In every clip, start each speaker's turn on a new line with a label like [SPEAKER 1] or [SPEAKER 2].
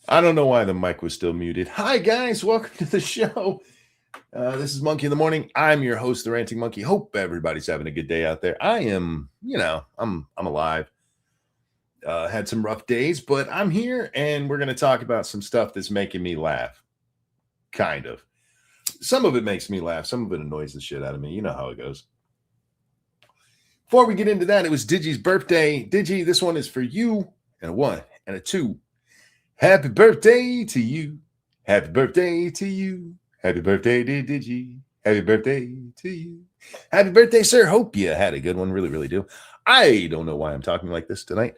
[SPEAKER 1] I don't know why the mic was still muted. Hi, guys. Welcome to the show. This is Monkey in the Morning. I'm your host, the Ranting Monkey. Hope everybody's having a good day out there. I am, I'm alive. Had some rough days, but I'm here and we're going to talk about some stuff that's making me laugh. Kind of. Some of it makes me laugh. Some of it annoys the shit out of me. You know how it goes. Before we get into that, it was Digi's birthday. Digi, this one is for you. And a one and a two. Happy birthday to you. Happy birthday to you. Happy birthday, dear Digi. Happy birthday to you. Happy birthday, sir. Hope you had a good one. Really, really do. I don't know why I'm talking like this tonight.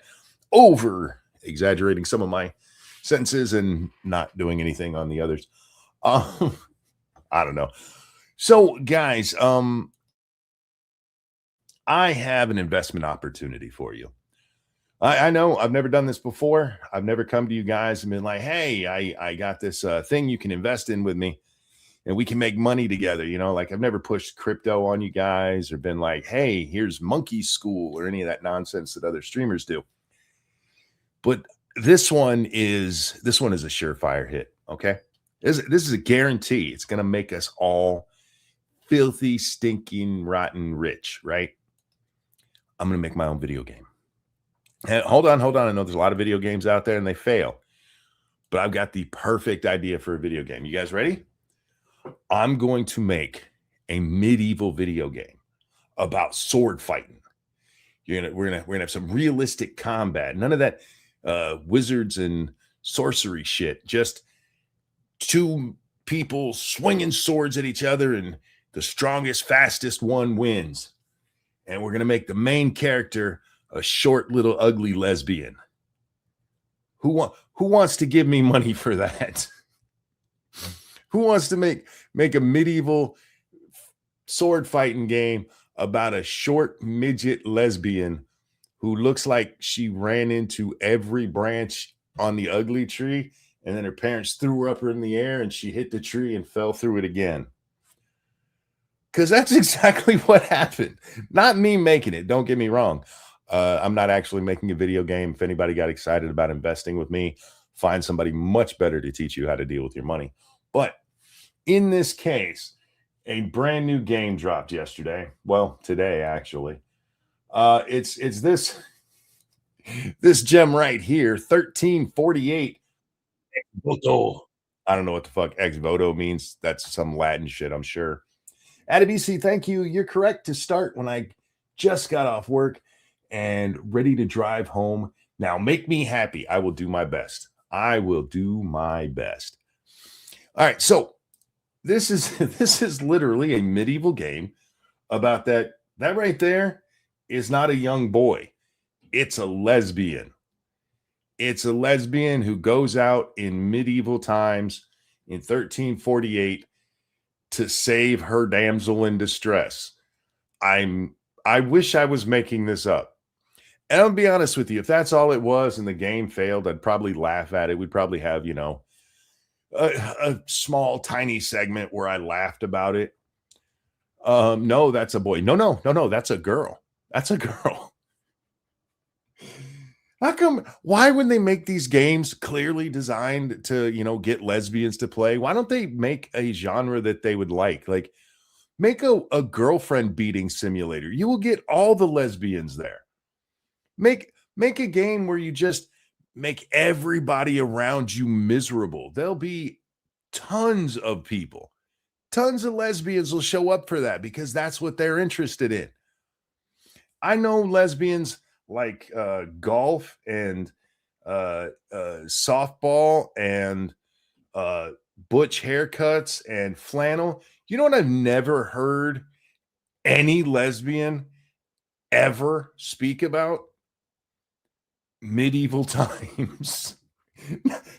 [SPEAKER 1] Over exaggerating some of my sentences and not doing anything on the others. I don't know. So, guys, I have an investment opportunity for you. I know I've never done this before. I've never come to you guys and been like, hey, I got this thing you can invest in with me and we can make money together. Like I've never pushed crypto on you guys or been like, hey, here's monkey school or any of that nonsense that other streamers do. But this one is a surefire hit. Okay. This is a guarantee. It's going to make us all filthy, stinking, rotten rich, right? I'm going to make my own video game. And hold on. I know there's a lot of video games out there and they fail, but I've got the perfect idea for a video game. You guys ready? I'm going to make a medieval video game about sword fighting. We're gonna have some realistic combat. None of that wizards and sorcery shit. Just two people swinging swords at each other, and the strongest, fastest one wins. And we're gonna make the main character a short, little, ugly lesbian. Who wants to give me money for that? Who wants to make a medieval sword fighting game about a short midget lesbian who looks like she ran into every branch on the ugly tree and then her parents threw her up in the air and she hit the tree and fell through it again? Because that's exactly what happened. Not me making it. Don't get me wrong. I'm not actually making a video game. If anybody got excited about investing with me, find somebody much better to teach you how to deal with your money. But in this case, a brand new game dropped yesterday. Well, today actually. It's this gem right here, 1348 voto. I don't know what the fuck ex voto means. That's some Latin shit, I'm sure. Adibisi, thank you. You're correct to start when I just got off work and ready to drive home. Now make me happy. I will do my best. I will do my best. All right, so this is literally a medieval game about that right there is not a young boy. It's a lesbian. It's a lesbian who goes out in medieval times in 1348 to save her damsel in distress. I wish I was making this up. And I'll be honest with you, if that's all it was and the game failed, I'd probably laugh at it. We'd probably have, a small, tiny segment where I laughed about it. No, that's a boy. No, that's a girl. That's a girl. How come? Why, when they make these games clearly designed to, get lesbians to play, why don't they make a genre that they would like? Like, make a girlfriend beating simulator. You will get all the lesbians there. Make a game where you just make everybody around you miserable. There'll be tons of people. Tons of lesbians will show up for that because that's what they're interested in. I know lesbians like golf and softball and butch haircuts and flannel. You know what I've never heard any lesbian ever speak about? Medieval times.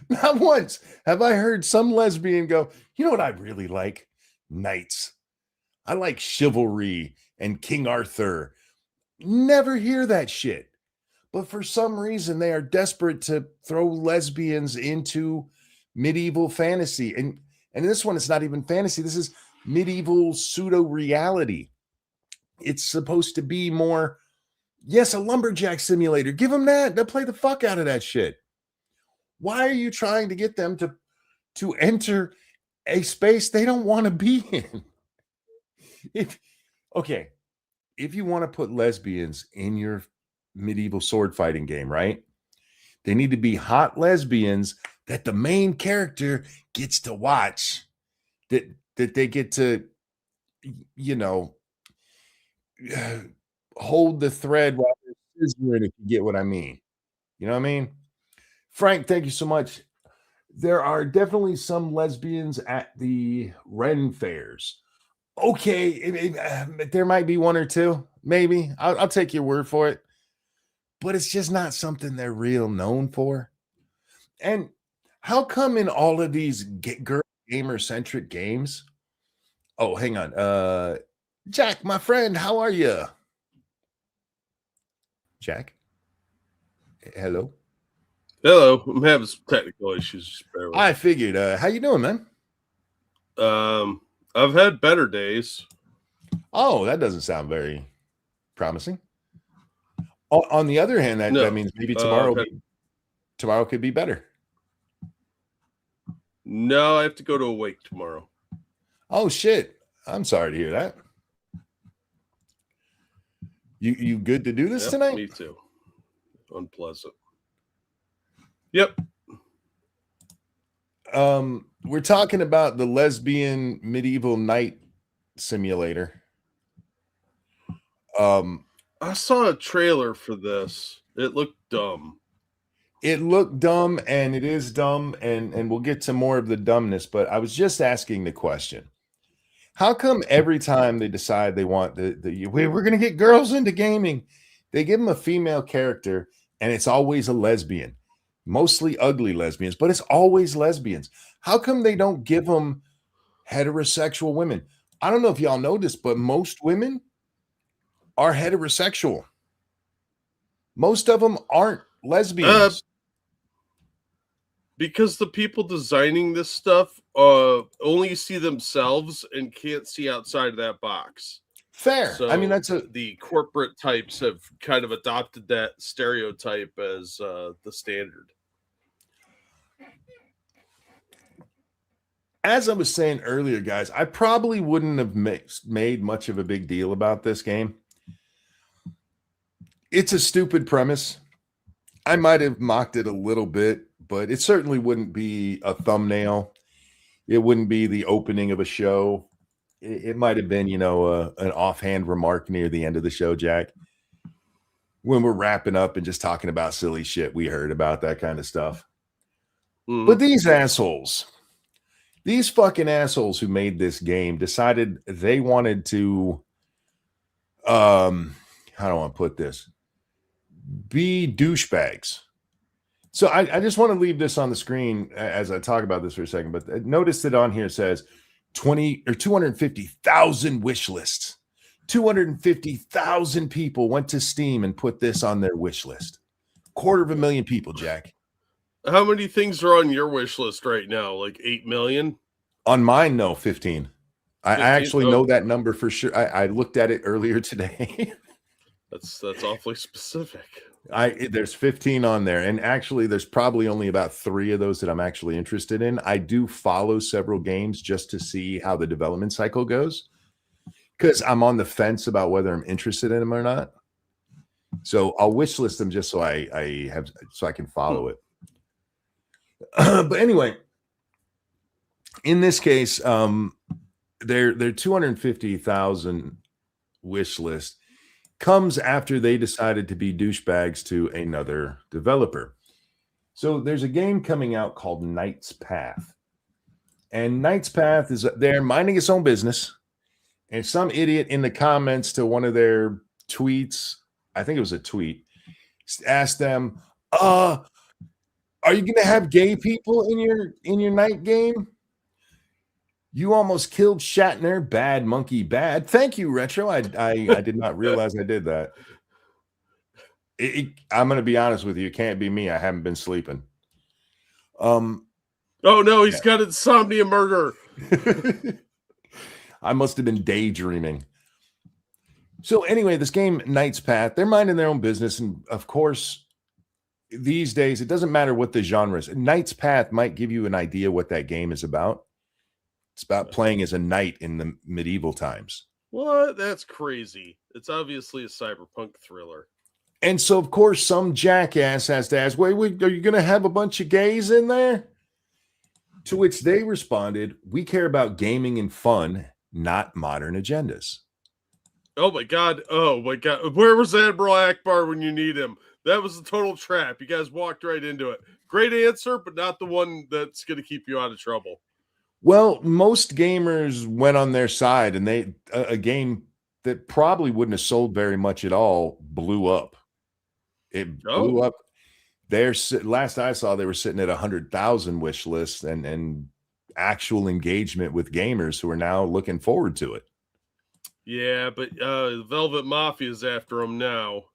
[SPEAKER 1] Not once have I heard some lesbian go, you know what I really like? Knights. I like chivalry and King Arthur. Never hear that shit. But for some reason, they are desperate to throw lesbians into medieval fantasy. And in this one, it's not even fantasy. This is medieval pseudo reality. It's supposed to be more, yes, a lumberjack simulator. Give them that. They'll play the fuck out of that shit. Why are you trying to get them to enter a space they don't want to be in? If okay, if you want to put lesbians in your medieval sword fighting game, right? They need to be hot lesbians that the main character gets to watch, that they get to, you know, hold the thread while they're scissoring, if you get what I mean. You know what I mean? Frank, thank you so much. There are definitely some lesbians at the Ren fairs. Okay, there might be one or two, maybe. I'll take your word for it. But it's just not something they're real known for. And how come in all of these girl gamer centric games? Oh, hang on. Jack, my friend, how are you? Jack? Hello.
[SPEAKER 2] Hello, I'm having some technical issues. Just bear with
[SPEAKER 1] I figured. How you doing, man?
[SPEAKER 2] I've had better days.
[SPEAKER 1] Oh, that doesn't sound very promising. On the other hand, that means maybe tomorrow could be better.
[SPEAKER 2] No, I have to go to a wake tomorrow.
[SPEAKER 1] Oh shit! I'm sorry to hear that. You good to do this tonight?
[SPEAKER 2] Me too. Unpleasant. Yep.
[SPEAKER 1] We're talking about the lesbian medieval knight simulator.
[SPEAKER 2] I saw a trailer for this. It looked dumb.
[SPEAKER 1] It looked dumb, and it is dumb, and we'll get to more of the dumbness, but I was just asking the question. How come every time they decide they want we're going to get girls into gaming, they give them a female character, and it's always a lesbian, mostly ugly lesbians, but it's always lesbians. How come they don't give them heterosexual women? I don't know if y'all know this, but most women are heterosexual. Most of them aren't lesbians.
[SPEAKER 2] Because the people designing this stuff only see themselves and can't see outside of that box.
[SPEAKER 1] Fair.
[SPEAKER 2] So
[SPEAKER 1] I mean,
[SPEAKER 2] the corporate types have kind of adopted that stereotype as the standard.
[SPEAKER 1] As I was saying earlier, guys, I probably wouldn't have made much of a big deal about this game. It's a stupid premise. I might have mocked it a little bit, but it certainly wouldn't be a thumbnail. It wouldn't be the opening of a show. It might have been, an offhand remark near the end of the show, Jack, when we're wrapping up and just talking about silly shit we heard about, that kind of stuff. Mm-hmm. But these assholes, these fucking assholes who made this game decided they wanted to, how do I put this? Be douchebags. So I just want to leave this on the screen as I talk about this for a second, but notice that on here it says 250,000 wish lists. 250,000 people went to Steam and put this on their wish list. 250,000 people, Jack.
[SPEAKER 2] How many things are on your wish list right now? Like 8 million?
[SPEAKER 1] On mine, no, 15. I actually know that number for sure. I looked at it earlier today.
[SPEAKER 2] That's awfully specific.
[SPEAKER 1] There's 15 on there, and actually there's probably only about 3 of those that I'm actually interested in. I do follow several games just to see how the development cycle goes, because I'm on the fence about whether I'm interested in them or not. So I'll wish list them just so I can follow it. But anyway, in this case, their 250,000 wish list comes after they decided to be douchebags to another developer. So there's a game coming out called Knight's Path. And Knight's Path is there minding its own business. And some idiot in the comments to one of their tweets, I think it was a tweet, asked them, are you going to have gay people in your Knight game? You almost killed Shatner. Bad monkey, bad. Thank you, Retro. I did not realize I did that. I'm going to be honest with you. It can't be me. I haven't been sleeping.
[SPEAKER 2] Oh no, he's got insomnia murder.
[SPEAKER 1] I must have been daydreaming. So anyway, this game, Knight's Path, they're minding their own business, and of course, these days, it doesn't matter what the genre is. Knight's Path might give you an idea what that game is about. It's about playing as a knight in the medieval times.
[SPEAKER 2] What? That's crazy. It's obviously a cyberpunk thriller.
[SPEAKER 1] And so, of course, some jackass has to ask, wait, are you going to have a bunch of gays in there? To which they responded, we care about gaming and fun, not modern agendas.
[SPEAKER 2] Oh my god. Oh my god. Where was Admiral Akbar when you need him? That was a total trap. You guys walked right into it. Great answer, but not the one that's going to keep you out of trouble.
[SPEAKER 1] Well, most gamers went on their side, and a game that probably wouldn't have sold very much at all blew up. It blew up. Last I saw, they were sitting at 100,000 wish lists and actual engagement with gamers who are now looking forward to it.
[SPEAKER 2] Yeah, but Velvet Mafia is after them now.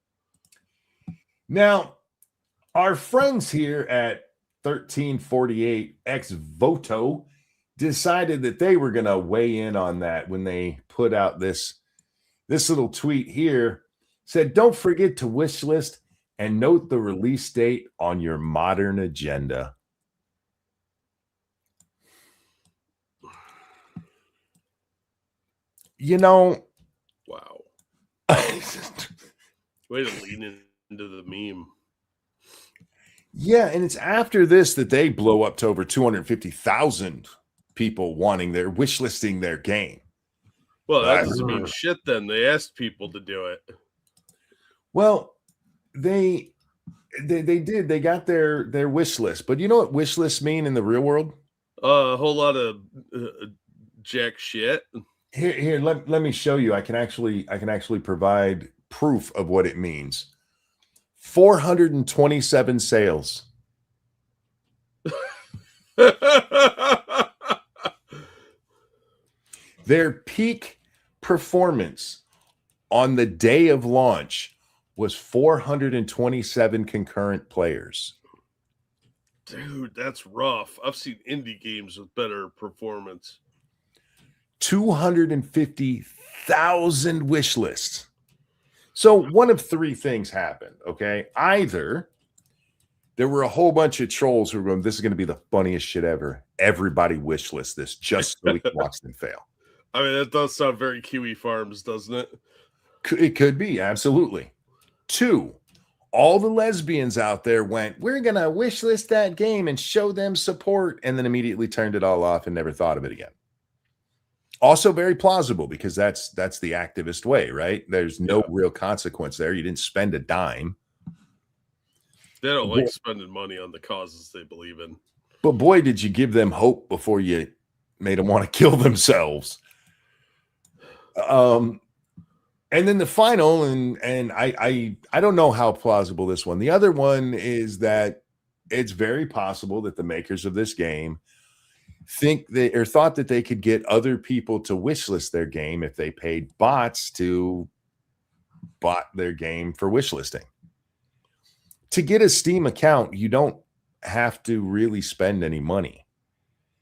[SPEAKER 1] Now, our friends here at 1348 X Voto decided that they were going to weigh in on that when they put out this little tweet here. Said, don't forget to wish list and note the release date on your modern agenda. You know,
[SPEAKER 2] wow. Way to lean into the meme.
[SPEAKER 1] Yeah, and it's after this that they blow up to over 250,000 people wanting their wish listing their game.
[SPEAKER 2] Well, that doesn't mean shit then. They asked people to do it.
[SPEAKER 1] Well, they did. They got their wish list. But you know what wish lists mean in the real world?
[SPEAKER 2] A whole lot of jack shit.
[SPEAKER 1] Here, let me show you. I can actually provide proof of what it means. 427 sales. Their peak performance on the day of launch was 427 concurrent players.
[SPEAKER 2] Dude, that's rough. I've seen indie games with better performance.
[SPEAKER 1] 250,000 wish lists. So one of three things happened, okay? Either there were a whole bunch of trolls who were going, this is going to be the funniest shit ever. Everybody wish list this just so we can watch them fail.
[SPEAKER 2] I mean, that does sound very Kiwi Farms, doesn't it?
[SPEAKER 1] It could be, absolutely. Two, all the lesbians out there went, we're going to wish list that game and show them support, and then immediately turned it all off and never thought of it again. Also very plausible because that's the activist way, right? There's no real consequence there. You didn't spend a dime.
[SPEAKER 2] They don't like spending money on the causes they believe in.
[SPEAKER 1] But boy, did you give them hope before you made them want to kill themselves. And then the final, and I don't know how plausible this one. The other one is that it's very possible that the makers of this game thought that they could get other people to wishlist their game if they paid bots to bot their game for wishlisting. To get a Steam account, you don't have to really spend any money.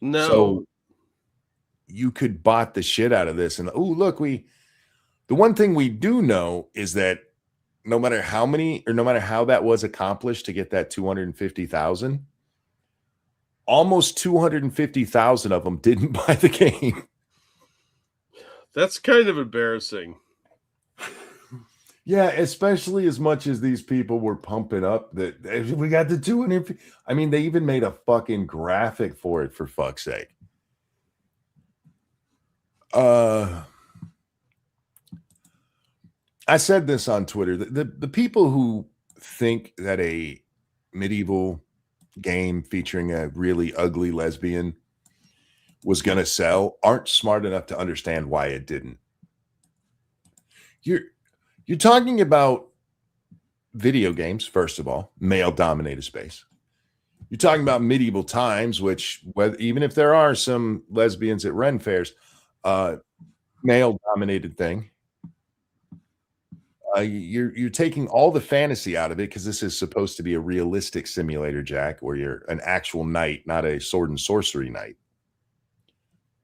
[SPEAKER 2] No.
[SPEAKER 1] So you could bot the shit out of this. And look, the one thing we do know is that no matter how that was accomplished to get that 250,000, almost 250,000 of them didn't buy the game.
[SPEAKER 2] That's kind of embarrassing.
[SPEAKER 1] Yeah, especially as much as these people were pumping up that we got the 200. I mean, they even made a fucking graphic for it, for fuck's sake. I said this on Twitter. The people who think that a medieval game featuring a really ugly lesbian was going to sell aren't smart enough to understand why it didn't. You're talking about video games, first of all, male-dominated space. You're talking about medieval times, which, even if there are some lesbians at Ren fairs, male-dominated thing. You're taking all the fantasy out of it because this is supposed to be a realistic simulator, Jack, where you're an actual knight, not a sword and sorcery knight.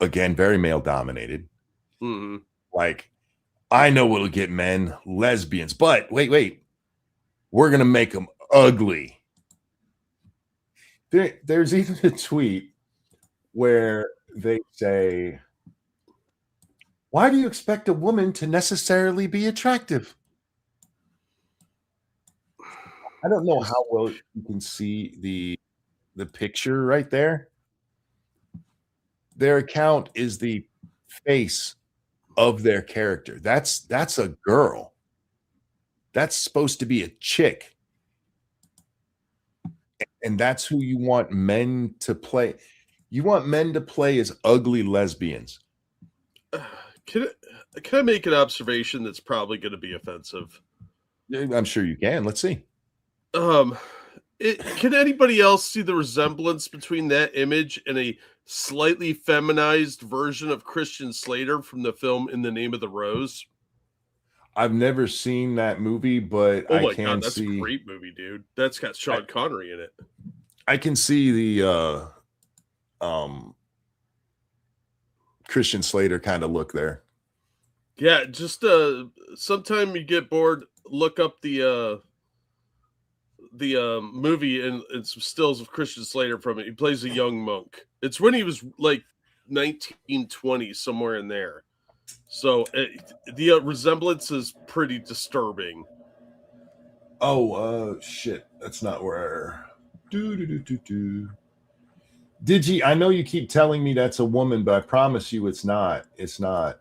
[SPEAKER 1] Again, very male-dominated.
[SPEAKER 2] Mm-hmm.
[SPEAKER 1] Like, I know what'll get men, lesbians, but wait, we're gonna make them ugly. There's even a tweet where they say, "Why do you expect a woman to necessarily be attractive?" I don't know
[SPEAKER 2] Just
[SPEAKER 1] how well you can see the picture right there. Their account is the face of their character. That's a girl. That's supposed to be a chick, and that's who you want men to play. You want men to play as ugly lesbians.
[SPEAKER 2] can I make an observation that's probably going to be offensive?
[SPEAKER 1] I'm sure you can. Let's see.
[SPEAKER 2] Um, can anybody else see the resemblance between that image and a slightly feminized version of Christian Slater from the film In the Name of the Rose?
[SPEAKER 1] I've never seen that movie, but
[SPEAKER 2] Oh
[SPEAKER 1] I
[SPEAKER 2] my
[SPEAKER 1] can
[SPEAKER 2] god, that's a
[SPEAKER 1] see
[SPEAKER 2] great movie, dude. That's got
[SPEAKER 1] I,
[SPEAKER 2] Sean Connery in it.
[SPEAKER 1] I can see the um Christian Slater kind of look there.
[SPEAKER 2] Yeah, just sometime you get bored, look up the movie and some stills of Christian Slater from it. He plays a young monk. It's when he was like 1920, somewhere in there. So the resemblance is pretty disturbing.
[SPEAKER 1] Oh, shit. That's not where. Do, do, do, do, do. Did you? I know you keep telling me that's a woman, but I promise you it's not. It's not.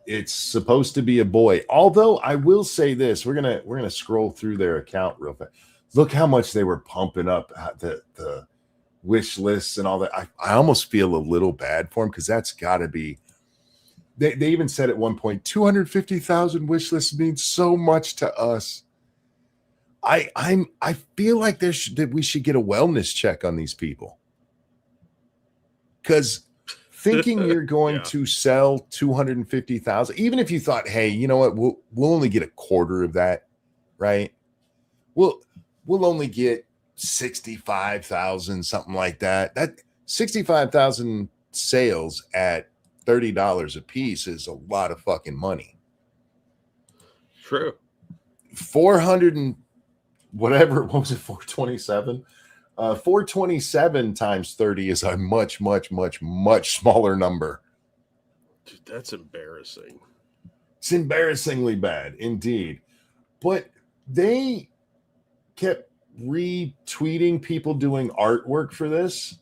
[SPEAKER 1] It's supposed to be a boy. Although I will say this, we're gonna scroll through their account real fast. Look how much they were pumping up the wish lists and all that. I almost feel a little bad for them because that's got to be. They even said at one point 250,000 wish lists means so much to us. I feel like that we should get a wellness check on these people because thinking you're going
[SPEAKER 2] Yeah,
[SPEAKER 1] to sell 250,000, even if you thought, hey, you know what, we'll only get a quarter of that, right? We'll we'll only get 65,000, something like that. That 65,000 sales at $30 a piece is a lot of fucking money.
[SPEAKER 2] true.
[SPEAKER 1] 400 and whatever, what was it, 427? 427 times 30 is a much, much, much, much smaller number.
[SPEAKER 2] Dude, that's embarrassing.
[SPEAKER 1] It's embarrassingly bad, indeed. But they kept retweeting people doing artwork for this.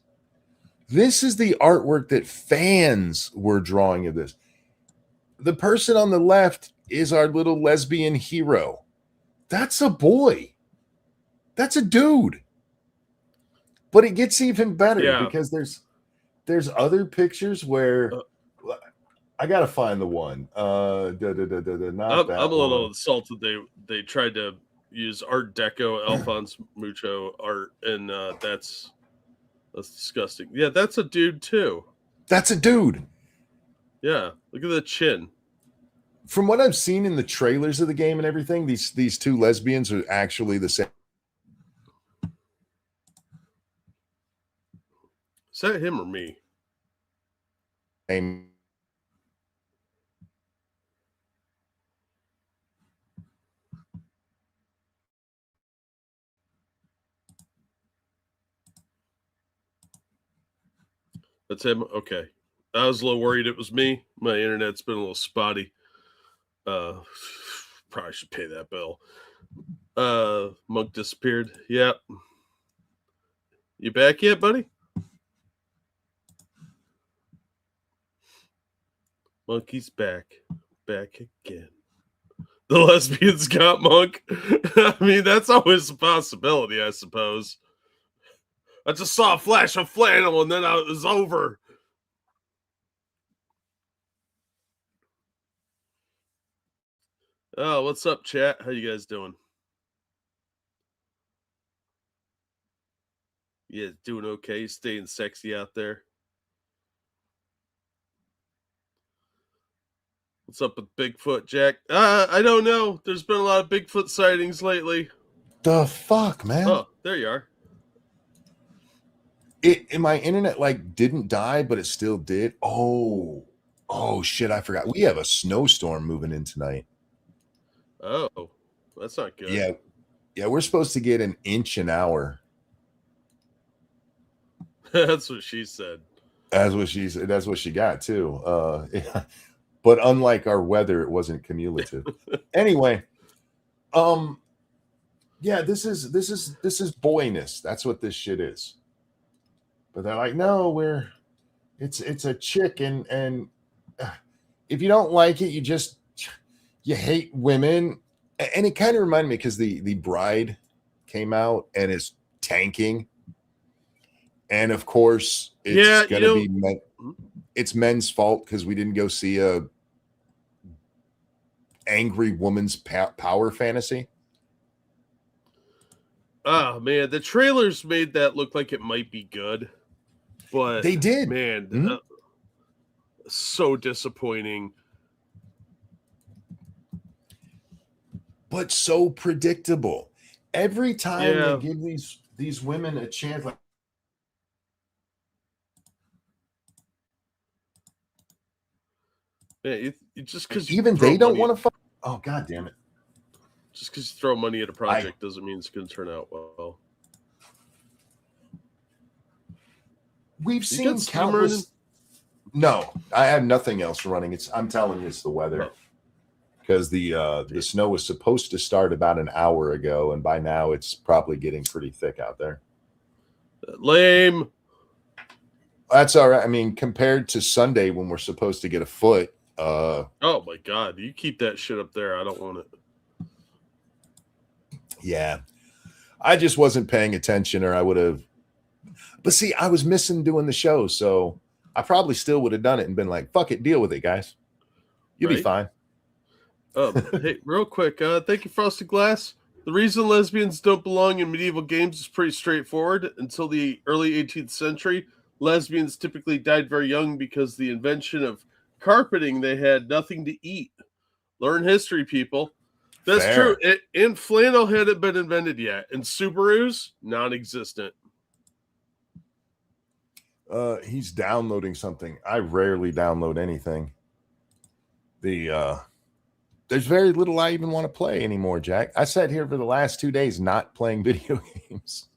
[SPEAKER 1] This is the artwork that fans were drawing of this. The person on the left is our little lesbian hero. That's a boy. That's a dude. But it gets even better
[SPEAKER 2] Yeah,
[SPEAKER 1] because there's other pictures where
[SPEAKER 2] uh,
[SPEAKER 1] I gotta find the one. Not
[SPEAKER 2] I'm
[SPEAKER 1] that
[SPEAKER 2] a little
[SPEAKER 1] one.
[SPEAKER 2] insulted. They tried to use Art Deco Alphonse Mucho art, and that's disgusting. Yeah, that's a dude too.
[SPEAKER 1] That's a dude.
[SPEAKER 2] Yeah, look at the chin.
[SPEAKER 1] From what I've seen in the trailers of the game and everything, these two lesbians are actually the
[SPEAKER 2] Is that him or me?
[SPEAKER 1] same.
[SPEAKER 2] That's him. Okay, I was a little worried it was me. My internet's been a little spotty. Uh, probably should pay that bill. Monk disappeared. Yep. You back yet, buddy? Monkey's back. Back again. The lesbians got Monk. I mean, that's always a possibility, I suppose. I just saw a flash of flannel and then it was over. Oh, what's up, chat? How you guys doing? Yeah, doing okay. Staying sexy out there. What's up with Bigfoot, Jack? I don't know. There's been a lot of Bigfoot sightings lately.
[SPEAKER 1] The fuck, man.
[SPEAKER 2] Oh, there you are.
[SPEAKER 1] My internet like didn't die, but it still did. Oh shit, I forgot. We have a snowstorm moving in tonight.
[SPEAKER 2] Oh, that's not good.
[SPEAKER 1] Yeah, yeah, we're supposed to get an inch an hour.
[SPEAKER 2] That's what she said.
[SPEAKER 1] That's what she said. That's what she got too. But unlike our weather, it wasn't cumulative. Anyway, yeah, this is boyness. That's what this shit is. But they're like, no, it's a chick, and if you don't like it, you hate women. And it kind of reminded me because the bride came out and is tanking. And of course, it's gonna be it's men's fault because we didn't go see a angry woman's power fantasy.
[SPEAKER 2] Oh man, the trailers made that look like it might be good, but
[SPEAKER 1] they did.
[SPEAKER 2] Man, so disappointing.
[SPEAKER 1] But so predictable. Every time they give these women a chance, like
[SPEAKER 2] man, just because
[SPEAKER 1] even they don't want to fuck. Oh god damn it!
[SPEAKER 2] Just because you throw money at a project doesn't mean it's going to turn out well.
[SPEAKER 1] We've seen countless. No, I have nothing else running. I'm telling you, it's the weather. Because the snow was supposed to start about an hour ago, and by now it's probably getting pretty thick out there.
[SPEAKER 2] Lame.
[SPEAKER 1] That's all right. I mean, compared to Sunday when we're supposed to get a foot.
[SPEAKER 2] Oh my god, you keep that shit up there. I don't want it.
[SPEAKER 1] Yeah, I just wasn't paying attention, or I would have. But see, I was missing doing the show, so I probably still would have done it and been like, "Fuck it, deal with it, guys. You'll be fine."
[SPEAKER 2] Hey, real quick, thank you, Frosted Glass. The reason lesbians don't belong in medieval games is pretty straightforward. Until the early 18th century, lesbians typically died very young because the invention of carpeting, they had nothing to eat. Learn history, people. That's
[SPEAKER 1] Fair.
[SPEAKER 2] true. And flannel hadn't been invented yet. And Subarus, non-existent.
[SPEAKER 1] He's downloading something. I rarely download anything. There's very little I even want to play anymore, Jack. I sat here for the last 2 days not playing video games.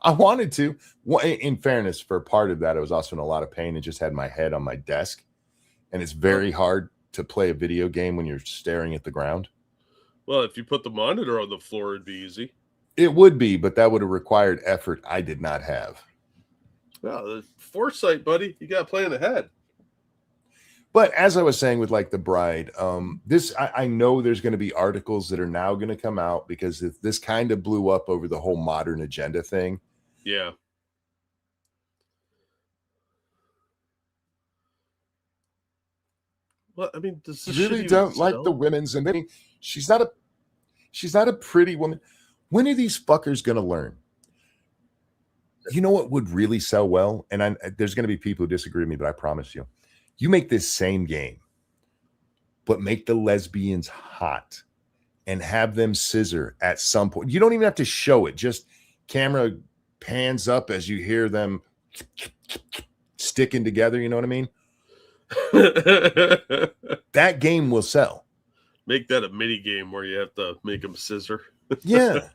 [SPEAKER 1] I wanted to. In fairness, for part of that, I was also in a lot of pain and just had my head on my desk. And it's very hard to play a video game when you're staring at the ground.
[SPEAKER 2] Well, if you put the monitor on the floor, it'd be easy.
[SPEAKER 1] It would be, but that would have required effort I did not have.
[SPEAKER 2] Well, the foresight, buddy. You got to plan ahead.
[SPEAKER 1] But as I was saying with like the bride, I know there's going to be articles that are now going to come out because this kind of blew up over the whole modern agenda thing.
[SPEAKER 2] Yeah. Well, I mean, does this
[SPEAKER 1] really don't like the women's, and then she's not a pretty woman. When are these fuckers going to learn? You know what would really sell well? And there's going to be people who disagree with me, but I promise you. You make this same game, but make the lesbians hot and have them scissor at some point. You don't even have to show it. Just camera pans up as you hear them sticking together. You know what I mean? That game will sell.
[SPEAKER 2] Make that a mini game where you have to make them scissor.
[SPEAKER 1] Yeah.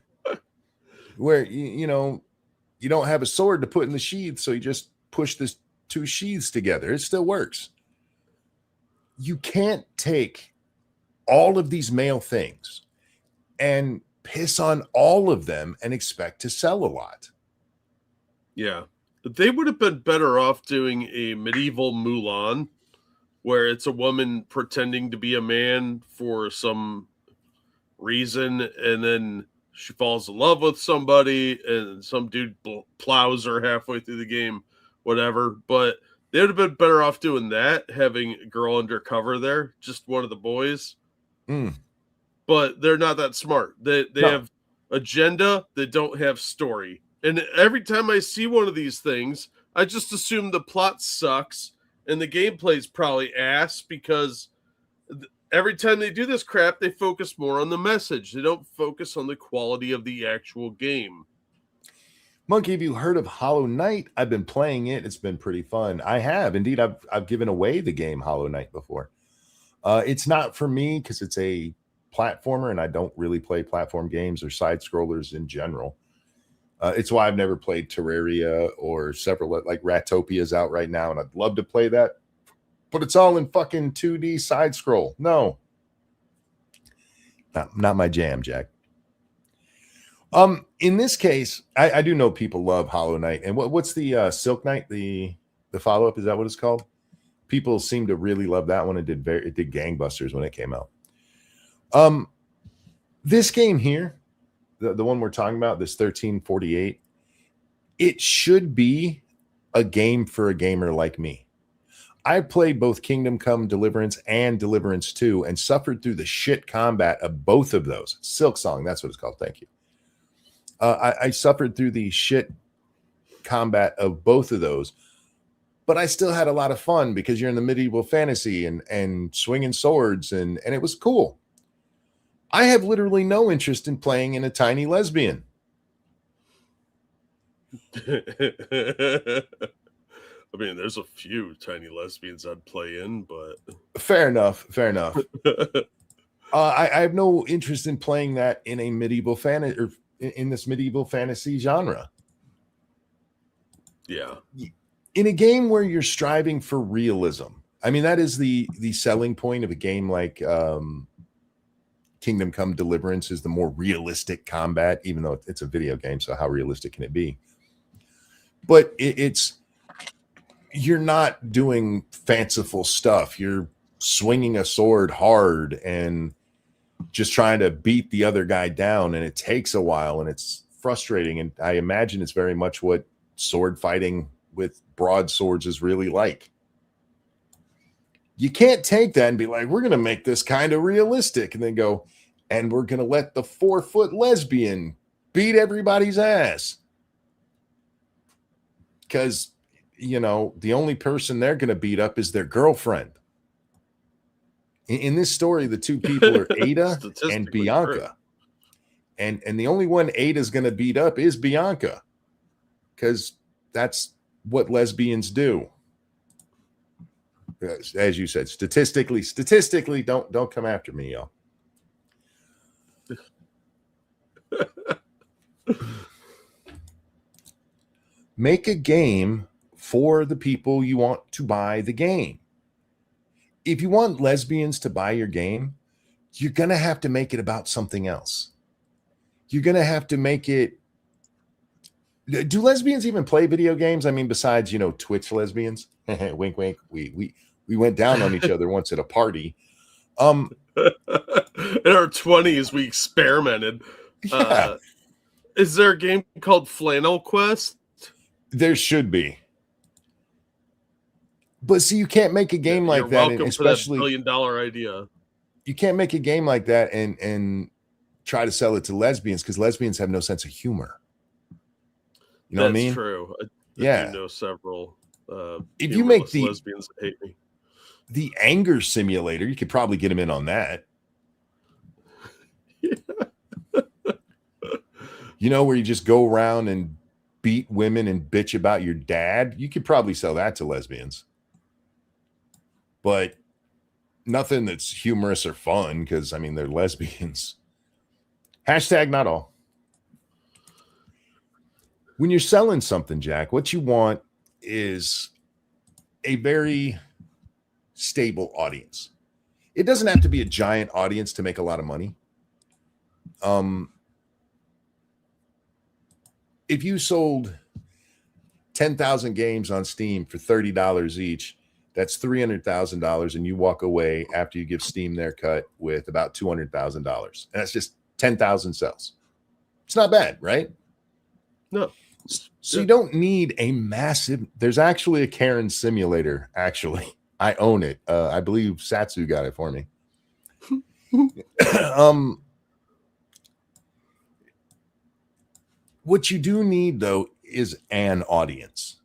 [SPEAKER 1] Where, you don't have a sword to put in the sheath, so you just push this 2 sheaths together. It still works. You can't take all of these male things and piss on all of them and expect to sell a lot.
[SPEAKER 2] Yeah. They would have been better off doing a medieval Mulan where it's a woman pretending to be a man for some reason, and then she falls in love with somebody and some dude plows her halfway through the game, whatever. But they would have been better off doing that, having a girl undercover there, just one of the boys. But they're not that smart. They have agenda, they don't have story. And every time I see one of these things, I just assume the plot sucks and the gameplay's probably ass, because every time they do this crap, they focus more on the message. They don't focus on the quality of the actual game.
[SPEAKER 1] Monkey, have you heard of Hollow Knight? I've been playing it. It's been pretty fun. I have. Indeed, I've given away the game Hollow Knight before. It's not for me because it's a platformer, and I don't really play platform games or side scrollers in general. It's why I've never played Terraria or several like Ratopia's out right now, and I'd love to play that, but it's all in fucking 2D side scroll. No, not my jam, Jack. In this case, I do know people love Hollow Knight, and what's the Silk Knight, the follow up? Is that what it's called? People seem to really love that one. It did gangbusters when it came out. This game here, the one we're talking about, this 1348, it should be a game for a gamer like me. I played both Kingdom Come Deliverance and Deliverance 2 and suffered through the shit combat of both of those. Silksong, that's what it's called. Thank you. I suffered through the shit combat of both of those, but I still had a lot of fun because you're in the medieval fantasy and swinging swords, and it was cool. I have literally no interest in playing in a tiny lesbian.
[SPEAKER 2] I mean, there's a few tiny lesbians I'd play in, but
[SPEAKER 1] fair enough. I have no interest in playing that in a medieval fantasy or in this medieval fantasy genre.
[SPEAKER 2] Yeah.
[SPEAKER 1] In a game where you're striving for realism. I mean, that is the selling point of a game like Kingdom Come Deliverance, is the more realistic combat, even though it's a video game. So how realistic can it be? But you're not doing fanciful stuff. You're swinging a sword hard and just trying to beat the other guy down, and it takes a while and it's frustrating. And I imagine it's very much what sword fighting with broadswords is really like. You can't take that and be like, we're going to make this kind of realistic, and then go, and we're going to let the 4-foot lesbian beat everybody's ass. Because, you know, the only person they're going to beat up is their girlfriend. In this story, the two people are Ada and Bianca. And the only one Ada's going to beat up is Bianca, because that's what lesbians do. As you said, statistically, don't come after me, y'all. Make a game for the people you want to buy the game. If you want lesbians to buy your game, you're going to have to make it about something else. You're going to have to make it. Do lesbians even play video games? I mean, besides, you know, Twitch lesbians. Wink, wink. We went down on each other once at a party.
[SPEAKER 2] In our 20s, we experimented.
[SPEAKER 1] Yeah.
[SPEAKER 2] Is there a game called Flannel Quest?
[SPEAKER 1] There should be. But see, you can't make a game like that, and especially
[SPEAKER 2] $1 billion idea.
[SPEAKER 1] You can't make a game like that and try to sell it to lesbians, because lesbians have no sense of humor. You know what I mean?
[SPEAKER 2] That's true. I do know several.
[SPEAKER 1] If you make the
[SPEAKER 2] lesbians that hate me,
[SPEAKER 1] the anger simulator, you could probably get them in on that.
[SPEAKER 2] Yeah.
[SPEAKER 1] You know, where you just go around and beat women and bitch about your dad. You could probably sell that to lesbians. But nothing that's humorous or fun, because, I mean, they're lesbians. Hashtag not all. When you're selling something, Jack, what you want is a very stable audience. It doesn't have to be a giant audience to make a lot of money. If you sold 10,000 games on Steam for $30 each, that's $300,000, and you walk away after you give Steam their cut with about $200,000. And that's just 10,000 sales. It's not bad, right?
[SPEAKER 2] No.
[SPEAKER 1] So you don't need a massive. There's actually a Karen simulator. Actually, I own it. I believe Satsu got it for me. What you do need, though, is an audience.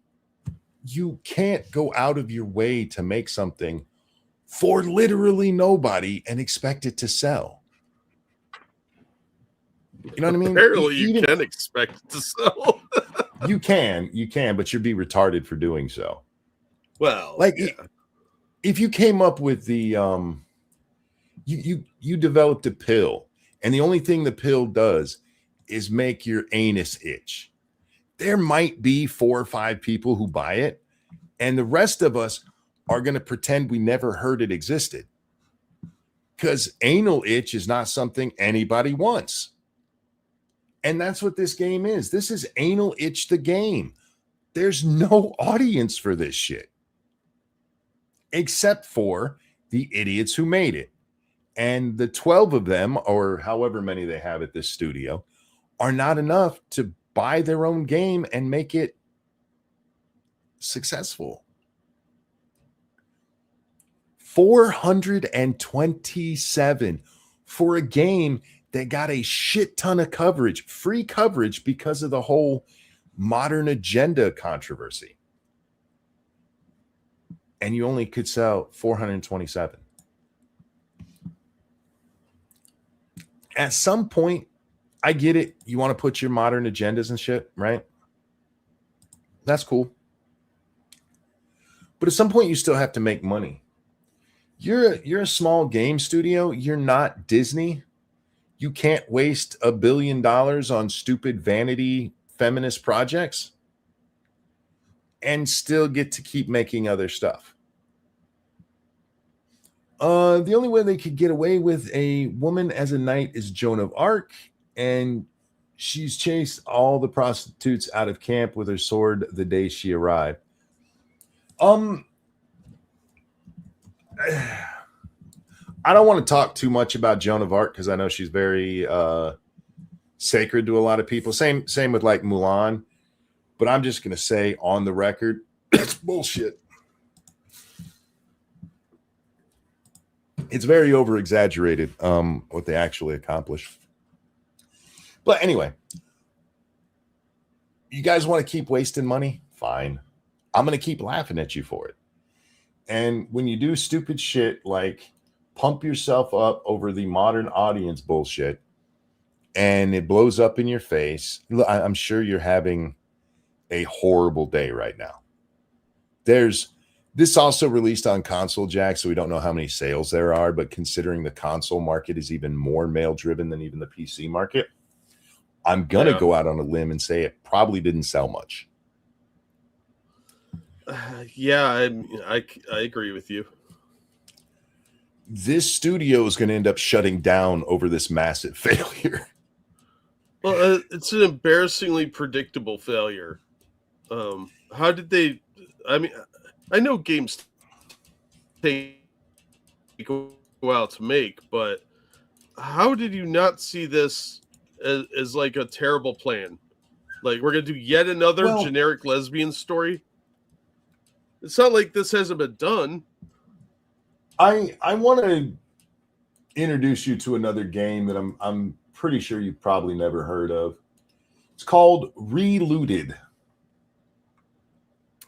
[SPEAKER 1] You can't go out of your way to make something for literally nobody and expect it to sell. You know what I mean?
[SPEAKER 2] Apparently, you can expect it to sell.
[SPEAKER 1] You can, but you'd be retarded for doing so.
[SPEAKER 2] Well,
[SPEAKER 1] like if you came up with the you developed a pill, and the only thing the pill does is make your anus itch. there might be 4 or 5 people who buy it, and the rest of us are going to pretend we never heard it existed. Because anal itch is not something anybody wants. And that's what this game is. This is anal itch the game. There's no audience for this shit. Except for the idiots who made it. And the 12 of them, or however many they have at this studio, are not enough to buy their own game and make it successful. 427 for a game that got a shit ton of coverage, free coverage, because of the whole modern agenda controversy. And you only could sell 427. At some point, I get it. You want to put your modern agendas and shit, right? That's cool. But at some point, you still have to make money. You're a small game studio. You're not Disney. You can't waste $1 billion on stupid vanity feminist projects and still get to keep making other stuff. The only way they could get away with a woman as a knight is Joan of Arc, and she's chased all the prostitutes out of camp with her sword the day she arrived. I don't want to talk too much about Joan of Arc because I know she's very sacred to a lot of people. Same with like Mulan. But I'm just going to say on the record, it's bullshit. It's very over exaggerated what they actually accomplished. But anyway, you guys want to keep wasting money? Fine. I'm going to keep laughing at you for it. And when you do stupid shit like pump yourself up over the modern audience bullshit and it blows up in your face, I'm sure you're having a horrible day right now. This also released on Console Jack, so we don't know how many sales there are, but considering the console market is even more male driven than even the PC market, I'm going to go out on a limb and say it probably didn't sell much.
[SPEAKER 2] Yeah, I agree with you.
[SPEAKER 1] This studio is going to end up shutting down over this massive failure.
[SPEAKER 2] Well, it's an embarrassingly predictable failure. How did they? I mean, I know games take a while to make, but how did you not see this as like a terrible plan? Like, we're going to do yet another generic lesbian story? It's not like this hasn't been done.
[SPEAKER 1] I want to introduce you to another game that I'm pretty sure you've probably never heard of. It's called Relooted.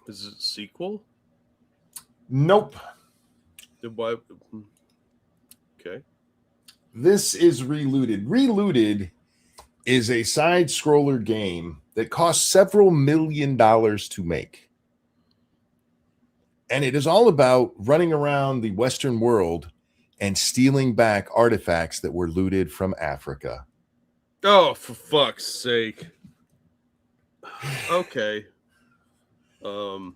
[SPEAKER 2] Is it a sequel?
[SPEAKER 1] Nope.
[SPEAKER 2] Then why? Okay.
[SPEAKER 1] This is Relooted. Relooted is a side scroller game that cost several $1 million to make. And it is all about running around the Western world and stealing back artifacts that were looted from Africa.
[SPEAKER 2] Oh, for fuck's sake. Okay.
[SPEAKER 1] I'm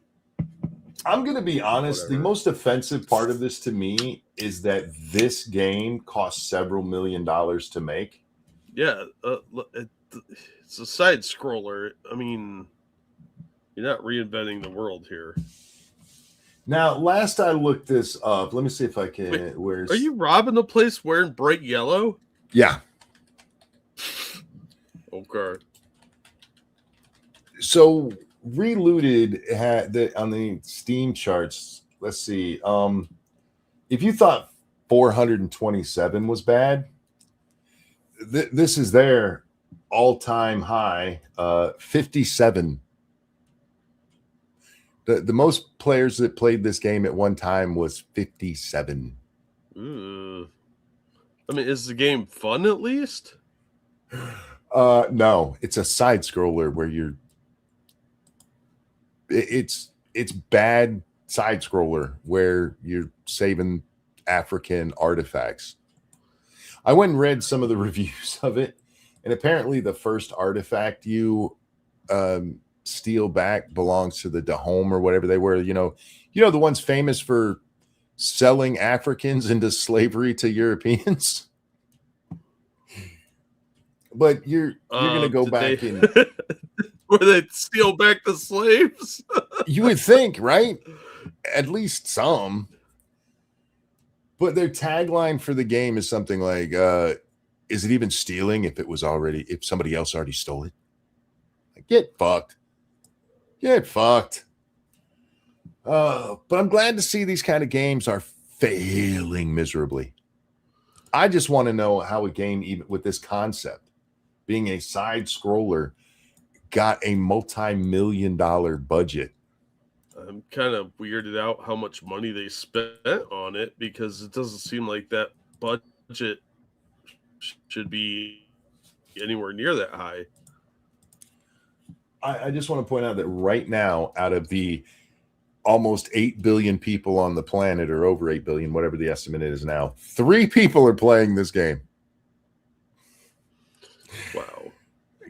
[SPEAKER 1] going to be honest. Whatever. The most offensive part of this to me is that this game cost several $1 million to make.
[SPEAKER 2] Yeah. It's a side scroller. I mean, you're not reinventing the world here.
[SPEAKER 1] Now, last I looked this up, let me see if I can.
[SPEAKER 2] Wait, are you robbing the place wearing bright yellow?
[SPEAKER 1] Yeah.
[SPEAKER 2] Okay.
[SPEAKER 1] So, Relooted had on the Steam charts. Let's see. If you thought 427 was bad, this is their all-time high, 57. The most players that played this game at one time was 57.
[SPEAKER 2] I mean, is the game fun at least?
[SPEAKER 1] No, it's a side scroller where it's bad side scroller where you're saving African artifacts. I went and read some of the reviews of it, and apparently the first artifact you steal back belongs to the Dahome or whatever they were. The ones famous for selling Africans into slavery to Europeans. But you're going to go back and
[SPEAKER 2] where they steal back the slaves.
[SPEAKER 1] You would think, right? At least some. But their tagline for the game is something like, is it even stealing if somebody else already stole it? Like, get fucked. Get fucked. But I'm glad to see these kind of games are failing miserably. I just want to know how a game, even with this concept, being a side scroller, got a multi-million-dollar budget.
[SPEAKER 2] I'm kind of weirded out how much money they spent on it, because it doesn't seem like that budget should be anywhere near that high.
[SPEAKER 1] I just want to point out that right now, out of the almost 8 billion people on the planet, or over 8 billion, whatever the estimate is now, 3 people are playing this game.
[SPEAKER 2] Wow.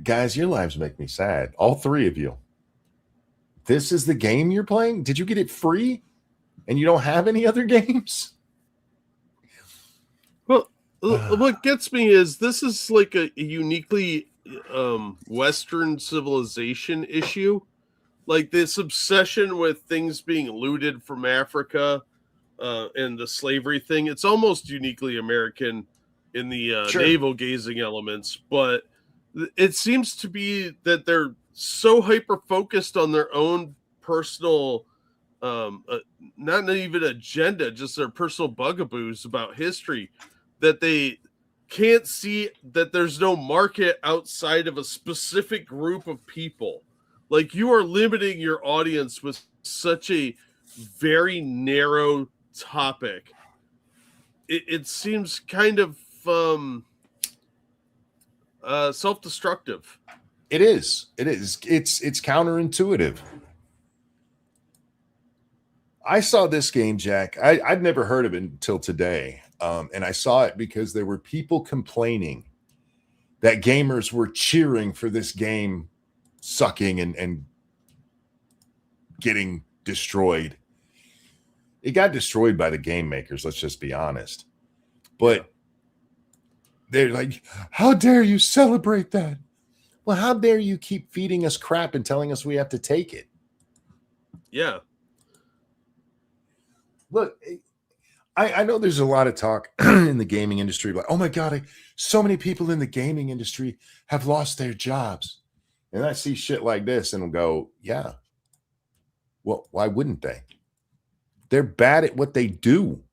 [SPEAKER 1] Guys, your lives make me sad. All 3 of you. This is the game you're playing? Did you get it free? And you don't have any other games?
[SPEAKER 2] Well, what gets me is this is like a uniquely Western civilization issue. Like this obsession with things being looted from Africa and the slavery thing. It's almost uniquely American in the
[SPEAKER 1] Sure.
[SPEAKER 2] navel gazing elements, but it seems to be that they're so hyper focused on their own personal, not even agenda, just their personal bugaboos about history, that they can't see that there's no market outside of a specific group of people. Like, you are limiting your audience with such a very narrow topic. It seems kind of self-destructive.
[SPEAKER 1] It is. It's counterintuitive. I saw this game, Jack. I'd never heard of it until today. And I saw it because there were people complaining that gamers were cheering for this game sucking and getting destroyed. It got destroyed by the game makers, let's just be honest. But they're like, how dare you celebrate that? Well, how dare you keep feeding us crap and telling us we have to take it?
[SPEAKER 2] Yeah.
[SPEAKER 1] Look, I know there's a lot of talk in the gaming industry, like, oh my God, so many people in the gaming industry have lost their jobs. And I see shit like this and I'll go, yeah. Well, why wouldn't they? They're bad at what they do.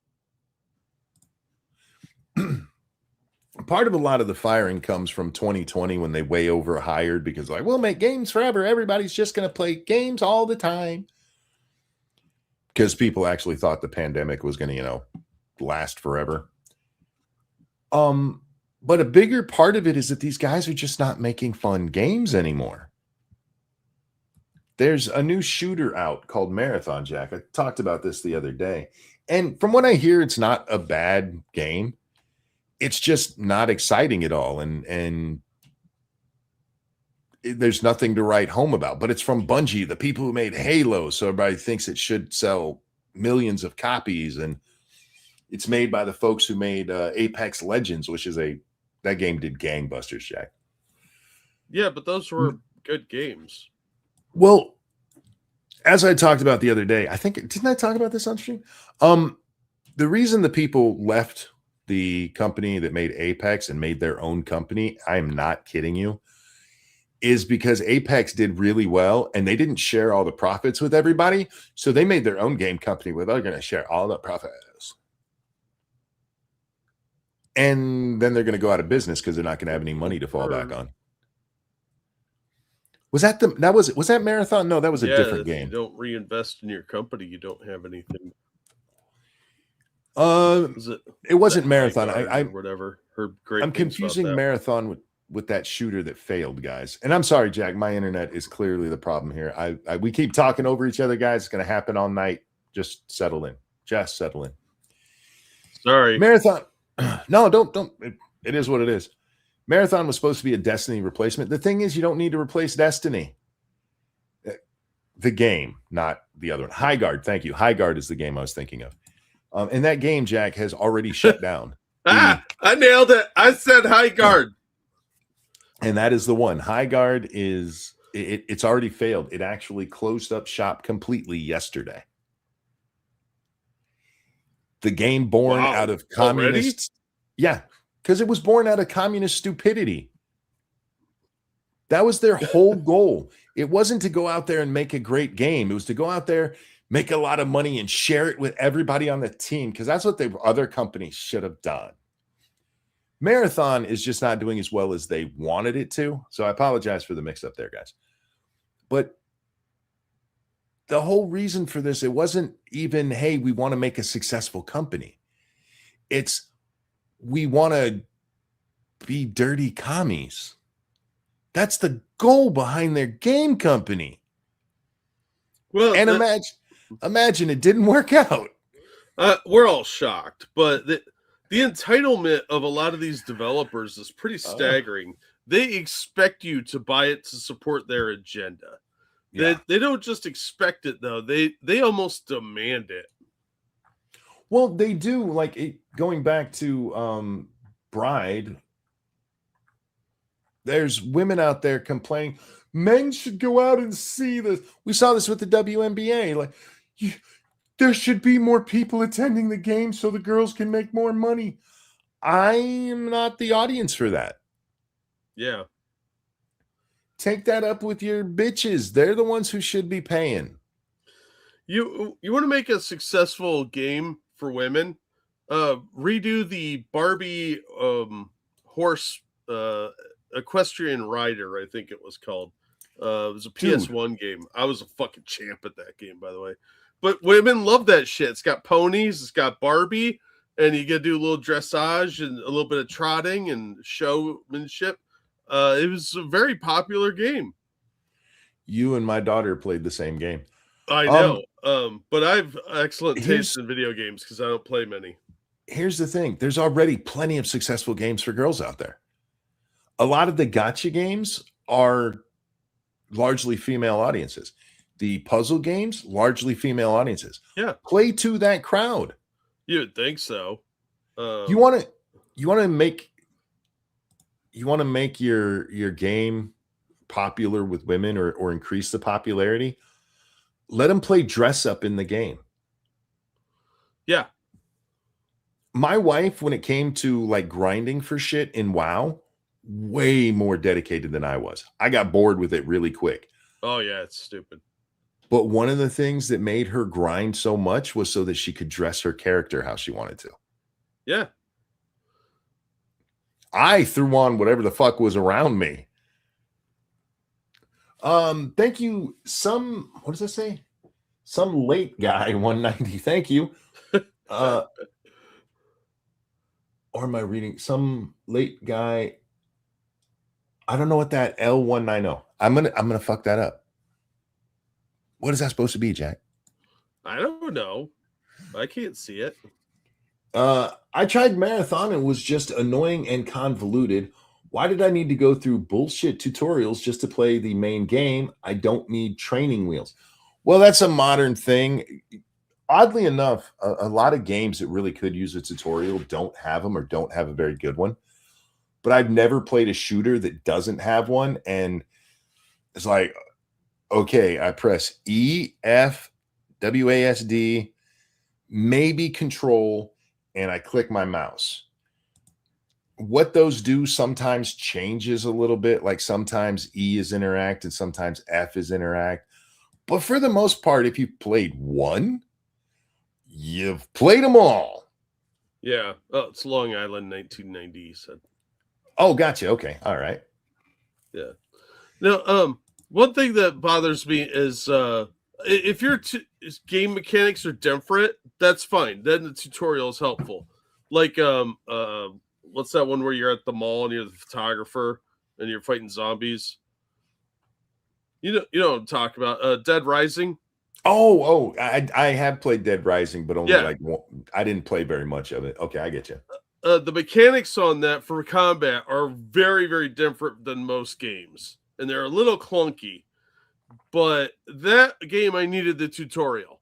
[SPEAKER 1] Part of a lot of the firing comes from 2020 when they way overhired because, like, we'll make games forever. Everybody's just going to play games all the time. Because people actually thought the pandemic was going to, last forever. But a bigger part of it is that these guys are just not making fun games anymore. There's a new shooter out called Marathon, Jack. I talked about this the other day. And from what I hear, it's not a bad game. It's just not exciting at all. And there's nothing to write home about. But it's from Bungie, the people who made Halo. So everybody thinks it should sell millions of copies. And it's made by the folks who made Apex Legends, which is that game did gangbusters, Jack.
[SPEAKER 2] Yeah, but those were good games.
[SPEAKER 1] Well, as I talked about the other day, didn't I talk about this on stream? The reason the people left the company that made Apex and made their own company, I'm not kidding you, is because Apex did really well and they didn't share all the profits with everybody. So they made their own game company where they're going to share all the profits. And then they're going to go out of business because they're not going to have any money to fall back on. Was that Marathon? No, that was a different game.
[SPEAKER 2] If you don't reinvest in your company, you don't have anything.
[SPEAKER 1] It wasn't Marathon.
[SPEAKER 2] Whatever.
[SPEAKER 1] I'm confusing Marathon with that shooter that failed, guys. And I'm sorry, Jack. My internet is clearly the problem here. We keep talking over each other, guys. It's going to happen all night. Just settle in. Just settle in.
[SPEAKER 2] Sorry.
[SPEAKER 1] Marathon. No, don't. It is what it is. Marathon was supposed to be a Destiny replacement. The thing is, you don't need to replace Destiny. The game, not the other one. High Guard, thank you. High Guard is the game I was thinking of. And that game, Jack, has already shut down.
[SPEAKER 2] I nailed it. I said High Guard.
[SPEAKER 1] And that is the one. High Guard is it's already failed. It actually closed up shop completely yesterday. The game born out of communist. Yeah, because it was born out of communist stupidity. That was their whole goal. It wasn't to go out there and make a great game. It was to go out there, make a lot of money, and share it with everybody on the team, because that's what the other companies should have done. Marathon is just not doing as well as they wanted it to. So I apologize for the mix-up there, guys. But the whole reason for this, it wasn't even, hey, we want to make a successful company. It's, we want to be dirty commies. That's the goal behind their game company. Well, and imagine it didn't work out.
[SPEAKER 2] We're all shocked, but the entitlement of a lot of these developers is pretty staggering. They expect you to buy it to support their agenda. Yeah. They don't just expect it, though. They almost demand it.
[SPEAKER 1] Well, they do. Like going back to Bride, there's women out there complaining, men should go out and see this. We saw this with the WNBA. Like, there should be more people attending the game so the girls can make more money. I am not the audience for that.
[SPEAKER 2] Yeah.
[SPEAKER 1] Take that up with your bitches. They're the ones who should be paying.
[SPEAKER 2] You want to make a successful game for women? Redo the Barbie horse equestrian rider, I think it was called. It was a PS1 game. I was a fucking champ at that game, by the way. But women love that shit. It's got ponies, it's got Barbie, and you get to do a little dressage and a little bit of trotting and showmanship. It was a very popular game.
[SPEAKER 1] You and my daughter played the same game.
[SPEAKER 2] I know. But I have excellent taste in video games because I don't play many.
[SPEAKER 1] Here's the thing. There's already plenty of successful games for girls out there. A lot of the gotcha games are largely female audiences. The puzzle games, largely female audiences.
[SPEAKER 2] Yeah.
[SPEAKER 1] Play to that crowd.
[SPEAKER 2] You would think so.
[SPEAKER 1] You want to make your game popular with women or increase the popularity. Let them play dress up in the game.
[SPEAKER 2] Yeah.
[SPEAKER 1] My wife, when it came to like grinding for shit in WoW, way more dedicated than I was. I got bored with it really quick.
[SPEAKER 2] Oh yeah, it's stupid.
[SPEAKER 1] But one of the things that made her grind so much was so that she could dress her character how she wanted to.
[SPEAKER 2] Yeah.
[SPEAKER 1] I threw on whatever the fuck was around me. Thank you. What does that say? Some late guy 190. Thank you. Or am I reading some late guy? I don't know what that L190. I'm gonna fuck that up. What is that supposed to be, Jack?
[SPEAKER 2] I don't know. I can't see it.
[SPEAKER 1] I tried Marathon and was just annoying and convoluted. Why did I need to go through bullshit tutorials just to play the main game? I don't need training wheels. Well, that's a modern thing. Oddly enough, a lot of games that really could use a tutorial don't have them or don't have a very good one. But I've never played a shooter that doesn't have one. And it's like, okay, I press E, F, WASD, maybe Control, and I click my mouse. What those do sometimes changes a little bit. Like sometimes E is interact and sometimes F is interact. But for the most part, if you played one, you've played them all.
[SPEAKER 2] Yeah. Oh, it's Long Island 1990, you said.
[SPEAKER 1] Oh, gotcha. Okay. All right.
[SPEAKER 2] Yeah. Now, one thing that bothers me is if your game mechanics are different, that's fine. Then the tutorial is helpful. Like, what's that one where you're at the mall and you're the photographer and you're fighting zombies? You know what I'm talking about. Dead Rising.
[SPEAKER 1] Oh, I have played Dead Rising, but only like one. I didn't play very much of it. Okay, I get you.
[SPEAKER 2] The mechanics on that for combat are very, very different than most games, and they're a little clunky. But that game, I needed the tutorial.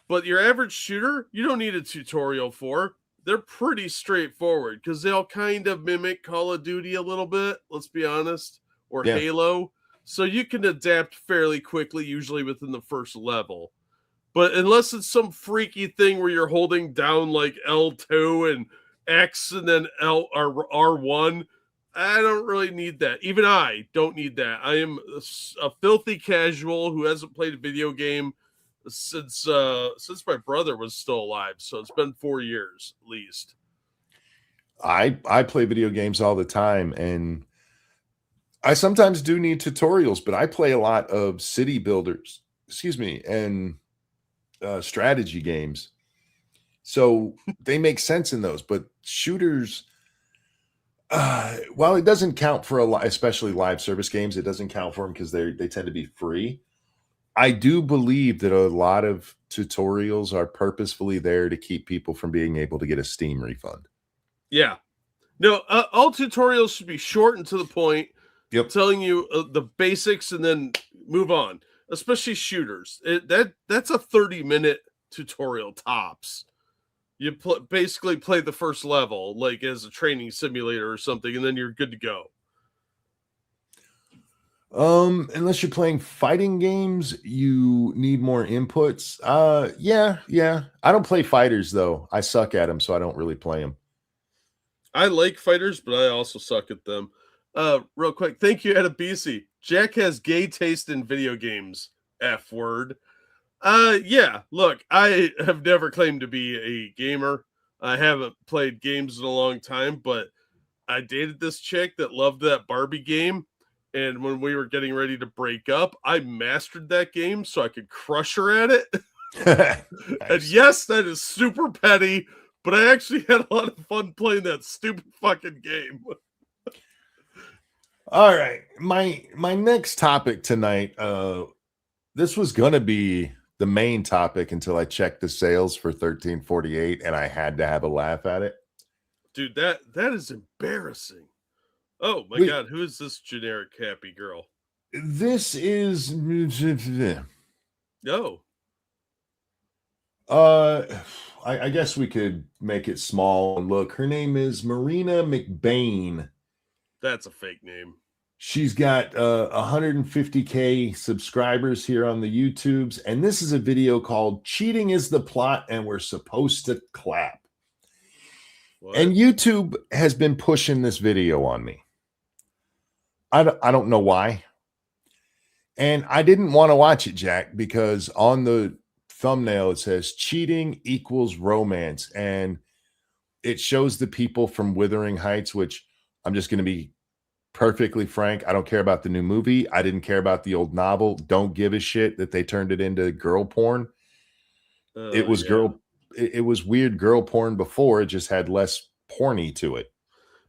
[SPEAKER 2] But your average shooter, you don't need a tutorial for. They're pretty straightforward because they'll kind of mimic Call of Duty a little bit, let's be honest, or
[SPEAKER 1] Yeah.
[SPEAKER 2] Halo. So you can adapt fairly quickly, usually within the first level. But unless it's some freaky thing where you're holding down like L2 and X and then L or R1, I don't really need that. Even I don't need that. I am a filthy casual who hasn't played a video game since my brother was still alive. So it's been 4 years at least.
[SPEAKER 1] I play video games all the time, and I sometimes do need tutorials, but I play a lot of city builders, and strategy games. So they make sense in those, but shooters, while it doesn't count for a lot, especially live service games, it doesn't count for them because they tend to be free. I do believe that a lot of tutorials are purposefully there to keep people from being able to get a Steam refund.
[SPEAKER 2] Yeah. No, all tutorials should be short and to the point.
[SPEAKER 1] Yep.
[SPEAKER 2] Telling you the basics and then move on, especially shooters. That's a 30-minute tutorial tops. You basically play the first level like as a training simulator or something, and then you're good to go.
[SPEAKER 1] Unless you're playing fighting games, you need more inputs. Yeah. I don't play fighters though. I suck at them, so I don't really play them.
[SPEAKER 2] I like fighters, but I also suck at them. Real quick, thank you, Adabisi. Jack has gay taste in video games. F word. Yeah, look, I have never claimed to be a gamer. I haven't played games in a long time, but I dated this chick that loved that Barbie game. And when we were getting ready to break up, I mastered that game so I could crush her at it.
[SPEAKER 1] Nice.
[SPEAKER 2] And yes, that is super petty, but I actually had a lot of fun playing that stupid fucking game.
[SPEAKER 1] All right. My next topic tonight, this was gonna be the main topic until I checked the sales for 1348 and I had to have a laugh at it.
[SPEAKER 2] Dude, that is embarrassing. Oh my god, who is this generic happy girl?
[SPEAKER 1] This is
[SPEAKER 2] No.
[SPEAKER 1] I guess we could make it small and look. Her name is Marina McBain.
[SPEAKER 2] That's a fake name.
[SPEAKER 1] She's got 150K subscribers here on the YouTubes, and this is a video called Cheating is the Plot and We're Supposed to Clap. What? And YouTube has been pushing this video on me. I don't know why. And I didn't want to watch it, Jack, because on the thumbnail it says cheating equals romance, and it shows the people from Wuthering Heights, which I'm just going to be perfectly frank, I don't care about the new movie. I didn't care about the old novel. Don't give a shit that they turned it into girl porn. It was it was weird girl porn before. It just had less porny to it.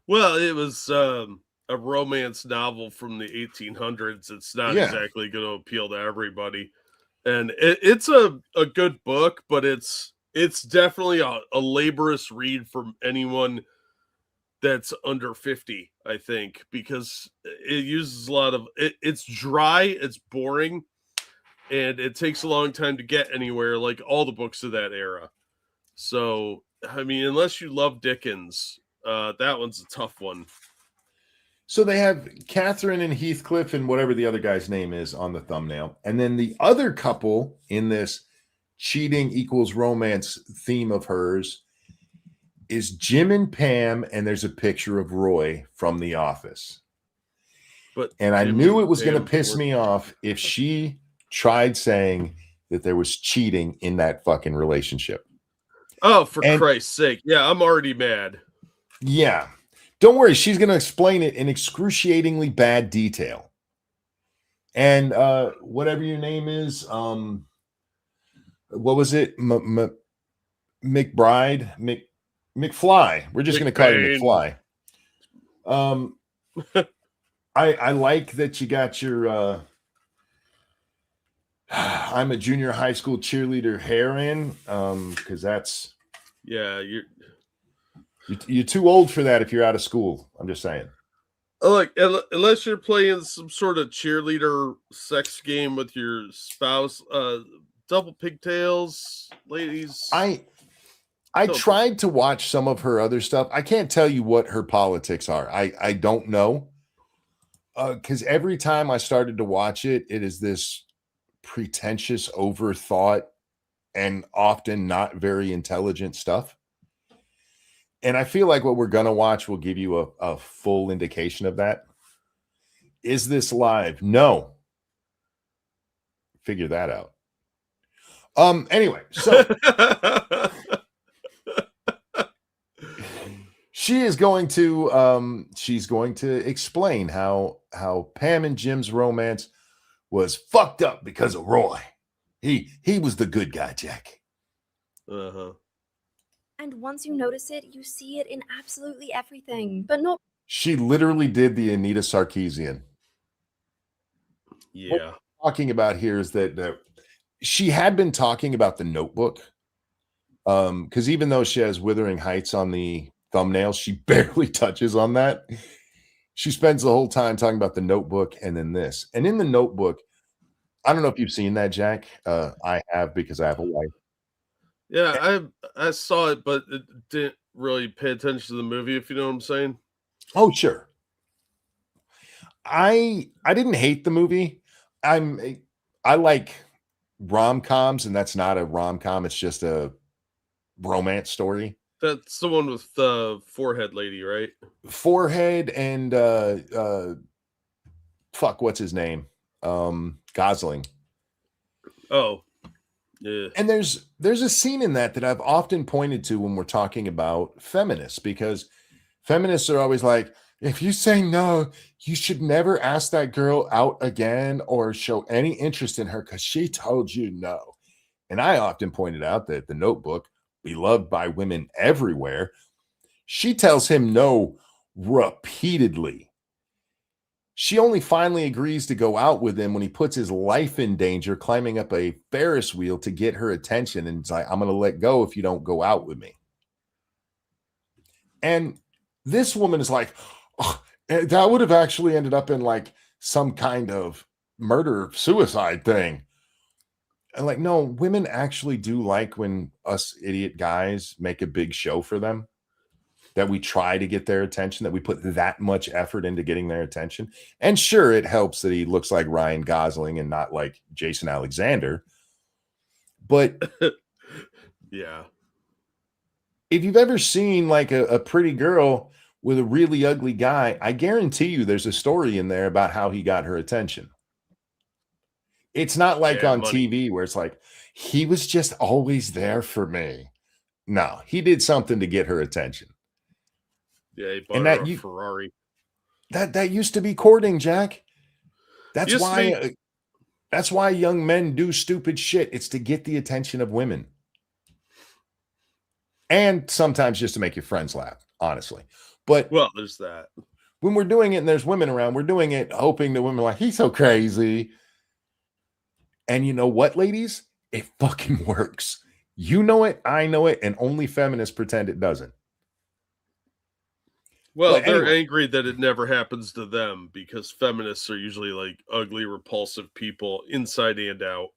[SPEAKER 2] Well, it was a romance novel from the 1800s. It's not exactly going to appeal to everybody. And it's a good book, but it's definitely a laborious read for anyone that's under 50, I think, because it uses a lot of it's dry, it's boring, and it takes a long time to get anywhere, like all the books of that era. So, I mean, unless you love Dickens, that one's a tough one.
[SPEAKER 1] So they have Catherine and Heathcliff and whatever the other guy's name is on the thumbnail. And then the other couple in this cheating equals romance theme of hers is Jim and Pam, and there's a picture of Roy from The Office. And I knew it was going to piss me off if she tried saying that there was cheating in that fucking relationship.
[SPEAKER 2] Oh, for Christ's sake. Yeah, I'm already mad.
[SPEAKER 1] Yeah. Don't worry. She's going to explain it in excruciatingly bad detail. And whatever your name is, what was it? McBride? McFly. We're just going to call you McFly. I like that you got your I'm a junior high school cheerleader hair in, because that's you're too old for that if you're out of school. I'm just saying.
[SPEAKER 2] Look, unless you're playing some sort of cheerleader sex game with your spouse, double pigtails, ladies.
[SPEAKER 1] I tried to watch some of her other stuff. I can't tell you what her politics are. I don't know. Because every time I started to watch it, it is this pretentious, overthought, and often not very intelligent stuff. And I feel like what we're going to watch will give you a full indication of that. Is this live? No. Figure that out. Anyway, so she's going to explain how Pam and Jim's romance was fucked up because of Roy. He was the good guy, Jack.
[SPEAKER 2] Uh-huh.
[SPEAKER 3] And once you notice it, you see it in absolutely everything. But not.
[SPEAKER 1] She literally did the Anita Sarkeesian.
[SPEAKER 2] Yeah.
[SPEAKER 1] What we're talking about here is that she had been talking about The Notebook. Because even though she has Wuthering Heights on the thumbnail, she barely touches on that. She spends the whole time talking about The Notebook and then this. And in The Notebook, I don't know if you've seen that, Jack. I have, because I have a wife.
[SPEAKER 2] Yeah, I saw it, but it didn't really pay attention to the movie, if you know what I'm saying.
[SPEAKER 1] Oh, sure. I didn't hate the movie. I like rom-coms, and that's not a rom-com, it's just a romance story.
[SPEAKER 2] That's the one with the forehead lady, right?
[SPEAKER 1] Forehead and fuck, what's his name? Gosling.
[SPEAKER 2] Oh. Yeah.
[SPEAKER 1] And there's a scene in that I've often pointed to when we're talking about feminists, because feminists are always like, if you say no, you should never ask that girl out again or show any interest in her because she told you no. And I often pointed out that The Notebook, beloved by women everywhere, she tells him no repeatedly. She only finally agrees to go out with him when he puts his life in danger climbing up a Ferris wheel to get her attention. And it's like, I'm going to let go if you don't go out with me. And this woman is like, oh, that would have actually ended up in like some kind of murder suicide thing. And like, no, women actually do like when us idiot guys make a big show for them, that we try to get their attention, that we put that much effort into getting their attention. And sure, it helps that he looks like Ryan Gosling and not like Jason Alexander. But
[SPEAKER 2] yeah,
[SPEAKER 1] if you've ever seen like a pretty girl with a really ugly guy, I guarantee you there's a story in there about how he got her attention. It's not like on
[SPEAKER 2] money.
[SPEAKER 1] TV where it's like, he was just always there for me. No, he did something to get her attention.
[SPEAKER 2] Yeah, he bought her a Ferrari.
[SPEAKER 1] That used to be courting, Jack. That's why young men do stupid shit. It's to get the attention of women. And sometimes just to make your friends laugh, honestly. But
[SPEAKER 2] well, there's that.
[SPEAKER 1] When we're doing it and there's women around, we're doing it hoping that women are like, he's so crazy. And you know what, ladies? It fucking works. You know it, I know it, and only feminists pretend it doesn't.
[SPEAKER 2] Well, they're angry that it never happens to them because feminists are usually like ugly, repulsive people inside and out.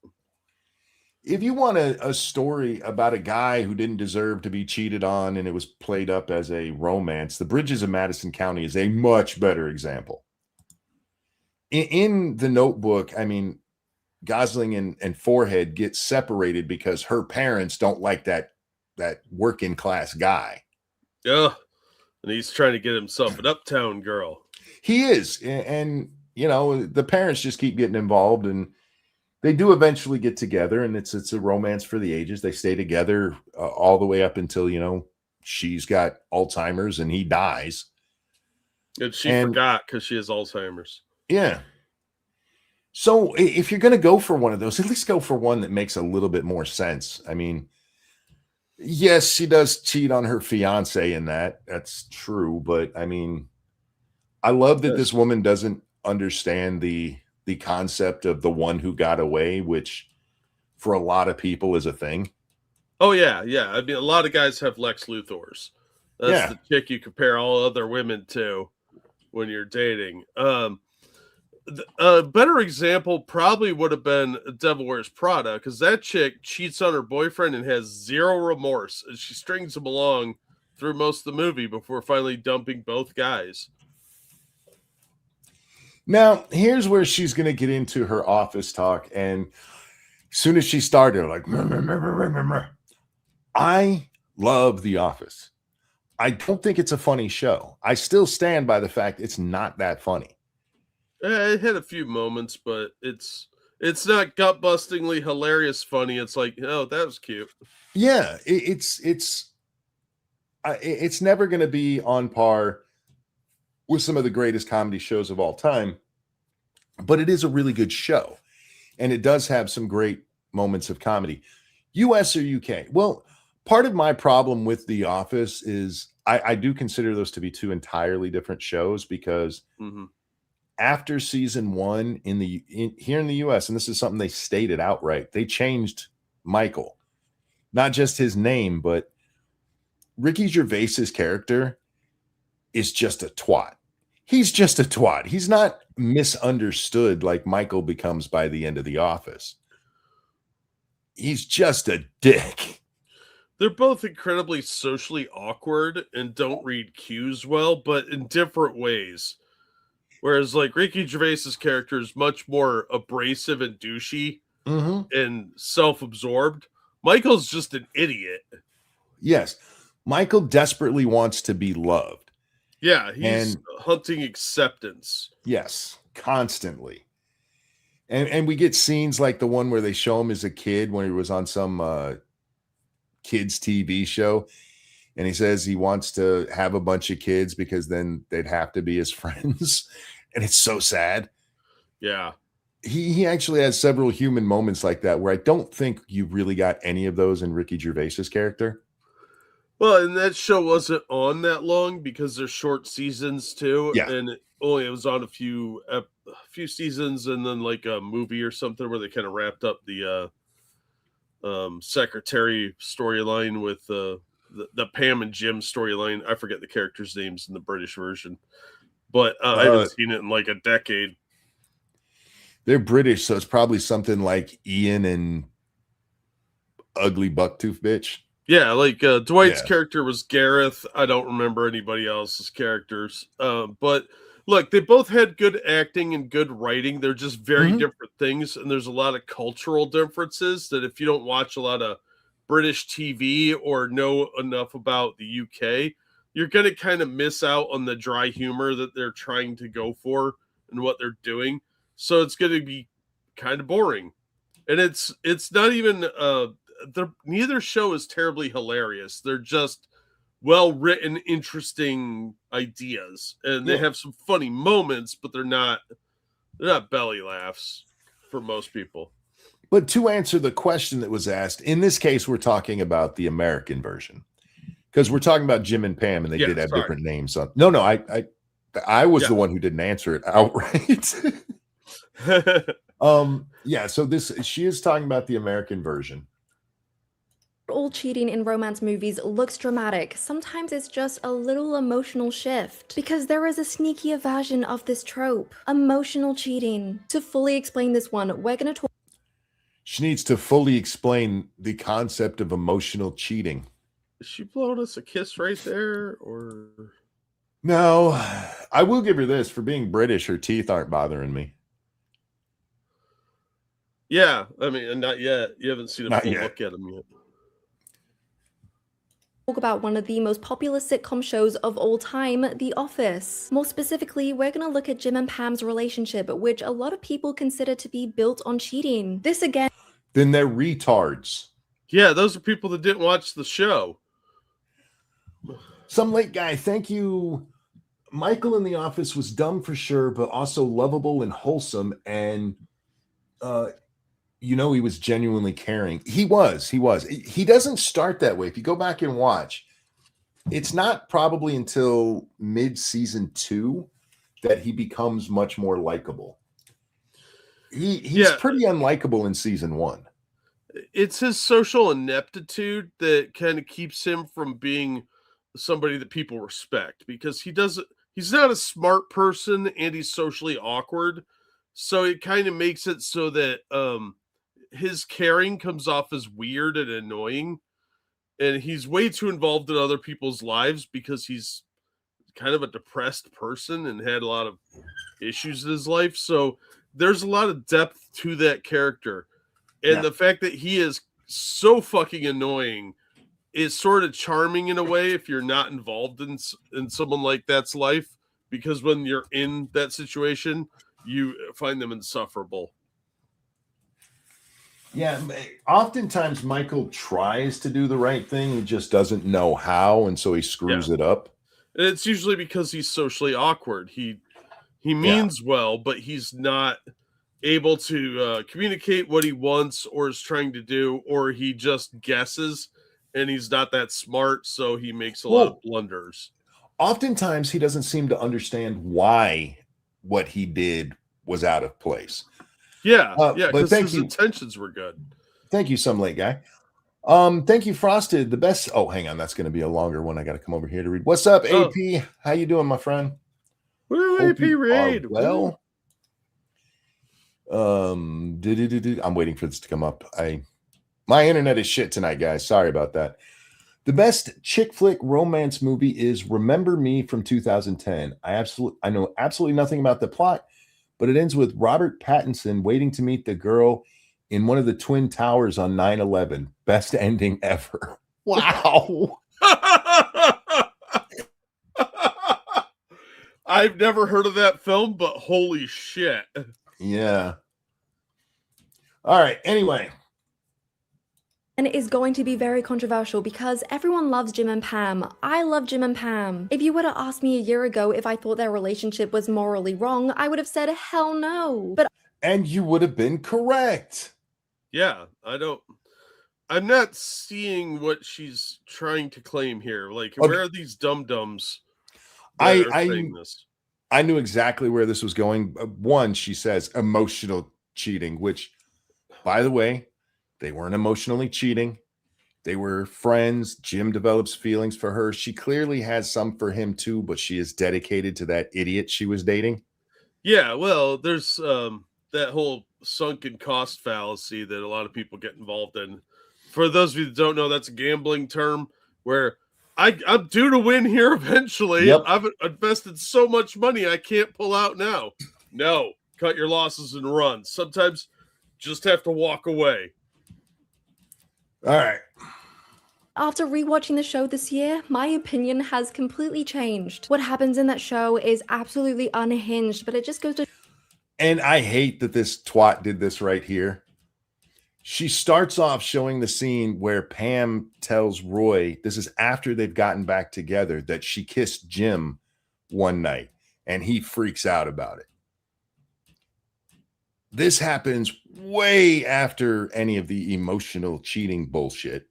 [SPEAKER 1] If you want a story about a guy who didn't deserve to be cheated on and it was played up as a romance, The Bridges of Madison County is a much better example. In The Notebook, I mean, Gosling and Forehead get separated because her parents don't like that working class guy.
[SPEAKER 2] Yeah. And he's trying to get himself an uptown girl.
[SPEAKER 1] He is. And you know, the parents just keep getting involved, and they do eventually get together, and it's a romance for the ages. They stay together all the way up until, you know, she's got Alzheimer's and he dies.
[SPEAKER 2] And she forgot because she has Alzheimer's.
[SPEAKER 1] Yeah. So if you're going to go for one of those, at least go for one that makes a little bit more sense. I mean, yes, she does cheat on her fiance in that. That's true. But I mean, I love that this woman doesn't understand the concept of the one who got away, which for a lot of people is a thing.
[SPEAKER 2] Oh, yeah. Yeah. I mean, a lot of guys have Lex Luthors. That's the chick you compare all other women to when you're dating. A better example probably would have been Devil Wears Prada, because that chick cheats on her boyfriend and has zero remorse, and she strings him along through most of the movie before finally dumping both guys.
[SPEAKER 1] Now, here's where she's going to get into her office talk. And as soon as she started, like, "Meh, meh, meh, meh, meh, meh." I love The Office. I don't think it's a funny show. I still stand by the fact it's not that funny.
[SPEAKER 2] It had a few moments, but it's not gut-bustingly hilarious funny. It's like, oh, that was cute.
[SPEAKER 1] Yeah, it's never going to be on par with some of the greatest comedy shows of all time, but it is a really good show, and it does have some great moments of comedy. US or UK? Well, part of my problem with The Office is I do consider those to be two entirely different shows, because
[SPEAKER 2] Mhm.
[SPEAKER 1] after season one here in the US, and this is something they stated outright, they changed Michael, not just his name, but Ricky Gervais's character is just a twat. He's just a twat. He's not misunderstood like Michael becomes by the end of The Office. He's just a dick.
[SPEAKER 2] They're both incredibly socially awkward and don't read cues well, but in different ways. Whereas, like, Ricky Gervais's character is much more abrasive and douchey
[SPEAKER 1] Mhm.
[SPEAKER 2] and self-absorbed. Michael's just an idiot.
[SPEAKER 1] Yes. Michael desperately wants to be loved.
[SPEAKER 2] Yeah, he's
[SPEAKER 1] And
[SPEAKER 2] hunting acceptance.
[SPEAKER 1] yes, constantly. And we get scenes like the one where they show him as a kid when he was on some kids TV show, and he says he wants to have a bunch of kids because then they'd have to be his friends, and it's so sad.
[SPEAKER 2] Yeah.
[SPEAKER 1] He actually has several human moments like that where I don't think you really got any of those in Ricky Gervais's character.
[SPEAKER 2] Well, and that show wasn't on that long because they're short seasons too,
[SPEAKER 1] Yeah.
[SPEAKER 2] and it was on a few seasons, and then like a movie or something where they kind of wrapped up the secretary storyline with the Pam and Jim storyline. I forget the characters' names in the British version, but I haven't seen it in like a decade.
[SPEAKER 1] They're British, so it's probably something like Ian and Ugly Bucktooth Bitch.
[SPEAKER 2] Yeah, like Dwight's
[SPEAKER 1] Yeah.
[SPEAKER 2] character was Gareth. I don't remember anybody else's characters. But look, they both had good acting and good writing. They're just very
[SPEAKER 1] Mhm.
[SPEAKER 2] different things, and there's a lot of cultural differences that if you don't watch a lot of British TV or know enough about the UK, you're going to kind of miss out on the dry humor that they're trying to go for and what they're doing. So it's going to be kind of boring. And it's not even neither show is terribly hilarious. They're just well written, interesting ideas, and they
[SPEAKER 1] Yeah.
[SPEAKER 2] have some funny moments, but they're not belly laughs for most people.
[SPEAKER 1] But to answer the question that was asked, in this case, we're talking about the American version, because we're talking about Jim and Pam, and they
[SPEAKER 2] Yeah,
[SPEAKER 1] did have
[SPEAKER 2] sorry.
[SPEAKER 1] different names on. No, I was
[SPEAKER 2] Yeah.
[SPEAKER 1] the one who didn't answer it outright. Yeah. So she is talking about the American version.
[SPEAKER 3] All cheating in romance movies looks dramatic. Sometimes it's just a little emotional shift. Because there is a sneakier version of this trope. Emotional cheating. To fully explain this one, we're gonna talk.
[SPEAKER 1] She needs to fully explain the concept of emotional cheating.
[SPEAKER 2] Is she blowing us a kiss right there, or
[SPEAKER 1] No, I will give her this. For being British, her teeth aren't bothering me.
[SPEAKER 2] yeah? I mean, not yet. You haven't seen a
[SPEAKER 1] Not
[SPEAKER 2] full
[SPEAKER 1] yet.
[SPEAKER 2] look at them yet.
[SPEAKER 3] Talk about one of the most popular sitcom shows of all time, The Office. More specifically, we're gonna look at Jim and Pam's relationship, which a lot of people consider to be built on cheating. This again.
[SPEAKER 1] Then they're retards.
[SPEAKER 2] Yeah, those are people that didn't watch the show.
[SPEAKER 1] Some late guy, thank you. Michael in The Office was dumb for sure, but also lovable and wholesome. And, he was genuinely caring. He was. He doesn't start that way. If you go back and watch, it's not probably until mid-season 2 that he becomes much more likable. He's pretty unlikable in season 1.
[SPEAKER 2] It's his social ineptitude that kind of keeps him from being somebody that people respect, because he he's not a smart person and he's socially awkward. So it kind of makes it so that his caring comes off as weird and annoying. And he's way too involved in other people's lives because he's kind of a depressed person and had a lot of issues in his life. So there's a lot of depth to that character. And the fact that he is so fucking annoying is sort of charming in a way if you're not involved in someone like that's life, because when you're in that situation, you find them insufferable.
[SPEAKER 1] Yeah, oftentimes Michael tries to do the right thing, he just doesn't know how, and so he screws it up.
[SPEAKER 2] And it's usually because he's socially awkward. He means well, but he's not able to communicate what he wants or is trying to do, or he just guesses and he's not that smart, so he makes a lot of blunders.
[SPEAKER 1] Oftentimes he doesn't seem to understand why what he did was out of place.
[SPEAKER 2] But because his intentions were good.
[SPEAKER 1] Thank you, some late guy. Thank you, Frosted. The best. Oh, hang on, that's going to be a longer one. I got to come over here to read. What's up, AP? How you doing, my friend?
[SPEAKER 2] Woo, AP Raid.
[SPEAKER 1] Well, I'm waiting for this to come up. My internet is shit tonight, guys. Sorry about that. The best chick flick romance movie is Remember Me from 2010. I know absolutely nothing about the plot, but it ends with Robert Pattinson waiting to meet the girl in one of the Twin Towers on 9/11. Best ending ever. Wow.
[SPEAKER 2] I've never heard of that film, but holy shit.
[SPEAKER 1] Yeah. All right. Anyway.
[SPEAKER 3] And it is going to be very controversial because everyone loves Jim and Pam. I love Jim and Pam. If you would have asked me a year ago if I thought their relationship was morally wrong, I would have said hell no.
[SPEAKER 1] And you would have been correct.
[SPEAKER 2] Yeah, I'm not seeing what she's trying to claim here. Like, where are these dum-dums that are saying this?
[SPEAKER 1] I knew exactly where this was going. One, she says emotional cheating, which, by the way, they weren't emotionally cheating. They were friends. Jim develops feelings for her. She clearly has some for him too, but she is dedicated to that idiot she was dating.
[SPEAKER 2] Yeah, well, there's that whole sunken cost fallacy that a lot of people get involved in. For those of you that don't know, that's a gambling term where I'm due to win here eventually.
[SPEAKER 1] Yep.
[SPEAKER 2] I've invested so much money I can't pull out now. No, cut your losses and run. Sometimes just have to walk away.
[SPEAKER 1] All right.
[SPEAKER 3] After rewatching the show this year, my opinion has completely changed. What happens in that show is absolutely unhinged, but it just goes to...
[SPEAKER 1] And I hate that this twat did this right here. She starts off showing the scene where Pam tells Roy, this is after they've gotten back together, that she kissed Jim one night, and he freaks out about it. This happens way after any of the emotional cheating bullshit.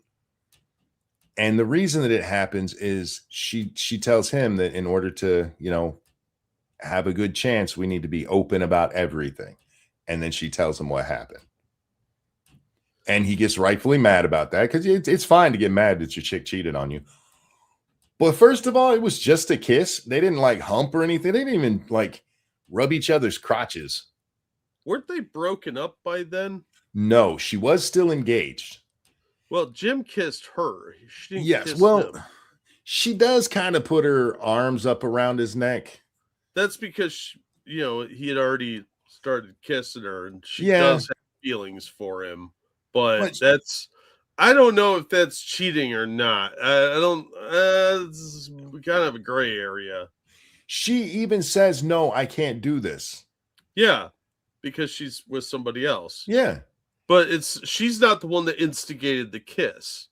[SPEAKER 1] And the reason that it happens is she tells him that in order to, have a good chance, we need to be open about everything. And then she tells him what happened. And he gets rightfully mad about that because it's fine to get mad that your chick cheated on you. But first of all, it was just a kiss. They didn't hump or anything. They didn't even rub each other's crotches.
[SPEAKER 2] Weren't they broken up by then?
[SPEAKER 1] No, she was still engaged.
[SPEAKER 2] Well, Jim kissed her. She didn't kiss
[SPEAKER 1] well,
[SPEAKER 2] him.
[SPEAKER 1] She does kind of put her arms up around his neck.
[SPEAKER 2] That's because, he had already started kissing her, and she does have feelings for him. But I don't know if that's cheating or not. I don't, it's kind of a gray area.
[SPEAKER 1] She even says, no, I can't do this.
[SPEAKER 2] Yeah, because she's with somebody else.
[SPEAKER 1] Yeah.
[SPEAKER 2] But she's not the one that instigated the kiss.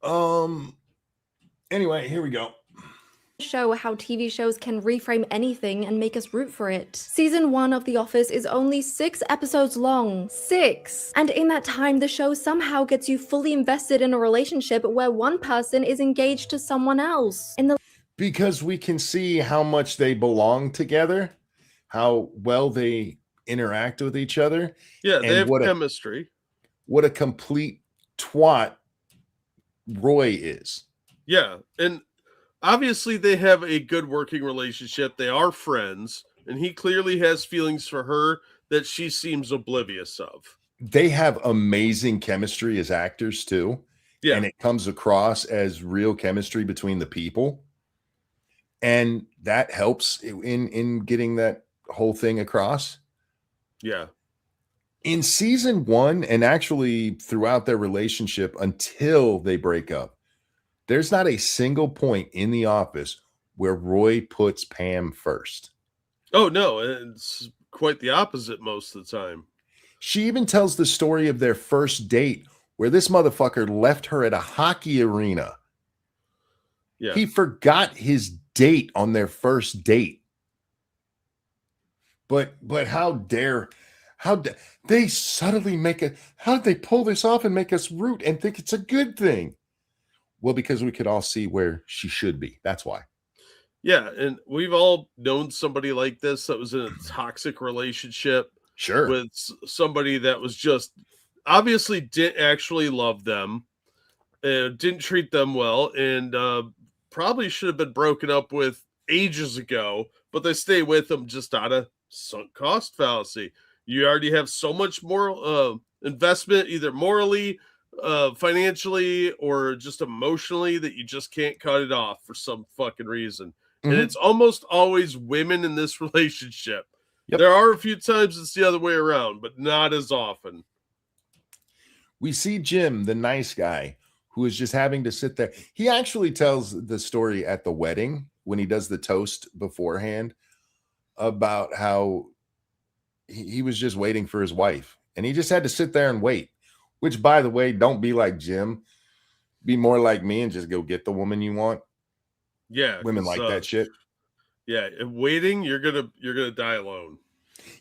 [SPEAKER 1] Anyway, here we go.
[SPEAKER 3] Show how TV shows can reframe anything and make us root for it. Season 1 of The Office is only 6 episodes long. 6! And in that time, the show somehow gets you fully invested in a relationship where one person is engaged to someone else.
[SPEAKER 1] Because we can see how much they belong together, how well they interact with each other.
[SPEAKER 2] Yeah, they have chemistry.
[SPEAKER 1] What a complete twat Roy is.
[SPEAKER 2] Yeah, and obviously they have a good working relationship. They are friends, and he clearly has feelings for her that she seems oblivious of.
[SPEAKER 1] They have amazing chemistry as actors too.
[SPEAKER 2] Yeah.
[SPEAKER 1] And it comes across as real chemistry between the people. And that helps in getting that whole thing across.
[SPEAKER 2] Yeah.
[SPEAKER 1] In season 1, and actually throughout their relationship until they break up, there's not a single point in The Office where Roy puts Pam first.
[SPEAKER 2] Oh, no. It's quite the opposite most of the time.
[SPEAKER 1] She even tells the story of their first date where this motherfucker left her at a hockey arena.
[SPEAKER 2] Yeah.
[SPEAKER 1] He forgot his date on their first date. But how they subtly make it, how did they pull this off and make us root and think it's a good thing? Well, because we could all see where she should be. That's why.
[SPEAKER 2] Yeah, and we've all known somebody like this that was in a toxic relationship
[SPEAKER 1] Sure.
[SPEAKER 2] with somebody that was just obviously didn't actually love them and didn't treat them well, and probably should have been broken up with ages ago, but they stay with them just out of sunk cost fallacy. You already have so much more investment, either morally, financially, or just emotionally, that you just can't cut it off for some fucking reason. And
[SPEAKER 1] Mhm.
[SPEAKER 2] it's almost always women in this relationship.
[SPEAKER 1] Yep.
[SPEAKER 2] There are a few times it's the other way around, but not as often.
[SPEAKER 1] We see Jim, the nice guy, who is just having to sit there. He actually tells the story at the wedding when he does the toast beforehand about how he was just waiting for his wife and he just had to sit there and wait. Which, by the way, don't be like Jim. Be more like me and just go get the woman you want.
[SPEAKER 2] Yeah,
[SPEAKER 1] Women like that shit.
[SPEAKER 2] Yeah, and waiting, you're gonna die alone.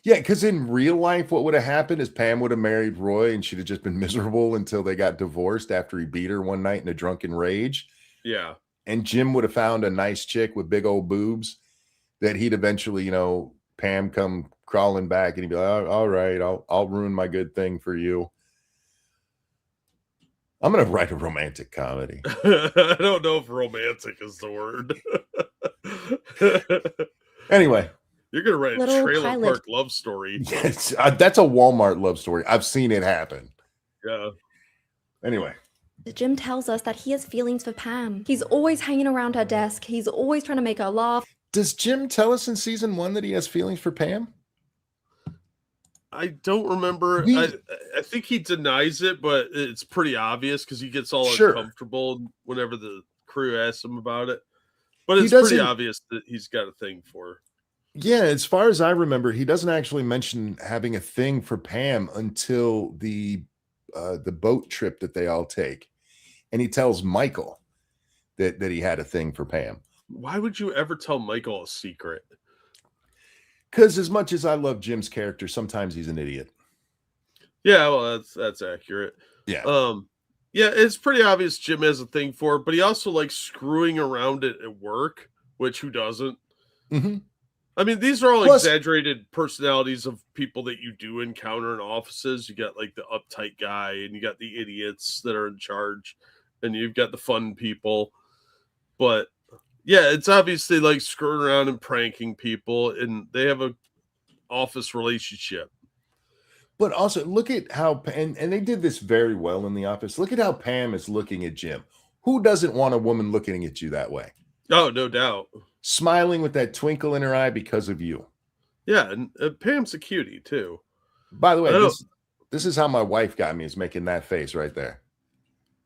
[SPEAKER 1] Yeah, because in real life, what would have happened is Pam would have married Roy and she'd have just been miserable until they got divorced after he beat her one night in a drunken rage.
[SPEAKER 2] Yeah.
[SPEAKER 1] And Jim would have found a nice chick with big old boobs that he'd eventually, Pam come crawling back and he'd be like, all right, I'll ruin my good thing for you. I'm going to write a romantic comedy.
[SPEAKER 2] I don't know if romantic is the word.
[SPEAKER 1] Anyway.
[SPEAKER 2] You're going to write
[SPEAKER 3] Little
[SPEAKER 2] a trailer
[SPEAKER 3] pilot.
[SPEAKER 2] park love story.
[SPEAKER 1] Yes, that's a Walmart love story. I've seen it happen.
[SPEAKER 2] Yeah.
[SPEAKER 1] Anyway.
[SPEAKER 3] Jim tells us that he has feelings for Pam. He's always hanging around her desk. He's always trying to make her laugh.
[SPEAKER 1] Does Jim tell us in season 1 that he has feelings for Pam?
[SPEAKER 2] I don't remember. I think he denies it, but it's pretty obvious because he gets all uncomfortable whenever the crew asks him about it. But it's pretty obvious that he's got a thing for her.
[SPEAKER 1] Yeah, as far as I remember, he doesn't actually mention having a thing for Pam until the boat trip that they all take. And he tells Michael that he had a thing for Pam.
[SPEAKER 2] Why would you ever tell Michael a secret?
[SPEAKER 1] Because as much as I love Jim's character, sometimes he's an idiot.
[SPEAKER 2] Yeah, well, that's accurate.
[SPEAKER 1] Yeah.
[SPEAKER 2] Yeah, it's pretty obvious Jim has a thing for it, but he also likes screwing around it at work, which who doesn't?
[SPEAKER 1] Mm-hmm.
[SPEAKER 2] I mean, these are all exaggerated personalities of people that you do encounter in offices. You got like the uptight guy, and you got the idiots that are in charge, and you've got the fun people. But yeah, it's obviously like screwing around and pranking people, and they have a office relationship.
[SPEAKER 1] But also look at how, and they did this very well in The Office. Look at how Pam is looking at Jim. Who doesn't want a woman looking at you that way?
[SPEAKER 2] Oh, no doubt.
[SPEAKER 1] Smiling with that twinkle in her eye because of you.
[SPEAKER 2] Yeah, and Pam's a cutie too.
[SPEAKER 1] By the way, this is how my wife got me, is making that face right there.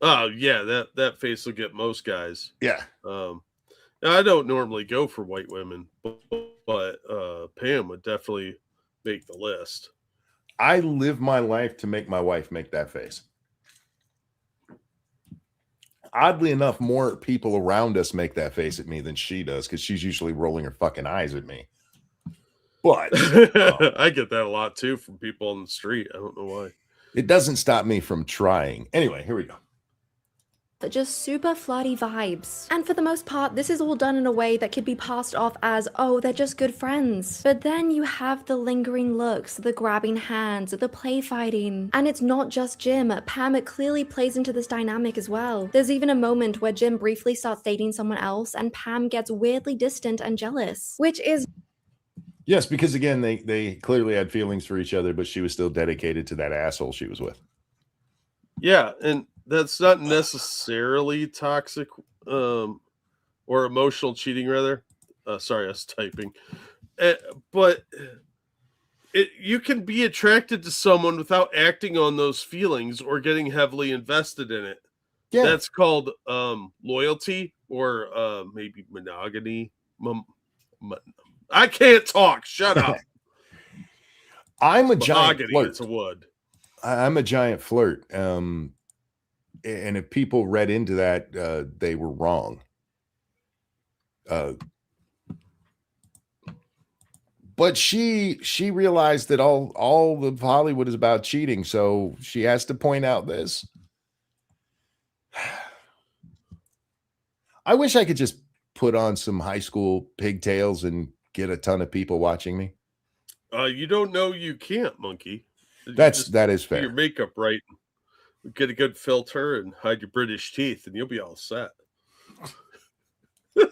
[SPEAKER 2] Oh yeah, that face will get most guys.
[SPEAKER 1] Yeah.
[SPEAKER 2] I don't normally go for white women, but Pam would definitely make the list.
[SPEAKER 1] I live my life to make my wife make that face. Oddly enough, more people around us make that face at me than she does, because she's usually rolling her fucking eyes at me. But
[SPEAKER 2] I get that a lot too from people on the street. I don't know why.
[SPEAKER 1] It doesn't stop me from trying. Anyway, here we go.
[SPEAKER 3] just super flirty vibes. And for the most part, this is all done in a way that could be passed off as, oh, they're just good friends. But then you have the lingering looks, the grabbing hands, the play fighting. And it's not just Jim. Pam clearly plays into this dynamic as well. There's even a moment where Jim briefly starts dating someone else and Pam gets weirdly distant and jealous, which is
[SPEAKER 1] Yes, because again, they clearly had feelings for each other, but she was still dedicated to that asshole she was with.
[SPEAKER 2] Yeah, and that's not necessarily toxic or emotional cheating, rather. Sorry, I was typing. But you can be attracted to someone without acting on those feelings or getting heavily invested in it.
[SPEAKER 1] Yeah.
[SPEAKER 2] That's called loyalty or maybe monogamy. I can't talk. Shut up.
[SPEAKER 1] I'm a giant flirt.
[SPEAKER 2] It's a wood.
[SPEAKER 1] I'm a giant flirt. And if people read into that, they were wrong. But she realized that all of Hollywood is about cheating, so she has to point out this. I wish I could just put on some high school pigtails and get a ton of people watching me.
[SPEAKER 2] You don't know you can't, monkey.
[SPEAKER 1] That is fair.
[SPEAKER 2] Do your makeup right, get a good filter, and hide your British teeth, and you'll be all set.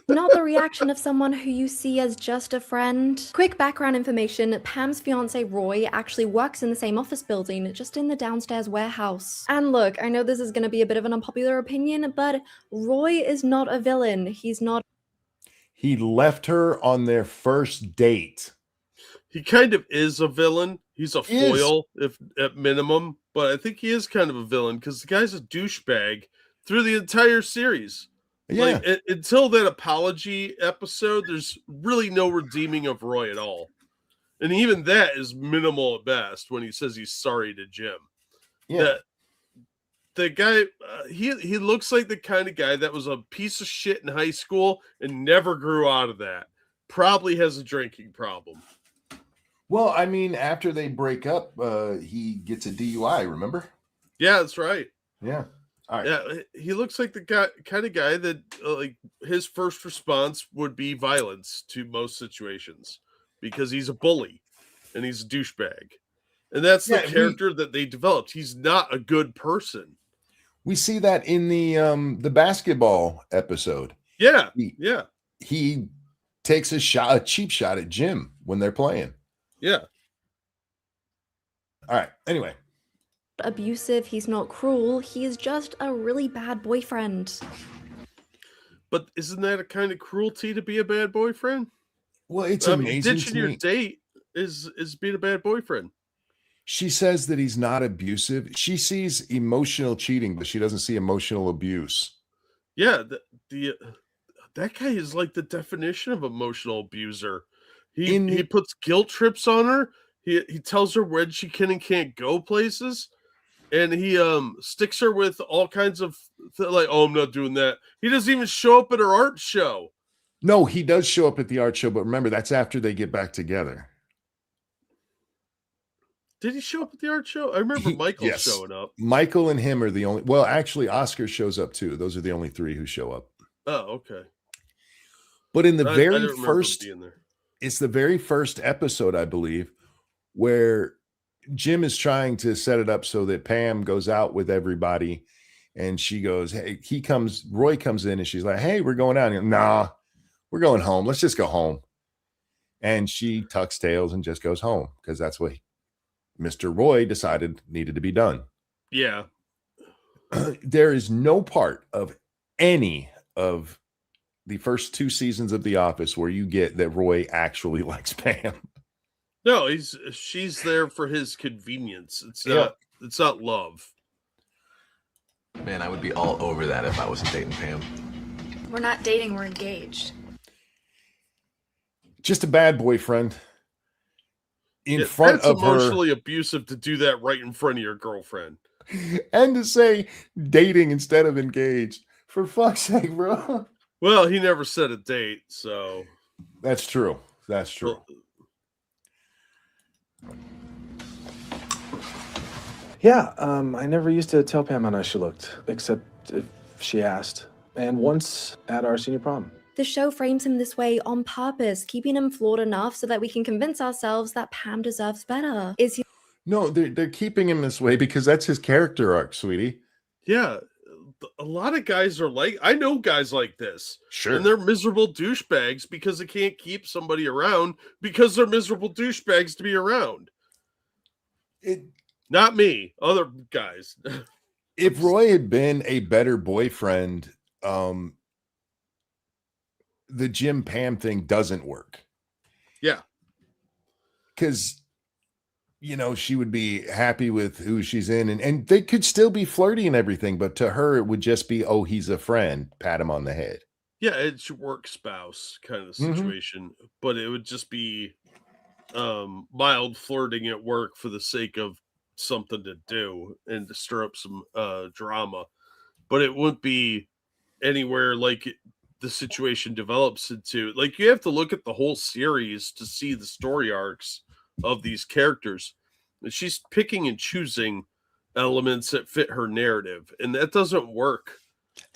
[SPEAKER 3] not the reaction of someone who you see as just a friend. Quick background information, Pam's fiance Roy actually works in the same office building, just in the downstairs warehouse. And look, I know this is going to be a bit of an unpopular opinion, but Roy is not a villain. He's not.
[SPEAKER 1] He left her on their first date.
[SPEAKER 2] He kind of is a villain. He's a foil, if at minimum, but I think he is kind of a villain because the guy's a douchebag through the entire series.
[SPEAKER 1] Yeah.
[SPEAKER 2] Like, until that apology episode, there's really no redeeming of Roy at all. And even that is minimal at best when he says he's sorry to Jim.
[SPEAKER 1] Yeah.
[SPEAKER 2] The guy, he looks like the kind of guy that was a piece of shit in high school and never grew out of that. Probably has a drinking problem.
[SPEAKER 1] Well, I mean, after they break up, he gets a DUI, remember?
[SPEAKER 2] Yeah, that's right.
[SPEAKER 1] Yeah. All right.
[SPEAKER 2] Yeah, he looks like the kind of guy that like his first response would be violence to most situations because he's a bully and he's a douchebag. And that's the character that they developed. He's not a good person.
[SPEAKER 1] We see that in the basketball episode.
[SPEAKER 2] Yeah.
[SPEAKER 1] He takes a cheap shot at Jim when they're playing.
[SPEAKER 2] Yeah.
[SPEAKER 1] All right. Anyway.
[SPEAKER 3] Abusive, he's not cruel, he is just a really bad boyfriend.
[SPEAKER 2] But isn't that a kind of cruelty to be a bad boyfriend?
[SPEAKER 1] Well, it's amazing.
[SPEAKER 2] Ditching your date is being a bad boyfriend.
[SPEAKER 1] She says that he's not abusive. She sees emotional cheating, but she doesn't see emotional abuse.
[SPEAKER 2] Yeah, that guy is like the definition of emotional abuser. He puts guilt trips on her. He tells her when she can and can't go places, and he sticks her with all kinds of like, oh, I'm not doing that. He doesn't even show up at her art show.
[SPEAKER 1] No, he does show up at the art show, but remember, that's after they get back together.
[SPEAKER 2] Did he show up at the art show? I remember Michael showing up.
[SPEAKER 1] Michael and him are the only. Well, actually, Oscar shows up too. Those are the only three who show up.
[SPEAKER 2] Oh, okay.
[SPEAKER 1] But in the very first, it's the very first episode, I believe, where Jim is trying to set it up so that Pam goes out with everybody, and she goes, "Hey," Roy comes in, and she's like, "Hey, we're going out." And, nah, we're going home. Let's just go home. And she tucks tails and just goes home because that's what Mr. Roy decided needed to be done.
[SPEAKER 2] Yeah.
[SPEAKER 1] There is no part of any of the first two seasons of The Office where you get that Roy actually likes Pam.
[SPEAKER 2] No, she's there for his convenience. It's not love.
[SPEAKER 4] Man, I would be all over that if I wasn't dating Pam.
[SPEAKER 5] We're not dating, we're engaged.
[SPEAKER 1] Just a bad boyfriend. In front of her.
[SPEAKER 2] It's emotionally abusive to do that right in front of your girlfriend.
[SPEAKER 1] And to say dating instead of engaged. For fuck's sake, bro.
[SPEAKER 2] Well, he never said a date, so.
[SPEAKER 1] That's true. That's true.
[SPEAKER 6] Yeah, I never used to tell Pam how nice she looked, except if she asked. And once at our senior prom.
[SPEAKER 3] The show frames him this way on purpose, keeping him flawed enough so that we can convince ourselves that Pam deserves better. Is he
[SPEAKER 1] No, they're keeping him this way because that's his character arc, sweetie.
[SPEAKER 2] Yeah, a lot of guys are like, I know guys like this.
[SPEAKER 1] Sure.
[SPEAKER 2] And they're miserable douchebags because they can't keep somebody around because they're miserable douchebags to be around. Not me, other guys.
[SPEAKER 1] If Roy had been a better boyfriend, the Jim Pam thing doesn't work.
[SPEAKER 2] Yeah.
[SPEAKER 1] Because, you know, she would be happy with who she's in, and they could still be flirty and everything, but to her, it would just be, oh, he's a friend, pat him on the head.
[SPEAKER 2] Yeah, it's your work spouse kind of situation, but it would just be mild flirting at work for the sake of something to do and to stir up some drama. But it wouldn't be anywhere like the situation develops into. Like, you have to look at the whole series to see the story arcs of these characters. And she's picking and choosing elements that fit her narrative, and that doesn't work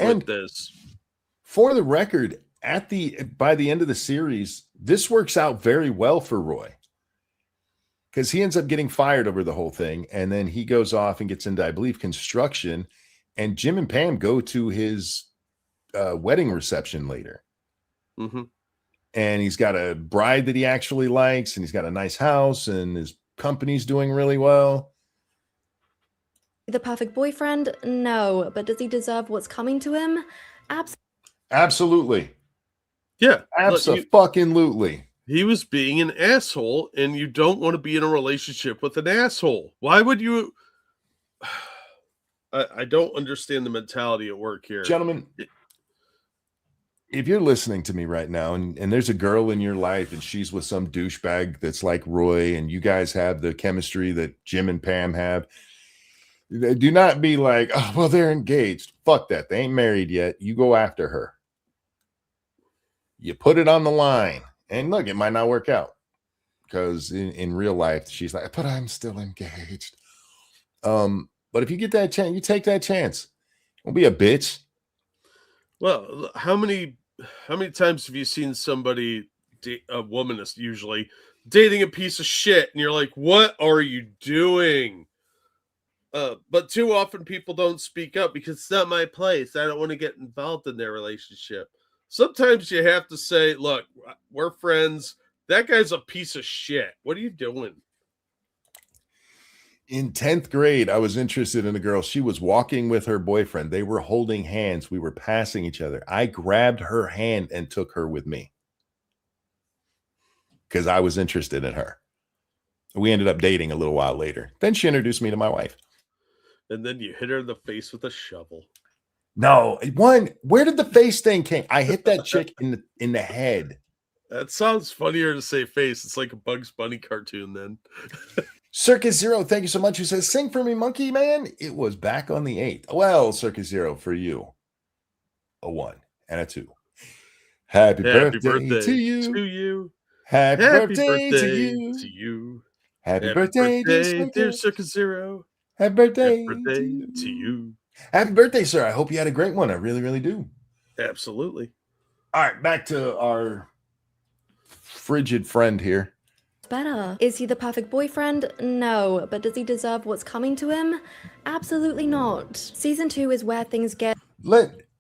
[SPEAKER 2] with this.
[SPEAKER 1] For the record, by the end of the series, this works out very well for Roy, because he ends up getting fired over the whole thing, and then he goes off and gets into, I believe, construction, and Jim and Pam go to his wedding reception later. And he's got a bride that he actually likes, and he's got a nice house, and his company's doing really well.
[SPEAKER 3] the perfect boyfriend? No. But does he deserve what's coming to him?
[SPEAKER 1] Absolutely.
[SPEAKER 2] Yeah.
[SPEAKER 1] Absolutely.
[SPEAKER 2] He was being an asshole, and you don't want to be in a relationship with an asshole. Why would you? I don't understand the mentality at work here.
[SPEAKER 1] Gentlemen, if you're listening to me right now and there's a girl in your life and she's with some douchebag that's like Roy, and you guys have the chemistry that Jim and Pam have, do not be like, oh, well, they're engaged. Fuck that. They ain't married yet. You go after her. You put it on the line. And look, it might not work out, because in real life, she's like, but I'm still engaged. But if you get that chance, you take that chance. Don't be a bitch.
[SPEAKER 2] Well, how many times have you seen somebody, a woman is usually, dating a piece of shit, and you're like, what are you doing? But too often people don't speak up because it's not my place. I don't want to get involved in their relationship. Sometimes you have to say, look, we're friends. That guy's a piece of shit. What are you doing?
[SPEAKER 1] In 10th grade, I was interested in a girl. She was walking with her boyfriend. They were holding hands. We were passing each other. I grabbed her hand and took her with me because I was interested in her. We ended up dating a little while later. Then she introduced me to my wife.
[SPEAKER 2] And then you hit her in the face with a shovel.
[SPEAKER 1] No, where did the face thing came? I hit that chick in the head.
[SPEAKER 2] That sounds funnier to say face. It's like a Bugs Bunny cartoon then.
[SPEAKER 1] Circus Zero, thank you so much. Who says, sing for me, monkey man? It was back on the 8th. Well, Circus Zero, for you, a 1 and a 2. Happy birthday to you. Happy birthday to you. Happy birthday,
[SPEAKER 2] dear Circus Zero.
[SPEAKER 1] Happy birthday
[SPEAKER 2] to you.
[SPEAKER 1] Happy birthday, sir. I hope you had a great one. I really, really do.
[SPEAKER 2] Absolutely.
[SPEAKER 1] All right, back to our frigid friend here.
[SPEAKER 3] Better. Is he the perfect boyfriend? No. But does he deserve what's coming to him? Absolutely not. Season 2 is where things get...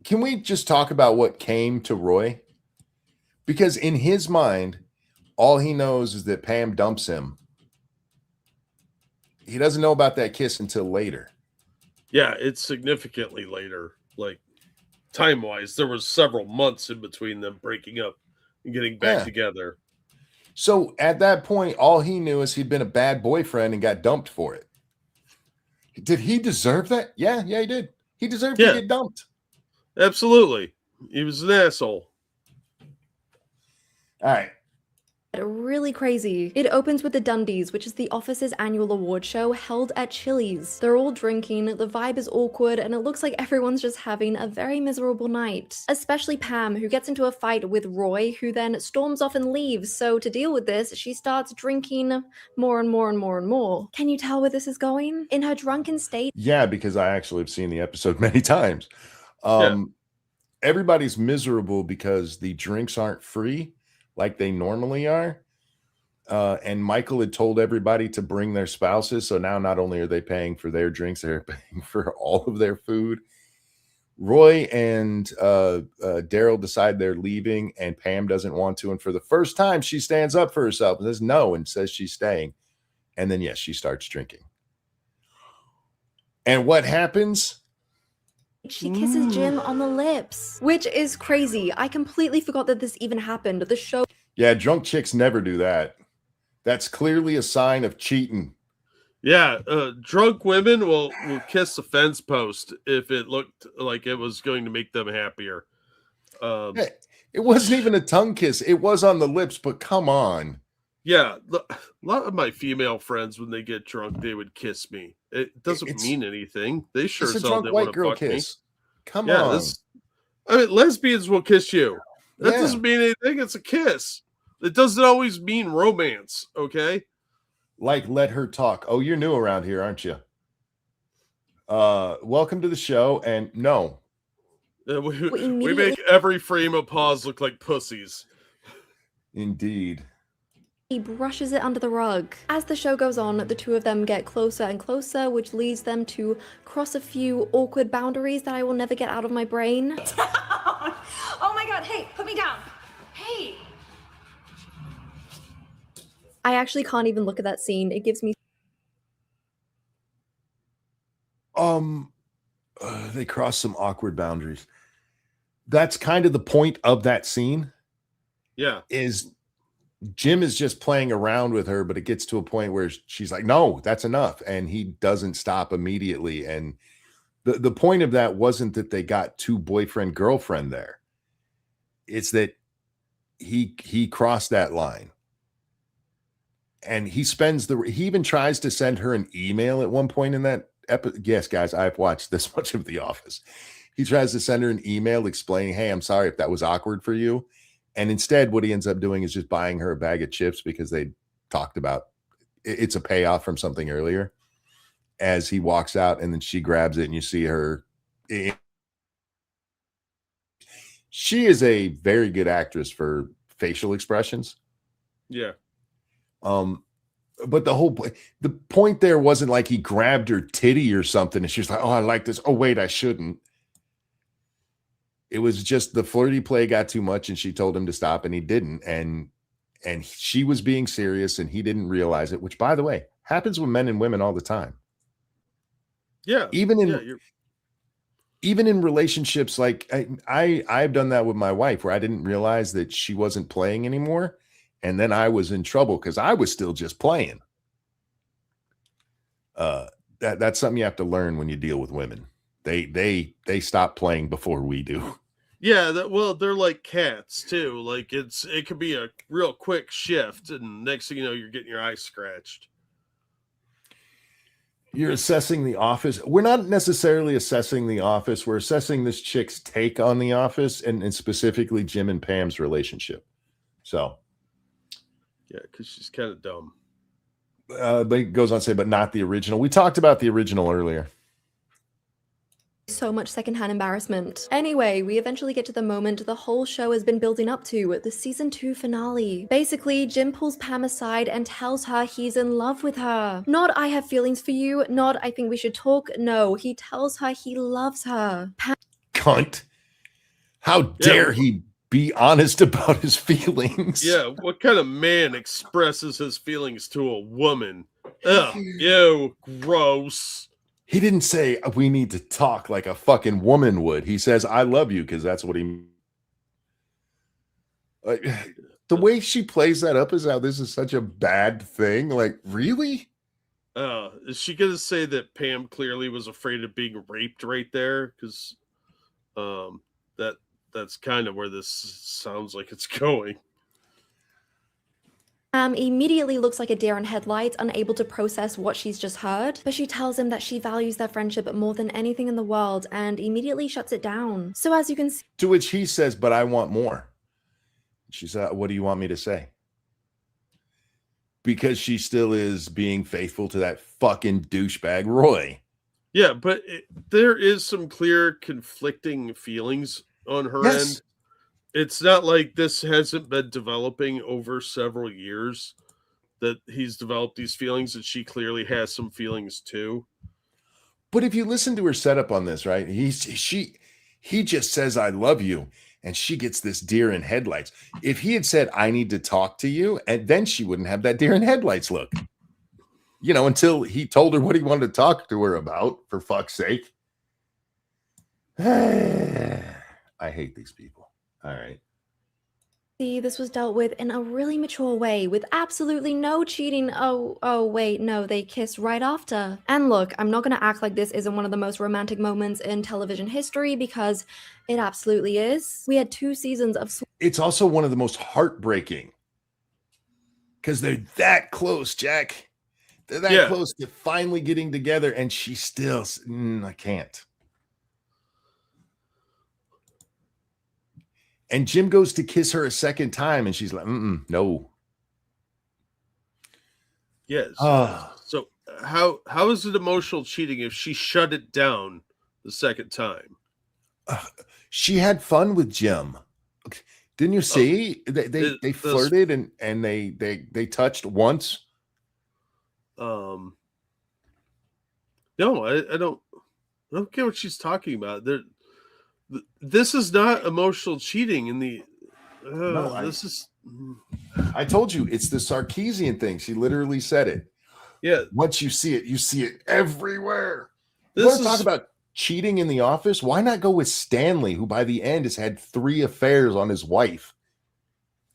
[SPEAKER 1] Can we just talk about what came to Roy? Because in his mind, all he knows is that Pam dumps him. He doesn't know about that kiss until later.
[SPEAKER 2] Yeah, it's significantly later. Like, time-wise, there was several months in between them breaking up and getting back together.
[SPEAKER 1] So at that point, all he knew is he'd been a bad boyfriend and got dumped for it. Did he deserve that? Yeah, he did. He deserved to get dumped.
[SPEAKER 2] Absolutely. He was an asshole.
[SPEAKER 1] All right.
[SPEAKER 3] Really crazy. It opens with the Dundies, which is the office's annual award show held at Chili's. They're all drinking, the vibe is awkward, and it looks like everyone's just having a very miserable night. Especially Pam, who gets into a fight with Roy, who then storms off and leaves. So to deal with this, she starts drinking more and more and more and more. Can you tell where this is going? In her drunken state...
[SPEAKER 1] Yeah, because I actually have seen the episode many times. Everybody's miserable because the drinks aren't free like they normally are. And Michael had told everybody to bring their spouses. So now not only are they paying for their drinks, they're paying for all of their food. Roy and Daryl decide they're leaving, and Pam doesn't want to. And for the first time, she stands up for herself and says no and says she's staying. And then, yes, she starts drinking. And what happens?
[SPEAKER 3] She kisses Jim on the lips, which is crazy. I completely forgot that this even happened. The show.
[SPEAKER 1] Yeah, drunk chicks never do that. That's clearly a sign of cheating.
[SPEAKER 2] Yeah, drunk women will kiss a fence post if it looked like it was going to make them happier.
[SPEAKER 1] Hey, it wasn't even a tongue kiss. It was on the lips, but come on.
[SPEAKER 2] Yeah, a lot of my female friends, when they get drunk, they would kiss me. It doesn't mean anything. They sure
[SPEAKER 1] it's a
[SPEAKER 2] as hell
[SPEAKER 1] drunk
[SPEAKER 2] didn't
[SPEAKER 1] white
[SPEAKER 2] want to
[SPEAKER 1] girl
[SPEAKER 2] fuck
[SPEAKER 1] kiss.
[SPEAKER 2] me.
[SPEAKER 1] Come
[SPEAKER 2] Yeah,
[SPEAKER 1] on.
[SPEAKER 2] I mean, lesbians will kiss you. That
[SPEAKER 1] Yeah.
[SPEAKER 2] doesn't mean anything. It's a kiss. It doesn't always mean romance, okay?
[SPEAKER 1] Like, let her talk. Oh, you're new around here, aren't you? Welcome to the show. And no.
[SPEAKER 2] We make every frame of pause look like pussies.
[SPEAKER 1] Indeed.
[SPEAKER 3] He brushes it under the rug. As the show goes on, the two of them get closer and closer, which leads them to cross a few awkward boundaries that I will never get out of my brain.
[SPEAKER 5] Oh my god, hey, put me down. Hey.
[SPEAKER 3] I actually can't even look at that scene. It gives me
[SPEAKER 1] they cross some awkward boundaries. That's kind of the point of that scene.
[SPEAKER 2] Yeah.
[SPEAKER 1] Is Jim is just playing around with her, but it gets to a point where she's like, no, that's enough. And he doesn't stop immediately. And the point of that wasn't that they got two boyfriend, girlfriend there. It's that he crossed that line. And he even tries to send her an email at one point in that episode. Yes, guys, I've watched this much of The Office. He tries to send her an email explaining, hey, I'm sorry if that was awkward for you. And instead, what he ends up doing is just buying her a bag of chips because they talked about it's a payoff from something earlier. As he walks out, and then she grabs it, and you see her. She is a very good actress for facial expressions.
[SPEAKER 2] Yeah.
[SPEAKER 1] But the point there wasn't like he grabbed her titty or something, and she's like, "Oh, I like this. Oh, wait, I shouldn't." It was just the flirty play got too much, and she told him to stop, and he didn't. And she was being serious, and he didn't realize it. Which, by the way, happens with men and women all the time.
[SPEAKER 2] Yeah,
[SPEAKER 1] even in relationships, like I've done that with my wife, where I didn't realize that she wasn't playing anymore. And then I was in trouble because I was still just playing. That's something you have to learn when you deal with women. They stop playing before we do.
[SPEAKER 2] Yeah, they're like cats too. Like it could be a real quick shift, and next thing you know, you're getting your eyes scratched.
[SPEAKER 1] You're assessing The Office. We're not necessarily assessing The Office. We're assessing this chick's take on The Office, and specifically Jim and Pam's relationship. So.
[SPEAKER 2] Yeah, because she's kind of dumb.
[SPEAKER 1] But it goes on to say, but not the original. We talked about the original earlier.
[SPEAKER 3] So much secondhand embarrassment. Anyway, we eventually get to the moment the whole show has been building up to, the season 2 finale. Basically, Jim pulls Pam aside and tells her he's in love with her. Not I have feelings for you, not I think we should talk. No, he tells her he loves her.
[SPEAKER 1] Cunt. How dare he be honest about his feelings?
[SPEAKER 2] Yeah, what kind of man expresses his feelings to a woman? Ugh, ew, gross.
[SPEAKER 1] He didn't say we need to talk like a fucking woman would. He says I love you because that's what he. The way she plays that up is how this is such a bad thing. Like, really?
[SPEAKER 2] Is she gonna say that Pam clearly was afraid of being raped right there? Because, that's kind of where this sounds like it's going.
[SPEAKER 3] Pam immediately looks like a deer in headlights, unable to process what she's just heard, but she tells him that she values their friendship more than anything in the world and immediately shuts it down. So as you can see,
[SPEAKER 1] to which he says, but I want more. She said, what do you want me to say? Because she still is being faithful to that fucking douchebag Roy.
[SPEAKER 2] Yeah, but there is some clear conflicting feelings on her
[SPEAKER 1] Yes.
[SPEAKER 2] end. It's not like this hasn't been developing over several years, that he's developed these feelings, and she clearly has some feelings too.
[SPEAKER 1] But if you listen to her setup on this, right? He just says I love you, and she gets this deer in headlights. If he had said I need to talk to you, and then she wouldn't have that deer in headlights look. Until he told her what he wanted to talk to her about, for fuck's sake. I hate these people. All right.
[SPEAKER 3] See, this was dealt with in a really mature way, with absolutely no cheating. Oh, wait, no, they kissed right after. And look, I'm not gonna act like this isn't one of the most romantic moments in television history, because it absolutely is. We had 2 seasons of
[SPEAKER 1] It's also one of the most heartbreaking, because they're that close, Jack. They're that close to finally getting together, and she still, I can't. And Jim goes to kiss her a second time, and she's like, no.
[SPEAKER 2] Yes. So how is it emotional cheating if she shut it down the second time?
[SPEAKER 1] She had fun with Jim. Didn't you see? They flirted and they touched once.
[SPEAKER 2] No, I don't get what she's talking about. This is not emotional cheating in the
[SPEAKER 1] I told you it's the Sarkeesian thing. She literally said it.
[SPEAKER 2] Yeah.
[SPEAKER 1] Once you see it everywhere. You want to talk about cheating in the office? Why not go with Stanley, who by the end has had 3 affairs on his wife?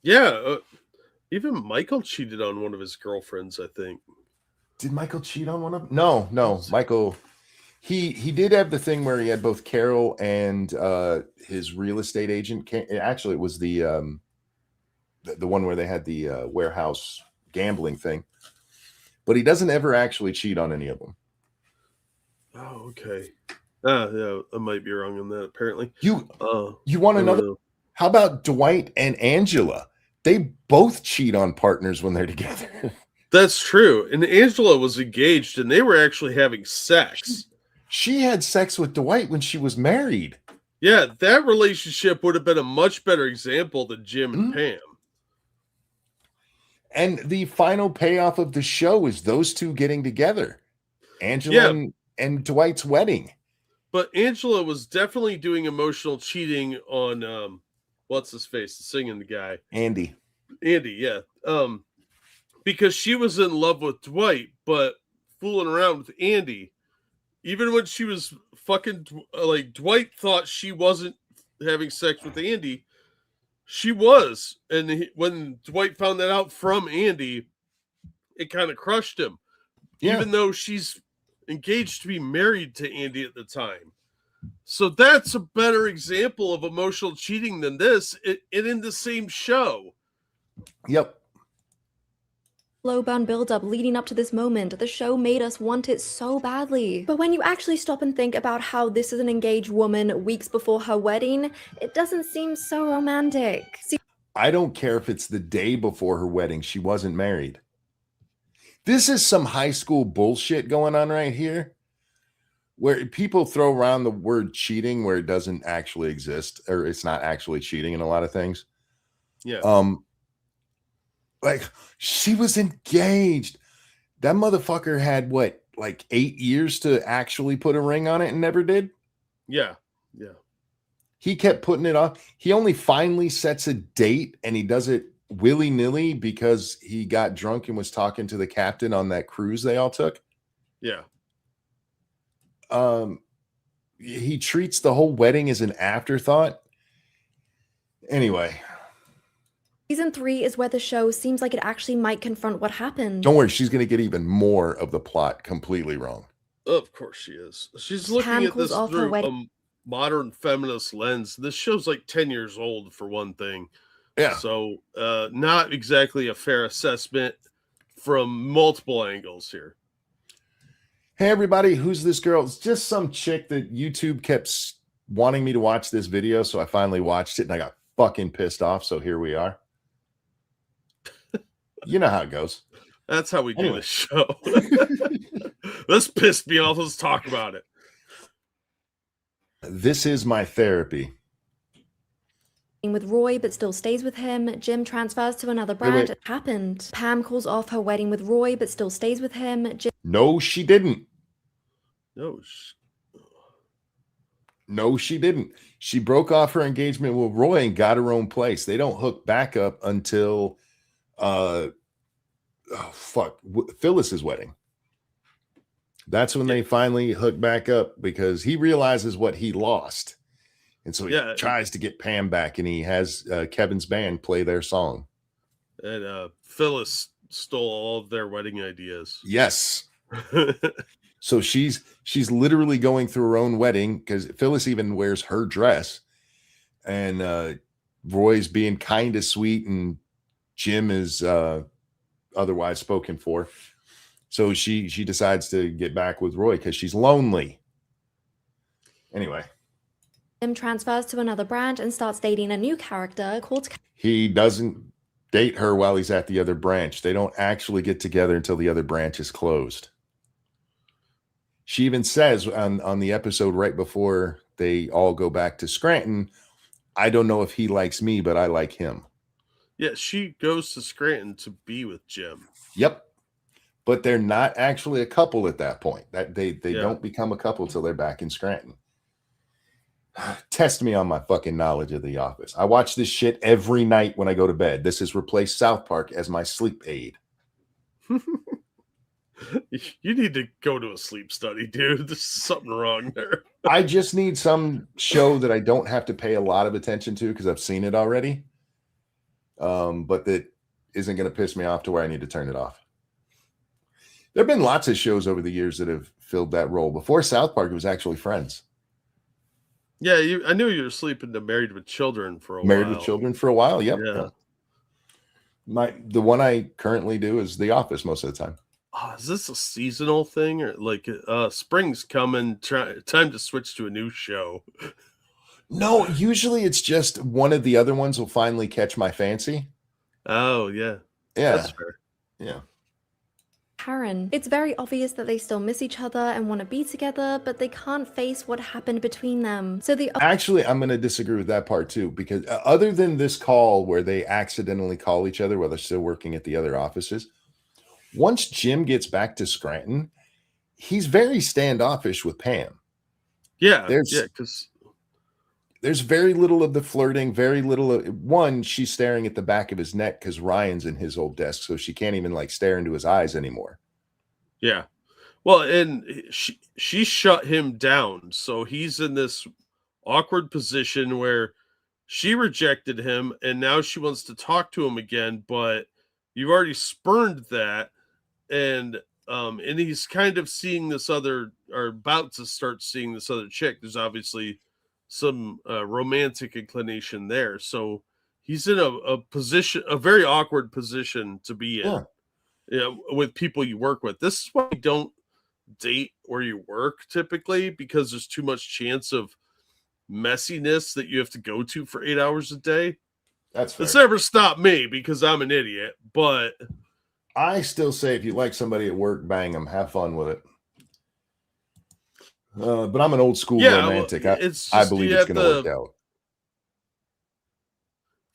[SPEAKER 2] Yeah. Even Michael cheated on one of his girlfriends, I think.
[SPEAKER 1] Did Michael cheat on one of them? No. Michael, he did have the thing where he had both Carol and his real estate agent. Actually, it was the one where they had the warehouse gambling thing. But he doesn't ever actually cheat on any of them.
[SPEAKER 2] Oh, okay. Yeah, I might be wrong on that. Apparently,
[SPEAKER 1] you want another? How about Dwight and Angela? They both cheat on partners when they're together.
[SPEAKER 2] That's true. And Angela was engaged, and they were actually having sex.
[SPEAKER 1] She had sex with Dwight when she was married.
[SPEAKER 2] Yeah, that relationship would have been a much better example than Jim and Pam.
[SPEAKER 1] And the final payoff of the show is those two getting together. Angela and Dwight's wedding.
[SPEAKER 2] But Angela was definitely doing emotional cheating on what's his face, the singing guy.
[SPEAKER 1] Andy,
[SPEAKER 2] yeah. Because she was in love with Dwight, but fooling around with Andy. Even when she was fucking Dwight thought she wasn't having sex with Andy, she was. And when Dwight found that out from Andy, it kind of crushed him. Yeah. Even though she's engaged to be married to Andy at the time. So that's a better example of emotional cheating than this, and in the same show.
[SPEAKER 1] Yep.
[SPEAKER 3] Slow burn build-up leading up to this moment. The show made us want it so badly. But when you actually stop and think about how this is an engaged woman weeks before her wedding, it doesn't seem so romantic.
[SPEAKER 1] I don't care if it's the day before her wedding. She wasn't married. This is some high school bullshit going on right here, where people throw around the word cheating where it doesn't actually exist, or it's not actually cheating in a lot of things.
[SPEAKER 2] Yeah.
[SPEAKER 1] Like, she was engaged. That motherfucker had 8 years to actually put a ring on it and never did?
[SPEAKER 2] Yeah.
[SPEAKER 1] He kept putting it off. He only finally sets a date, and he does it willy-nilly because he got drunk and was talking to the captain on that cruise they all took.
[SPEAKER 2] Yeah.
[SPEAKER 1] He treats the whole wedding as an afterthought. Anyway.
[SPEAKER 3] Season 3 is where the show seems like it actually might confront what happened.
[SPEAKER 1] Don't worry, she's going to get even more of the plot completely wrong.
[SPEAKER 2] Of course she is. She's looking at this through a modern feminist lens. This show's like 10 years old, for one thing.
[SPEAKER 1] Yeah.
[SPEAKER 2] So not exactly a fair assessment from multiple angles here.
[SPEAKER 1] Hey, everybody, who's this girl? It's just some chick that YouTube kept wanting me to watch this video, so I finally watched it, and I got fucking pissed off, so here we are. You know how it goes.
[SPEAKER 2] That's how we do this show. This pissed me off. Let's talk about it.
[SPEAKER 1] This is my therapy.
[SPEAKER 3] with Roy but still stays with him. Jim transfers to another
[SPEAKER 1] Wait,
[SPEAKER 3] brand.
[SPEAKER 1] wait.
[SPEAKER 3] It happened. Pam calls off her wedding with Roy but still stays with him.
[SPEAKER 1] No, she didn't.
[SPEAKER 2] No.
[SPEAKER 1] No, she didn't. She broke off her engagement with Roy and got her own place. They don't hook back up until Phyllis's wedding. That's when they finally hook back up because he realizes what he lost. And so he tries to get Pam back, and he has Kevin's band play their song.
[SPEAKER 2] And Phyllis stole all of their wedding ideas.
[SPEAKER 1] Yes. So she's literally going through her own wedding because Phyllis even wears her dress, and Roy's being kind of sweet, and Jim is otherwise spoken for. So she decides to get back with Roy because she's lonely. Anyway.
[SPEAKER 3] Jim transfers to another brand and starts dating a new character called...
[SPEAKER 1] He doesn't date her while he's at the other branch. They don't actually get together until the other branch is closed. She even says on the episode right before they all go back to Scranton, I don't know if he likes me, but I like him.
[SPEAKER 2] Yeah, she goes to Scranton to be with Jim.
[SPEAKER 1] Yep. But they're not actually a couple at that point. That they don't become a couple till they're back in Scranton. Test me on my fucking knowledge of The Office. I watch this shit every night when I go to bed. This has replaced South Park as my sleep aid.
[SPEAKER 2] You need to go to a sleep study, dude. There's something wrong there.
[SPEAKER 1] I just need some show that I don't have to pay a lot of attention to because I've seen it already. But that isn't going to piss me off to where I need to turn it off. There have been lots of shows over the years that have filled that role. Before South Park, it was actually Friends.
[SPEAKER 2] Yeah, I knew you were sleeping to Married with Children for a while.
[SPEAKER 1] Married with Children for a while, yep.
[SPEAKER 2] Yeah.
[SPEAKER 1] The one I currently do is The Office most of the time.
[SPEAKER 2] Oh, is this a seasonal thing or like spring's coming? Time to switch to a new show.
[SPEAKER 1] No, usually it's just one of the other ones will finally catch my fancy.
[SPEAKER 2] Oh yeah,
[SPEAKER 1] that's fair. Yeah.
[SPEAKER 3] Karen. It's very obvious that they still miss each other and want to be together, but they can't face what happened between them. So
[SPEAKER 1] actually, I'm going to disagree with that part too, because other than this call where they accidentally call each other while they're still working at the other offices, once Jim gets back to Scranton, he's very standoffish with Pam.
[SPEAKER 2] Yeah, because
[SPEAKER 1] there's very little of the flirting, very little of one. She's staring at the back of his neck because Ryan's in his old desk, so she can't even like stare into his eyes anymore.
[SPEAKER 2] Yeah, well, and she shut him down, so he's in this awkward position where she rejected him, and now she wants to talk to him again, but you've already spurned that, and he's kind of seeing this other, or about to start seeing this other chick. There's obviously some romantic inclination there, so he's in a position, a very awkward position to be in. With people you work with. This is why you don't date where you work typically, because there's too much chance of messiness that you have to go to for 8 hours a day.
[SPEAKER 1] That's fair.
[SPEAKER 2] It's never stopped me because I'm an idiot, but
[SPEAKER 1] I still say if you like somebody at work, bang them, have fun with it. But I'm an old school romantic. I believe it's going to work out.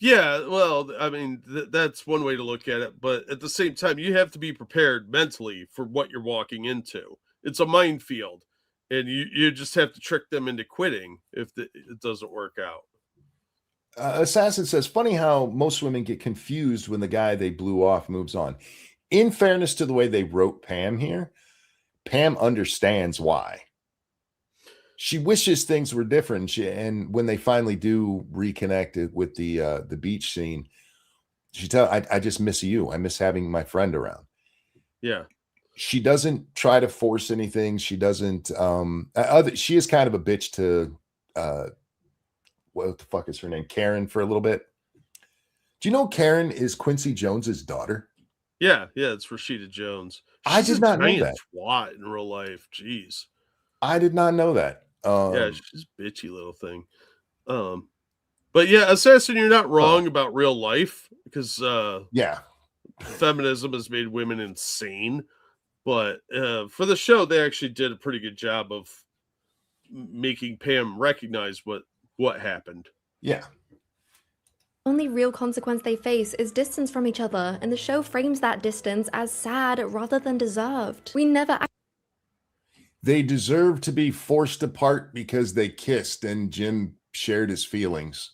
[SPEAKER 2] Yeah, well, I mean, that's one way to look at it. But at the same time, you have to be prepared mentally for what you're walking into. It's a minefield. And you just have to trick them into quitting if it doesn't work out.
[SPEAKER 1] Assassin says, funny how most women get confused when the guy they blew off moves on. In fairness to the way they wrote Pam here, Pam understands why. She wishes things were different. And when they finally do reconnect with the beach scene, she tells, I just miss you. I miss having my friend around.
[SPEAKER 2] Yeah.
[SPEAKER 1] She doesn't try to force anything. She doesn't. She is kind of a bitch to what the fuck is her name? Karen for a little bit. Do you know Karen is Quincy Jones's daughter?
[SPEAKER 2] Yeah, it's Rashida Jones.
[SPEAKER 1] I did not know that.
[SPEAKER 2] Twat in real life. Jeez.
[SPEAKER 1] I did not know that.
[SPEAKER 2] Yeah, she's a bitchy little thing. But yeah, Assassin, you're not wrong about real life because feminism has made women insane. But for the show, they actually did a pretty good job of making Pam recognize what happened.
[SPEAKER 1] Yeah.
[SPEAKER 3] Only real consequence they face is distance from each other, and the show frames that distance as sad rather than deserved. We never
[SPEAKER 1] They deserve to be forced apart because they kissed and Jim shared his feelings.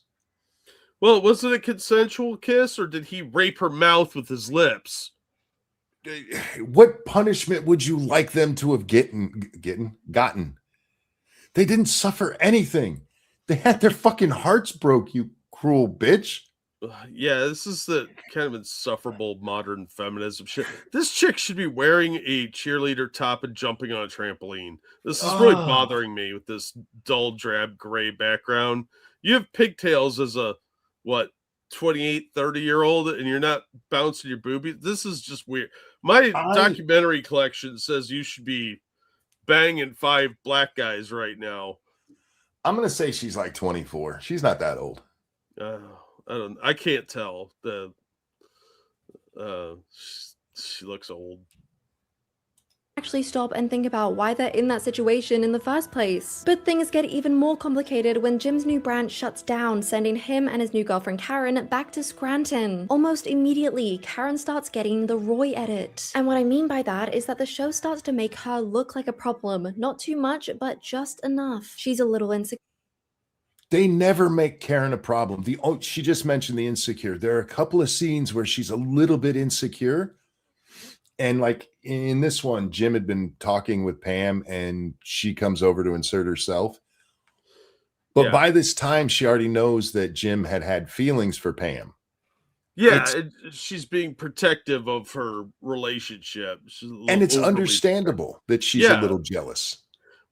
[SPEAKER 2] Well, was it a consensual kiss, or did he rape her mouth with his lips?
[SPEAKER 1] What punishment would you like them to have gotten? They didn't suffer anything. They had their fucking hearts broke, you cruel bitch.
[SPEAKER 2] Yeah, this is the kind of insufferable modern feminism shit. This chick should be wearing a cheerleader top and jumping on a trampoline. This is really bothering me with this dull, drab, gray background. You have pigtails as a, 28, 30-year-old, and you're not bouncing your boobies. This is just weird. My documentary collection says you should be banging 5 black guys right now.
[SPEAKER 1] I'm going to say she's like 24. She's not that old.
[SPEAKER 2] I can't tell. She looks old.
[SPEAKER 3] actually stop and think about why they're in that situation in the first place. But things get even more complicated when Jim's new branch shuts down, sending him and his new girlfriend Karen back to Scranton. Almost immediately, Karen starts getting the Roy edit. And what I mean by that is that the show starts to make her look like a problem. Not too much, but just enough. She's a little insecure.
[SPEAKER 1] They never make Karen a problem. She just mentioned the insecure. There are a couple of scenes where she's a little bit insecure. And like in this one, Jim had been talking with Pam and she comes over to insert herself. But by this time, she already knows that Jim had feelings for Pam.
[SPEAKER 2] Yeah, she's being protective of her relationship.
[SPEAKER 1] And it's understandable that she's a little jealous.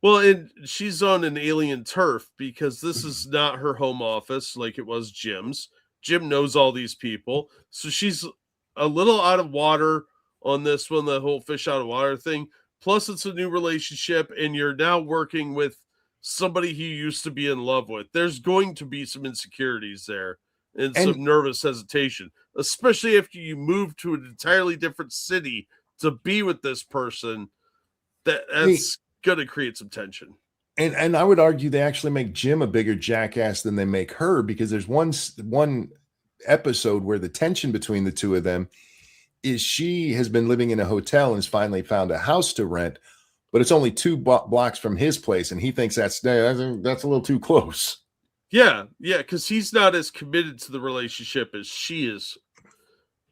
[SPEAKER 2] Well, and she's on an alien turf because this is not her home office like it was Jim's. Jim knows all these people. So she's a little out of water on this one, the whole fish out of water thing. Plus, it's a new relationship, and you're now working with somebody he used to be in love with. There's going to be some insecurities there and some nervous hesitation, especially if you move to an entirely different city to be with this person. That's going to create some tension.
[SPEAKER 1] And I would argue they actually make Jim a bigger jackass than they make her, because there's one episode where the tension between the two of them is she has been living in a hotel and has finally found a house to rent, but it's only 2 blocks from his place, and he thinks that's a little too close.
[SPEAKER 2] Yeah, because he's not as committed to the relationship as she is.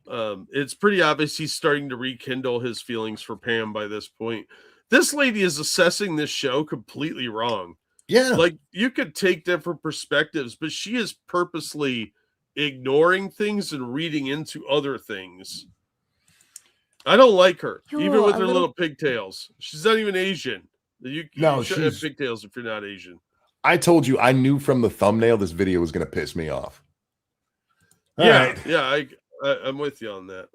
[SPEAKER 2] It's pretty obvious he's starting to rekindle his feelings for Pam by this point. This lady is assessing this show completely wrong.
[SPEAKER 1] Yeah.
[SPEAKER 2] Like, you could take different perspectives, but she is purposely ignoring things and reading into other things. I don't like her, even with her little pigtails. She's not even Asian. You shouldn't have pigtails if you're not Asian.
[SPEAKER 1] I told you, I knew from the thumbnail this video was going to piss me off.
[SPEAKER 2] I'm with you on that.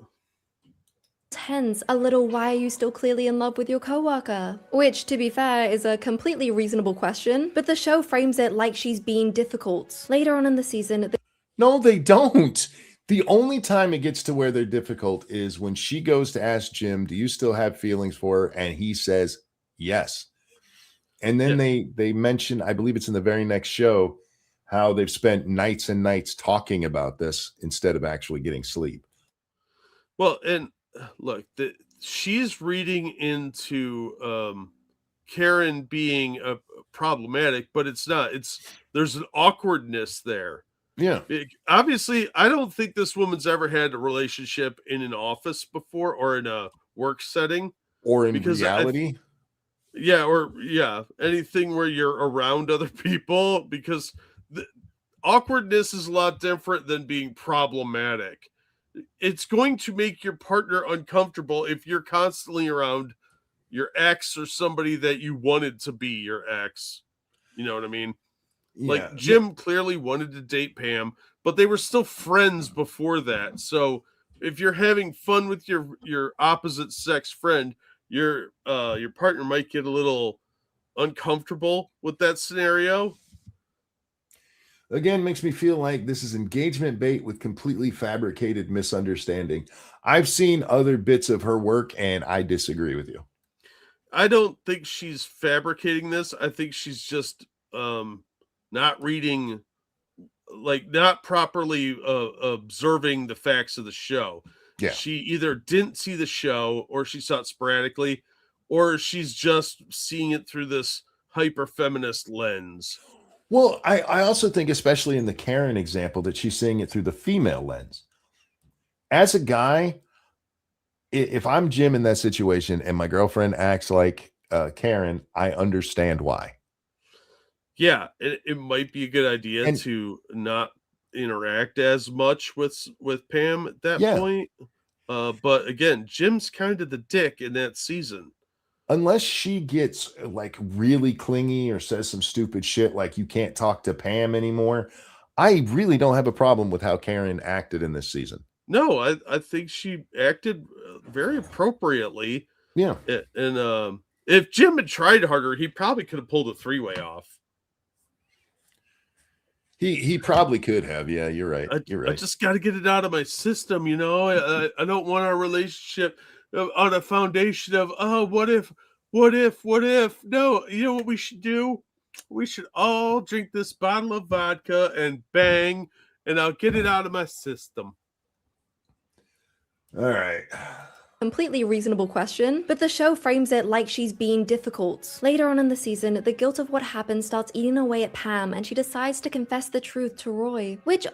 [SPEAKER 3] Hence, a little why are you still clearly in love with your coworker? Which, to be fair, is a completely reasonable question, but the show frames it like she's being difficult. Later on in the season...
[SPEAKER 1] No, they don't. The only time it gets to where they're difficult is when she goes to ask Jim, do you still have feelings for her? And he says, yes. And then they mention, I believe it's in the very next show, how they've spent nights and nights talking about this instead of actually getting sleep.
[SPEAKER 2] Well, and look, she's reading into Karen being problematic, but it's not. There's an awkwardness there.
[SPEAKER 1] Yeah.
[SPEAKER 2] Obviously, I don't think this woman's ever had a relationship in an office before or in a work setting.
[SPEAKER 1] Or in reality.
[SPEAKER 2] Anything where you're around other people, because the awkwardness is a lot different than being problematic. It's going to make your partner uncomfortable if you're constantly around your ex or somebody that you wanted to be your ex. You know what I mean? Like Jim clearly wanted to date Pam, but they were still friends before that. So if you're having fun with your opposite sex friend, your partner might get a little uncomfortable with that scenario.
[SPEAKER 1] Again, makes me feel like this is engagement bait with completely fabricated misunderstanding. I've seen other bits of her work and I disagree with you.
[SPEAKER 2] I don't think she's fabricating this. I think she's just not reading, like not properly observing the facts of the show.
[SPEAKER 1] Yeah.
[SPEAKER 2] She either didn't see the show, or she saw it sporadically, or she's just seeing it through this hyper feminist lens.
[SPEAKER 1] Well, I also think, especially in the Karen example, that she's seeing it through the female lens. As a guy, if I'm Jim in that situation and my girlfriend acts like Karen, I understand why.
[SPEAKER 2] Yeah, it might be a good idea
[SPEAKER 1] And-
[SPEAKER 2] to not interact as much with Pam at that
[SPEAKER 1] Yeah.
[SPEAKER 2] point. But again, Jim's kind of the dick in that season.
[SPEAKER 1] Unless she gets like really clingy or says some stupid shit like you can't talk to Pam anymore, I really don't have a problem with how Karen acted in this season.
[SPEAKER 2] No, I think she acted very appropriately.
[SPEAKER 1] Yeah.
[SPEAKER 2] And if Jim had tried harder, he probably could have pulled a three-way off.
[SPEAKER 1] He probably could have. Yeah, you're right. You're
[SPEAKER 2] I
[SPEAKER 1] right.
[SPEAKER 2] just got to get it out of my system, you know. I don't want our relationship on a foundation of, oh, what if? No, you know what we should do? We should all drink this bottle of vodka and bang, and I'll get it out of my system.
[SPEAKER 1] All right.
[SPEAKER 3] Completely reasonable question, but the show frames it like she's being difficult. Later on in the season, the guilt of what happened starts eating away at Pam, and she decides to confess the truth to Roy, which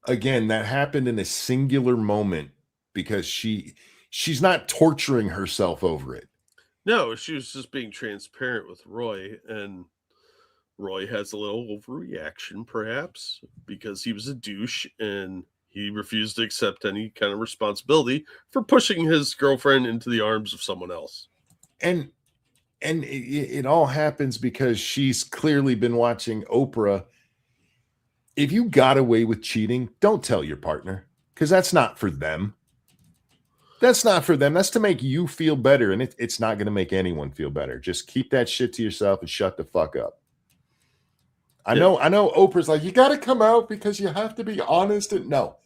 [SPEAKER 1] Again, that happened in a singular moment because she's not torturing herself over it.
[SPEAKER 2] No, she was just being transparent with Roy, and Roy has a little overreaction, perhaps, because he was a douche and he refused to accept any kind of responsibility for pushing his girlfriend into the arms of someone else.
[SPEAKER 1] And it all happens because she's clearly been watching Oprah. If you got away with cheating, don't tell your partner, because that's not for them. That's not for them. That's to make you feel better, and it's not going to make anyone feel better. Just keep that shit to yourself and shut the fuck up. I know Oprah's like, you got to come out because you have to be honest. And no.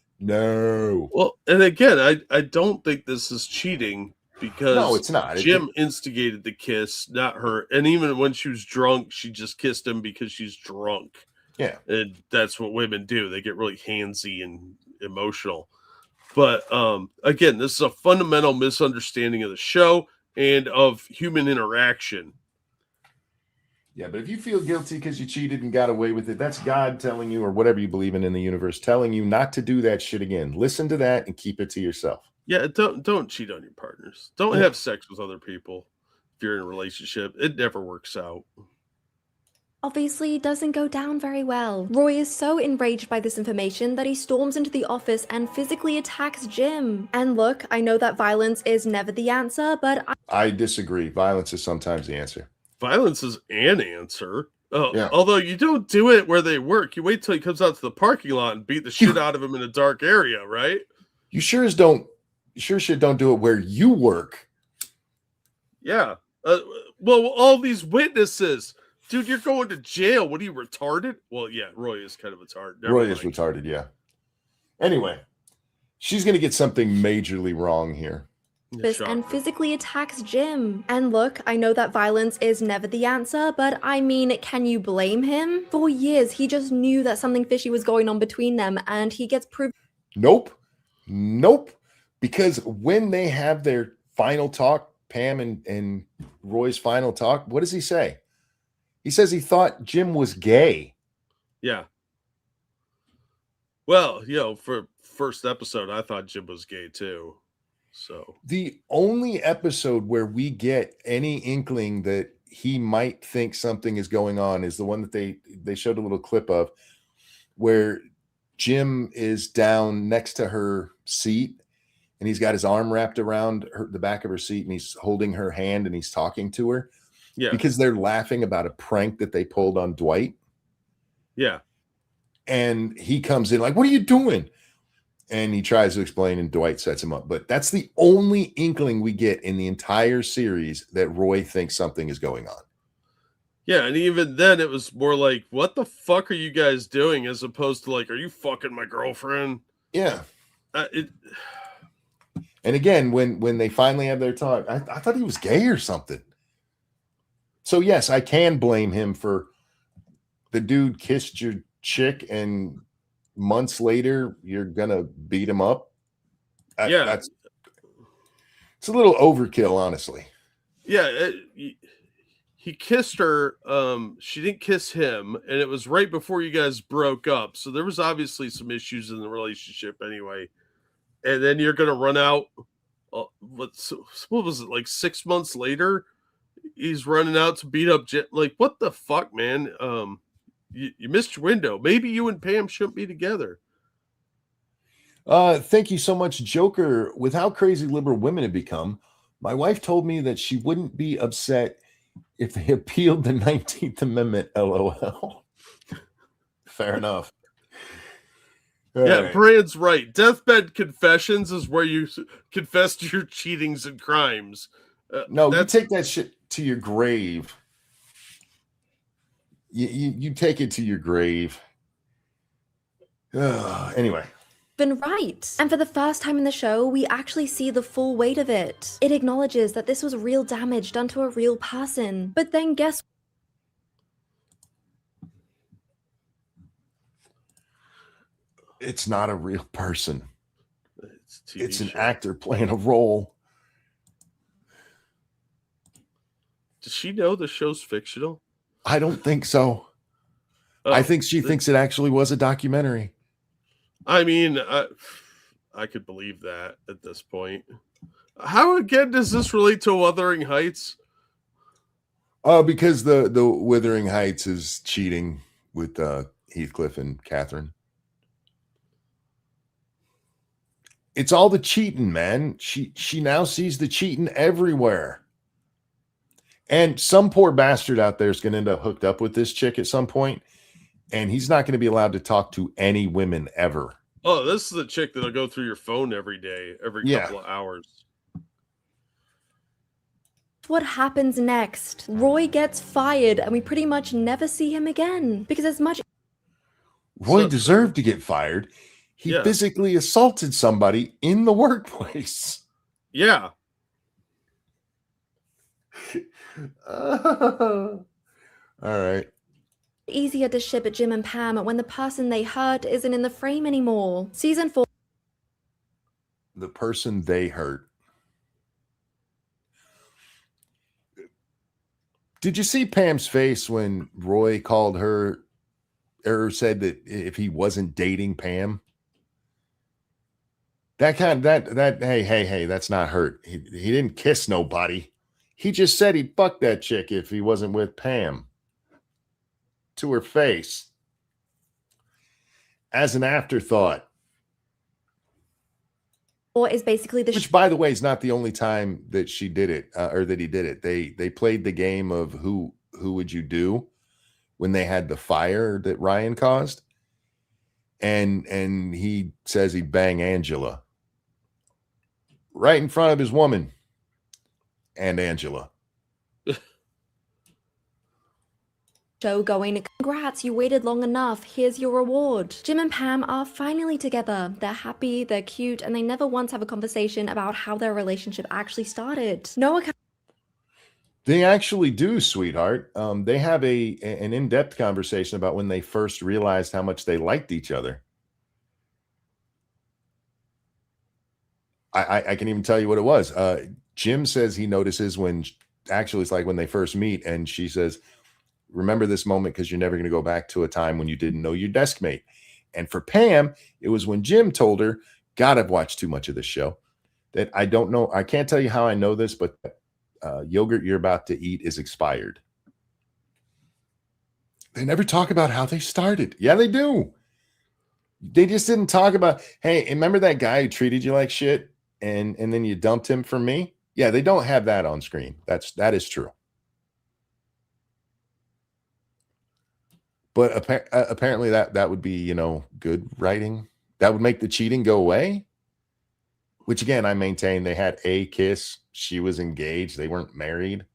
[SPEAKER 2] Well, and again, I don't think this is cheating, because
[SPEAKER 1] No, it's not.
[SPEAKER 2] Jim instigated the kiss, not her. And even when she was drunk, she just kissed him because she's drunk.
[SPEAKER 1] Yeah.
[SPEAKER 2] And that's what women do. They get really handsy and emotional. But again, this is a fundamental misunderstanding of the show and of human interaction.
[SPEAKER 1] Yeah, but if you feel guilty because you cheated and got away with it, that's God telling you, or whatever you believe in the universe, telling you not to do that shit again. Listen to that and keep it to yourself.
[SPEAKER 2] Yeah, don't cheat on your partners. Don't have sex with other people if you're in a relationship. It never works out.
[SPEAKER 3] obviously doesn't go down very well. Roy is so enraged by this information that he storms into the office and physically attacks Jim. And look, I know that violence is never the answer, but
[SPEAKER 1] I disagree. Violence is sometimes the answer.
[SPEAKER 2] Violence is an answer.
[SPEAKER 1] Yeah.
[SPEAKER 2] Although you don't do it where they work. You wait till he comes out to the parking lot and beat the shit out of him in a dark area, right?
[SPEAKER 1] You sure don't do it where you work.
[SPEAKER 2] Yeah. Well, all these witnesses. Dude, you're going to jail. What are you, retarded? Well, yeah, Roy is kind of retarded.
[SPEAKER 1] Roy is retarded, yeah. Anyway, she's going to get something majorly wrong here.
[SPEAKER 3] and physically attacks Jim. And look, I know that violence is never the answer, but I mean, can you blame him? For years, he just knew that something fishy was going on between them, and he gets proved.
[SPEAKER 1] Nope. Because when they have their final talk, Pam and Roy's final talk, what does he say? He says he thought Jim was gay.
[SPEAKER 2] Yeah. Well, for first episode, I thought Jim was gay too. So
[SPEAKER 1] the only episode where we get any inkling that he might think something is going on is the one that they showed a little clip of, where Jim is down next to her seat and he's got his arm wrapped around the back of her seat and he's holding her hand and he's talking to her.
[SPEAKER 2] Yeah.
[SPEAKER 1] Because they're laughing about a prank that they pulled on Dwight.
[SPEAKER 2] Yeah.
[SPEAKER 1] And he comes in like, what are you doing? And he tries to explain and Dwight sets him up. But that's the only inkling we get in the entire series that Roy thinks something is going on.
[SPEAKER 2] Yeah, and even then it was more like, what the fuck are you guys doing? As opposed to like, are you fucking my girlfriend?
[SPEAKER 1] Yeah. And again, when they finally have their talk, I thought he was gay or something. So yes, I can blame him for the dude kissed your chick and months later you're gonna beat him up.
[SPEAKER 2] Yeah,
[SPEAKER 1] That's it's a little overkill, honestly.
[SPEAKER 2] yeah. He kissed her. She didn't kiss him, and it was right before you guys broke up. So there was obviously some issues in the relationship anyway. And then you're gonna run out. What was it, like 6 months later? He's running out to beat up Jet. Like, what the fuck, man? You missed your window. Maybe you and Pam shouldn't be together.
[SPEAKER 1] Thank you so much, Joker. With how crazy liberal women have become, my wife told me that she wouldn't be upset if they appealed the 19th Amendment. LOL. Fair enough. All
[SPEAKER 2] Yeah,
[SPEAKER 1] right.
[SPEAKER 2] Brian's right. Deathbed confessions is where you confess to your cheatings and crimes.
[SPEAKER 1] No, you take that shit to your grave. You take it to your grave. Anyway.
[SPEAKER 3] Been right. And for the first time in the show, we actually see the full weight of it. It acknowledges that this was real damage done to a real person. But then guess
[SPEAKER 1] It's not a real person. It's an
[SPEAKER 2] show.
[SPEAKER 1] actor playing a role.
[SPEAKER 2] Does she know the show's fictional?
[SPEAKER 1] I don't think so.
[SPEAKER 2] Oh,
[SPEAKER 1] I think she thinks it actually was a documentary.
[SPEAKER 2] I mean, I could believe that at this point. How again does this relate to Wuthering Heights?
[SPEAKER 1] Because the Wuthering Heights is cheating with Heathcliff and Catherine. It's all the cheating, man. She now sees the cheating everywhere. And some poor bastard out there is going to end up hooked up with this chick at some point, and he's not going to be allowed to talk to any women ever.
[SPEAKER 2] Oh, this is the chick that'll go through your phone every day, every couple of hours.
[SPEAKER 3] what happens next. Roy gets fired, and we pretty much never see him again. Because as much
[SPEAKER 1] Roy deserved to get fired. He physically assaulted somebody in the workplace.
[SPEAKER 2] Yeah.
[SPEAKER 1] All right.
[SPEAKER 3] Easier to ship at Jim and Pam when the person they hurt isn't in the frame anymore. Season 4.
[SPEAKER 1] The person they hurt. Did you see Pam's face when Roy called her or said that if he wasn't dating Pam? That hey, that's not hurt. He didn't kiss nobody. He just said he'd fuck that chick if he wasn't with Pam. To her face. As an afterthought.
[SPEAKER 3] Or is basically the
[SPEAKER 1] which, by the way, is not the only time that she did it or that he did it. They played the game of who would you do when they had the fire that Ryan caused, and he says he'd bang Angela right in front of his woman and Angela.
[SPEAKER 3] show going, congrats, you waited long enough, here's your reward. Jim and Pam are finally together. They're happy, they're cute, and they never once have a conversation about how their relationship actually started. Noah.
[SPEAKER 1] They actually do, sweetheart. They have an in-depth conversation about when they first realized how much they liked each other. I can even tell you what it was. Jim says he notices when, actually it's like when they first meet, and she says, remember this moment because you're never going to go back to a time when you didn't know your desk mate. And for Pam, it was when Jim told her, God, I've watched too much of this show, that I don't know. I can't tell you how I know this, but yogurt you're about to eat is expired. They never talk about how they started. Yeah, they do. They just didn't talk about, hey, remember that guy who treated you like shit and then you dumped him for me? Yeah, they don't have that on screen. That is true. But apparently that would be, good writing. That would make the cheating go away. Which, again, I maintain they had a kiss. She was engaged. They weren't married.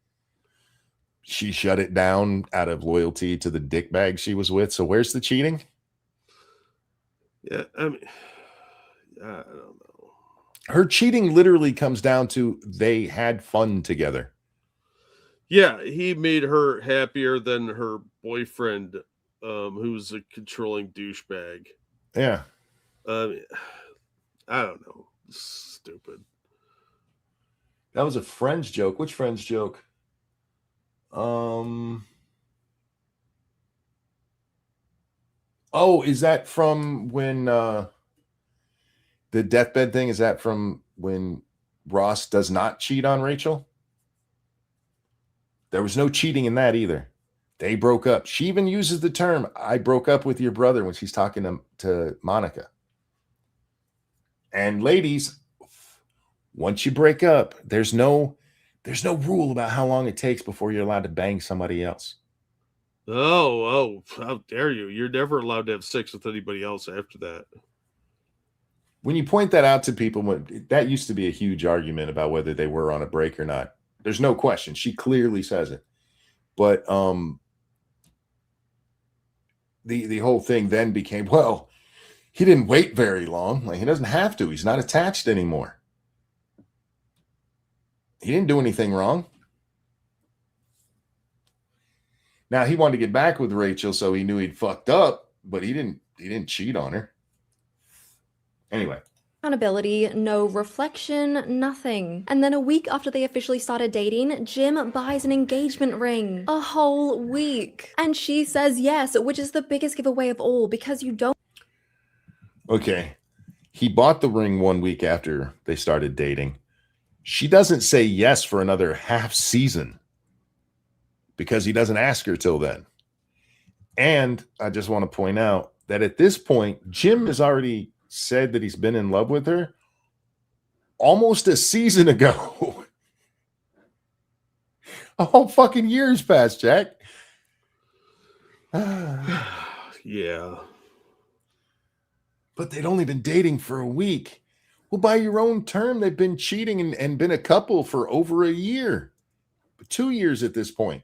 [SPEAKER 1] She shut it down out of loyalty to the dickbag she was with. So where's the cheating?
[SPEAKER 2] Yeah, I mean, I don't know.
[SPEAKER 1] Her cheating literally comes down to they had fun together.
[SPEAKER 2] Yeah, he made her happier than her boyfriend, who's a controlling douchebag.
[SPEAKER 1] Yeah.
[SPEAKER 2] I don't know. Stupid.
[SPEAKER 1] That was a Friends joke. Which Friends joke? Oh, is that from when the deathbed thing? Is that from when Ross does not cheat on Rachel? There was no cheating in that either. They broke up. She even uses the term, I broke up with your brother, when she's talking to Monica. And ladies, once you break up, there's no rule about how long it takes before you're allowed to bang somebody else.
[SPEAKER 2] Oh, how dare you? You're never allowed to have sex with anybody else after that.
[SPEAKER 1] When you point that out to people, that used to be a huge argument about whether they were on a break or not. There's no question. She clearly says it. But the whole thing then became, well, he didn't wait very long. Like, he doesn't have to. He's not attached anymore. He didn't do anything wrong. Now, he wanted to get back with Rachel, so he knew he'd fucked up, but he didn't cheat on her. Anyway.
[SPEAKER 3] Accountability, no reflection, nothing. And then a week after they officially started dating, Jim buys an engagement ring. A whole week. And she says yes, which is the biggest giveaway of all, because you don't.
[SPEAKER 1] Okay. He bought the ring 1 week after they started dating. She doesn't say yes for another half season because he doesn't ask her till then. And I just want to point out that at this point, Jim has already said that he's been in love with her almost a season ago. A whole fucking year's passed, Jack.
[SPEAKER 2] Yeah.
[SPEAKER 1] But they'd only been dating for a week. Well, by your own term, they've been cheating and been a couple for over a year. 2 years at this point.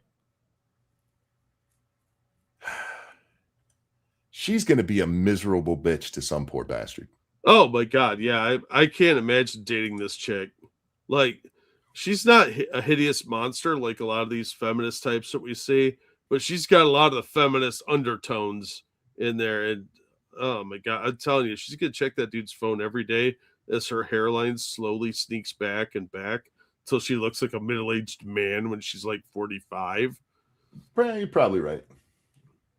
[SPEAKER 1] She's going to be a miserable bitch to some poor bastard.
[SPEAKER 2] Oh my God. Yeah. I can't imagine dating this chick. Like, she's not a hideous monster like a lot of these feminist types that we see, but she's got a lot of the feminist undertones in there. And oh my God, I'm telling you, she's going to check that dude's phone every day as her hairline slowly sneaks back and back until she looks like a middle-aged man when she's like 45.
[SPEAKER 1] Yeah, you're probably right.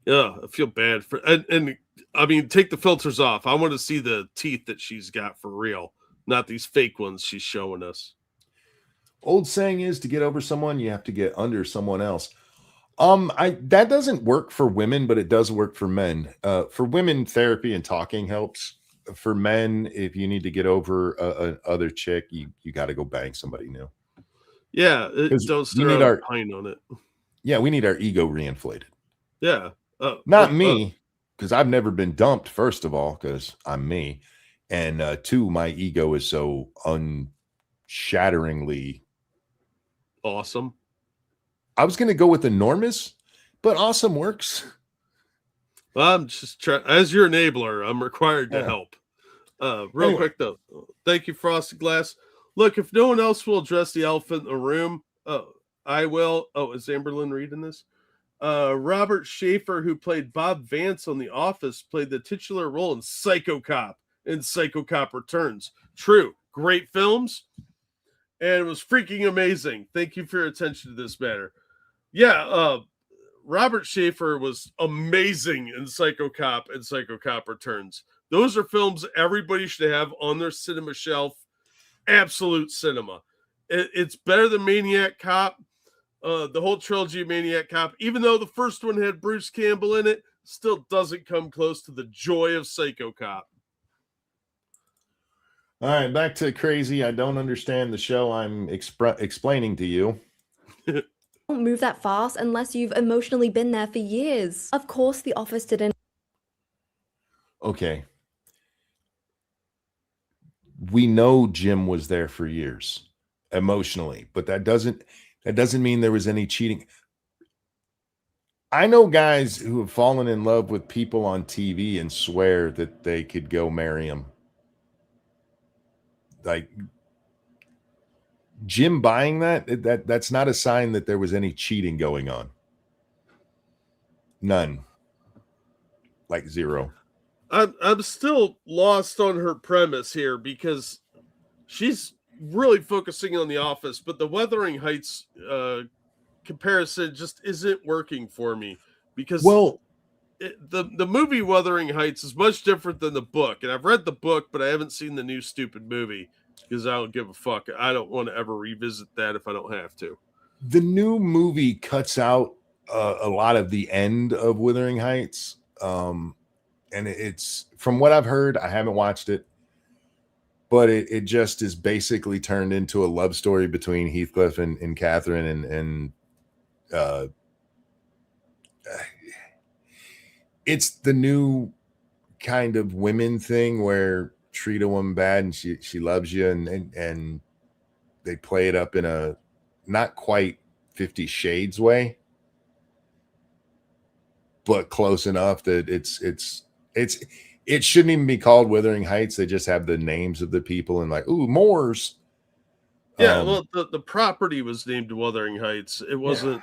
[SPEAKER 2] Yeah, I feel bad for, and I mean, take the filters off. I want to see the teeth that she's got for real, not these fake ones she's showing us.
[SPEAKER 1] Old saying is, to get over someone, you have to get under someone else. That doesn't work for women, but it does work for men. For women, therapy and talking helps. For men, if you need to get over a other chick, you got to go bang somebody new.
[SPEAKER 2] Yeah, don't stir our pine on it.
[SPEAKER 1] Yeah, we need our ego reinflated.
[SPEAKER 2] Yeah.
[SPEAKER 1] Not me, because I've never been dumped, first of all, because I'm me. And two, my ego is so unshatteringly
[SPEAKER 2] awesome.
[SPEAKER 1] I was going to go with enormous, but awesome works.
[SPEAKER 2] Well, I'm just trying, as your enabler, I'm required to help. Real quick, though. Thank you, Frosted Glass. Look, if no one else will address the elephant in the room, I will. Oh, is Amberlynn reading this? Robert Schaefer, who played Bob Vance on The Office, played the titular role in Psycho Cop in Psycho Cop Returns. True. Great films. And it was freaking amazing. Thank you for your attention to this matter. Yeah, Robert Schaefer was amazing in Psycho Cop and Psycho Cop Returns. Those are films everybody should have on their cinema shelf. Absolute cinema. It's better than Maniac Cop. The whole trilogy of Maniac Cop, even though the first one had Bruce Campbell in it, still doesn't come close to the joy of Psycho Cop.
[SPEAKER 1] All right, back to crazy. I don't understand the show I'm explaining to you.
[SPEAKER 3] Don't move that fast unless you've emotionally been there for years. Of course, The Office didn't.
[SPEAKER 1] Okay. We know Jim was there for years emotionally, but that doesn't mean there was any cheating. I know guys who have fallen in love with people on TV and swear that they could go marry them. Like, Jim buying that's not a sign that there was any cheating going on. None. Like zero.
[SPEAKER 2] I'm still lost on her premise here because she's really focusing on The Office, but the Wuthering Heights comparison just isn't working for me because
[SPEAKER 1] Well,
[SPEAKER 2] the movie Wuthering Heights is much different than the book, and I've read the book, but I haven't seen the new stupid movie because I don't give a fuck. I don't want to ever revisit that if I don't have to.
[SPEAKER 1] the new movie cuts out a lot of the end of Wuthering Heights. And it's, from what I've heard, I haven't watched it, but it just is basically turned into a love story between Heathcliff and Catherine, and it's the new kind of women thing where treat a woman bad and she loves you, and they play it up in a not quite 50 Shades way, but close enough that it shouldn't even be called Wuthering Heights. They just have the names of the people and like, ooh, Moors.
[SPEAKER 2] Yeah, well, the property was named Wuthering Heights. It wasn't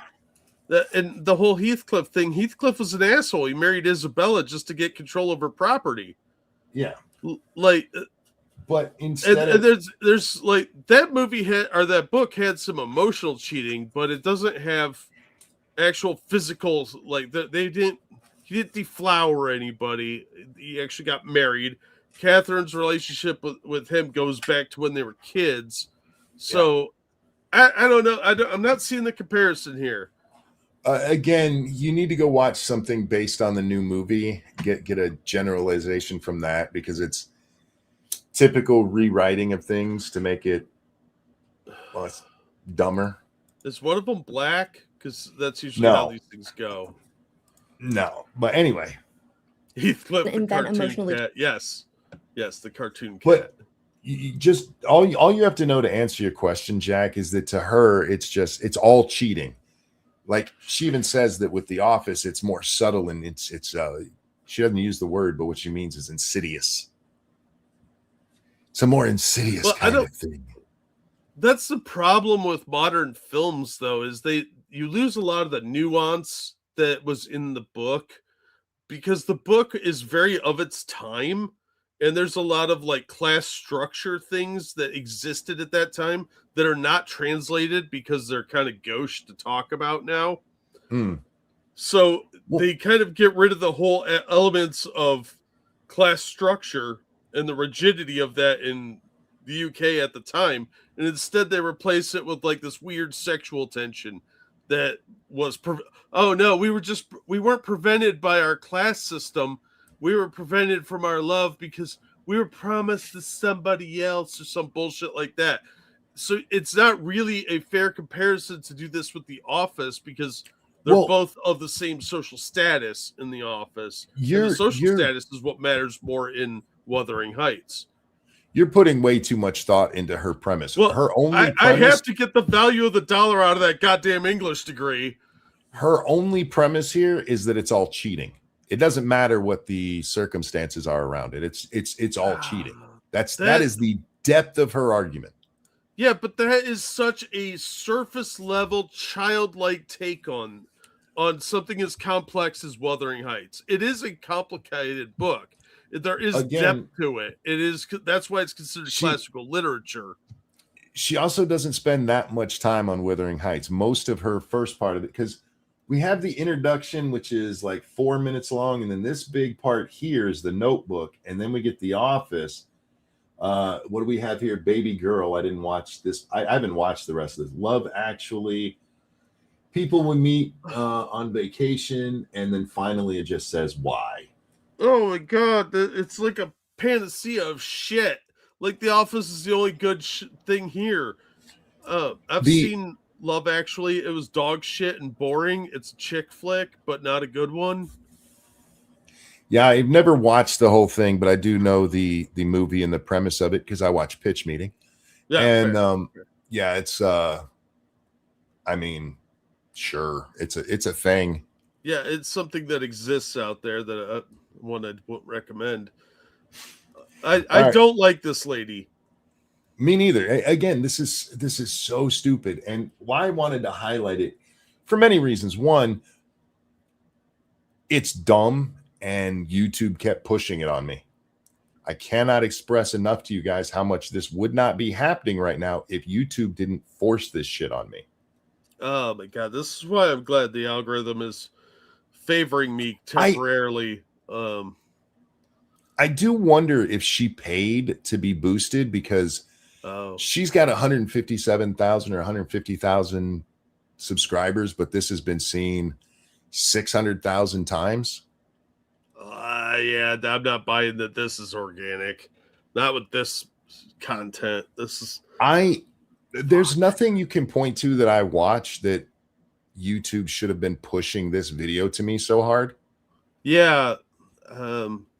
[SPEAKER 2] that, and the whole Heathcliff thing. Heathcliff was an asshole. He married Isabella just to get control of her property.
[SPEAKER 1] Yeah,
[SPEAKER 2] but
[SPEAKER 1] instead
[SPEAKER 2] there's like that movie had, or that book had some emotional cheating, but it doesn't have actual physical. Like he didn't deflower anybody. He actually got married. Catherine's relationship with him goes back to when they were kids. So I don't know. I'm not seeing the comparison here.
[SPEAKER 1] Again, you need to go watch something based on the new movie. Get a generalization from that, because it's typical rewriting of things to make it it's dumber.
[SPEAKER 2] Is one of them black? Because that's usually how these things go.
[SPEAKER 1] No, but anyway,
[SPEAKER 2] Heathcliff, the
[SPEAKER 3] invent
[SPEAKER 2] cartoon
[SPEAKER 3] emotionally.
[SPEAKER 2] cat. Yes, the cartoon cat.
[SPEAKER 1] But you just all you have to know to answer your question, Jack, is that to her it's all cheating. Like, she even says that with The Office, it's more subtle, and it's she doesn't use the word, but what she means is insidious. It's a more insidious kind of thing.
[SPEAKER 2] That's the problem with modern films, though, is you lose a lot of the nuance that was in the book, because the book is very of its time, and there's a lot of like class structure things that existed at that time that are not translated because they're kind of gauche to talk about now. So they kind of get rid of the whole elements of class structure and the rigidity of that in the UK at the time, and instead they replace it with like this weird sexual tension that was we weren't prevented by our class system. We were prevented from our love because we were promised to somebody else, or some bullshit like that. So it's not really a fair comparison to do this with The Office, because they're both of the same social status in The Office. And the social status is what matters more in Wuthering Heights.
[SPEAKER 1] You're putting way too much thought into her premise.
[SPEAKER 2] Well,
[SPEAKER 1] her only
[SPEAKER 2] I have to get the value of the dollar out of that goddamn English degree.
[SPEAKER 1] Her only premise here is that it's all cheating. It doesn't matter what the circumstances are around it. It's all cheating. That is the depth of her argument.
[SPEAKER 2] Yeah, but that is such a surface level, childlike take on something as complex as Wuthering Heights. It is a complicated book. There is depth to it. That's why it's considered classical literature.
[SPEAKER 1] She also doesn't spend that much time on Wuthering Heights. Most of her first part of it, because we have the introduction, which is like 4 minutes long, and then this big part here is the notebook, and then we get The Office. What do we have here? Baby Girl. I didn't watch this. I haven't watched the rest of this. Love Actually. People we meet on vacation, and then finally it just says why.
[SPEAKER 2] Oh my god, it's like a panacea of shit. Like The Office is the only good thing here. I've seen Love Actually. It was dog shit and boring. It's a chick flick, but not a good one.
[SPEAKER 1] Yeah, I've never watched the whole thing, but I do know the movie and the premise of it because I watch Pitch Meeting. Yeah, and fair. Yeah, it's I mean, sure, it's a thing.
[SPEAKER 2] Yeah, it's something that exists out there that one I wouldn't recommend. I don't like this lady.
[SPEAKER 1] Me neither. Again, this is so stupid. And why I wanted to highlight it for many reasons. One, it's dumb, and YouTube kept pushing it on me. I cannot express enough to you guys how much this would not be happening right now if YouTube didn't force this shit on me.
[SPEAKER 2] Oh my god, this is why I'm glad the algorithm is favoring me temporarily.
[SPEAKER 1] I do wonder if she paid to be boosted, because she's got 157,000 or 150,000 subscribers, but this has been seen 600,000 times.
[SPEAKER 2] Yeah, I'm not buying that this is organic. Not with this content.
[SPEAKER 1] There's nothing you can point to that I watched that YouTube should have been pushing this video to me so hard.
[SPEAKER 2] Yeah.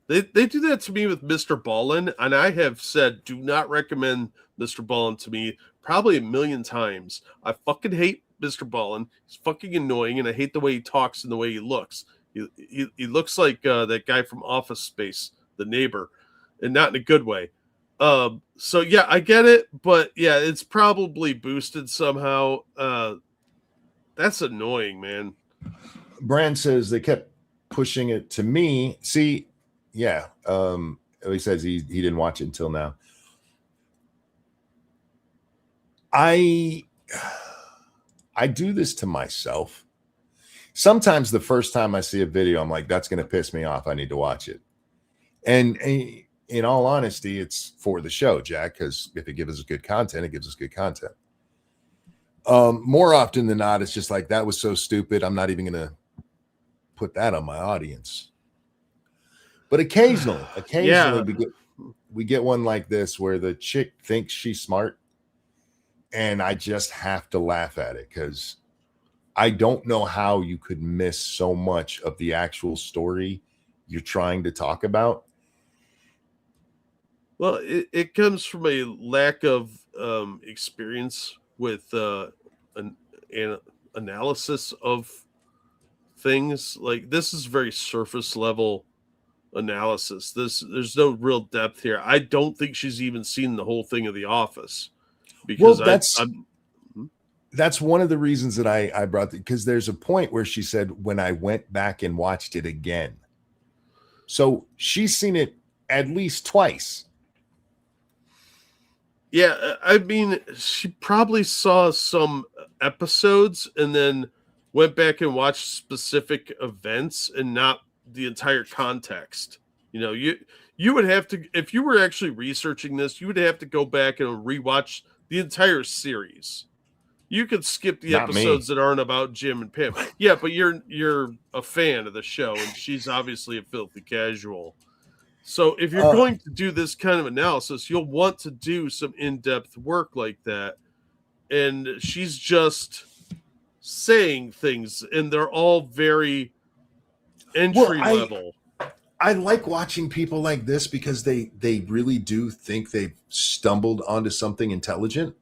[SPEAKER 2] They do that to me with Mr. Ballin, and I have said, do not recommend Mr. Ballin to me probably a million times. I fucking hate Mr. Ballin. He's fucking annoying, and I hate the way he talks and the way he looks. He looks like that guy from Office Space, the neighbor, and not in a good way. So yeah, I get it, but yeah, it's probably boosted somehow. That's annoying, man.
[SPEAKER 1] Brand says they kept pushing it to me. See, yeah. He says he didn't watch it until now. I do this to myself. Sometimes the first time I see a video, I'm like, that's going to piss me off. I need to watch it. And in all honesty, it's for the show, Jack, because if it gives us good content, it gives us good content. More often than not, it's just like, that was so stupid, I'm not even going to put that on my audience. But occasionally
[SPEAKER 2] Yeah.
[SPEAKER 1] we get one like this where the chick thinks she's smart, and I just have to laugh at it, because I don't know how you could miss so much of the actual story you're trying to talk about.
[SPEAKER 2] Well, it comes from a lack of experience with an analysis of things. Like, this is very surface level analysis. There's no real depth here. I don't think she's even seen the whole thing of The Office, because
[SPEAKER 1] that's one of the reasons that I brought it, because there's a point where she said, when I went back and watched it again. So she's seen it at least twice.
[SPEAKER 2] Yeah, I mean, she probably saw some episodes and then went back and watched specific events and not the entire context. You know, you would have to, if you were actually researching this, you would have to go back and rewatch the entire series. You could skip the
[SPEAKER 1] Not
[SPEAKER 2] episodes
[SPEAKER 1] me.
[SPEAKER 2] that aren't about Jim and Pam. Yeah, but you're a fan of the show, and she's obviously a filthy casual. So if you're going to do this kind of analysis, you'll want to do some in-depth work like that. And she's just saying things, and they're all very entry level.
[SPEAKER 1] I like watching people like this, because they really do think they've stumbled onto something intelligent.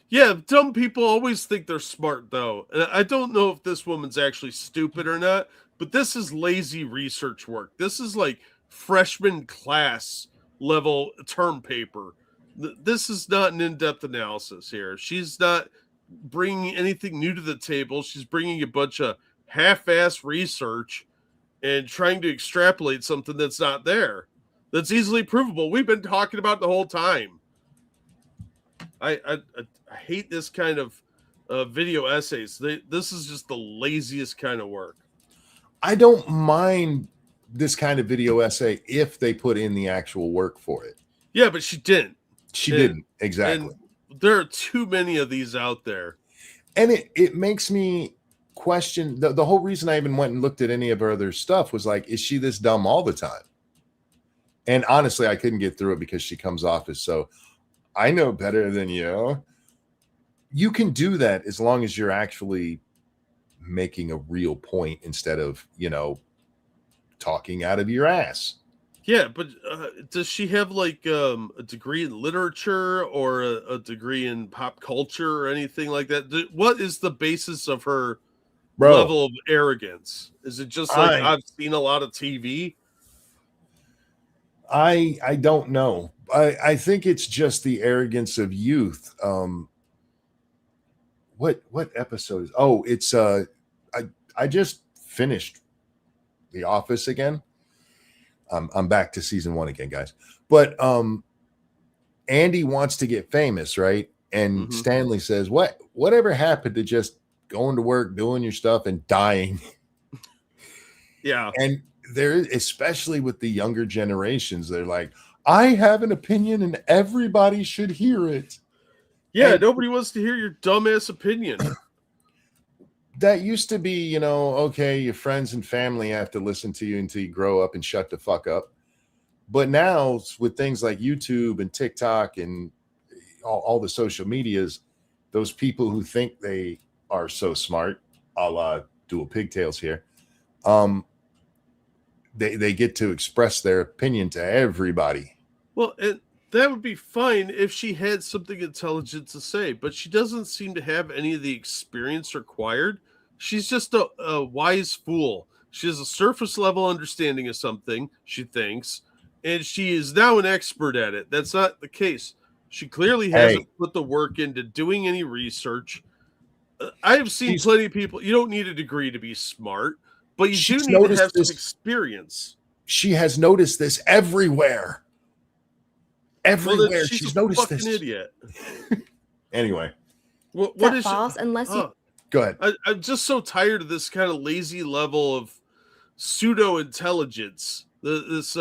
[SPEAKER 2] Yeah, dumb people always think they're smart, though. And I don't know if this woman's actually stupid or not, but this is lazy research work. This is like freshman class level term paper. This is not an in-depth analysis here. She's not bringing anything new to the table. She's bringing a bunch of half-ass research and trying to extrapolate something that's not there, that's easily provable. We've been talking about the whole time. I hate this kind of video essays. This is just the laziest kind of work.
[SPEAKER 1] I don't mind this kind of video essay if they put in the actual work for it.
[SPEAKER 2] Yeah, but she didn't.
[SPEAKER 1] She didn't. Exactly.
[SPEAKER 2] And there are too many of these out there.
[SPEAKER 1] And it makes me question, the whole reason I even went and looked at any of her other stuff was like, is she this dumb all the time? And honestly, I couldn't get through it, because she comes off as so, I know better than you. You can do that as long as you're actually making a real point instead of, talking out of your ass.
[SPEAKER 2] Yeah, but does she have like a degree in literature or a degree in pop culture or anything like that? What is the basis of her level of arrogance? Is it just like, I've seen a lot of TV?
[SPEAKER 1] I don't know. I think it's just the arrogance of youth. What episode is? Oh, it's I just finished The Office again. I'm back to season 1 again, guys. But Andy wants to get famous, right? And Stanley says, whatever happened to just going to work, doing your stuff, and dying?
[SPEAKER 2] Yeah.
[SPEAKER 1] And there, especially with the younger generations, they're like, I have an opinion and everybody should hear it.
[SPEAKER 2] Yeah,
[SPEAKER 1] And
[SPEAKER 2] nobody wants to hear your dumbass opinion.
[SPEAKER 1] that used to be, okay, your friends and family have to listen to you until you grow up and shut the fuck up. But now with things like YouTube and TikTok and all the social medias, those people who think they are so smart, a la Dual Pigtails here, they get to express their opinion to everybody.
[SPEAKER 2] Well, that would be fine if she had something intelligent to say, but she doesn't seem to have any of the experience required. She's just a wise fool. She has a surface level understanding of something, she thinks, and she is now an expert at it. That's not the case. She clearly hasn't put the work into doing any research. I have seen plenty of people. You don't need a degree to be smart, but you do need to have some experience.
[SPEAKER 1] She has noticed this everywhere. Everywhere.
[SPEAKER 2] Well,
[SPEAKER 1] she's noticed this.
[SPEAKER 2] Idiot.
[SPEAKER 1] Anyway.
[SPEAKER 3] What is false unless you...
[SPEAKER 1] Go ahead.
[SPEAKER 2] I'm just so tired of this kind of lazy level of pseudo intelligence. This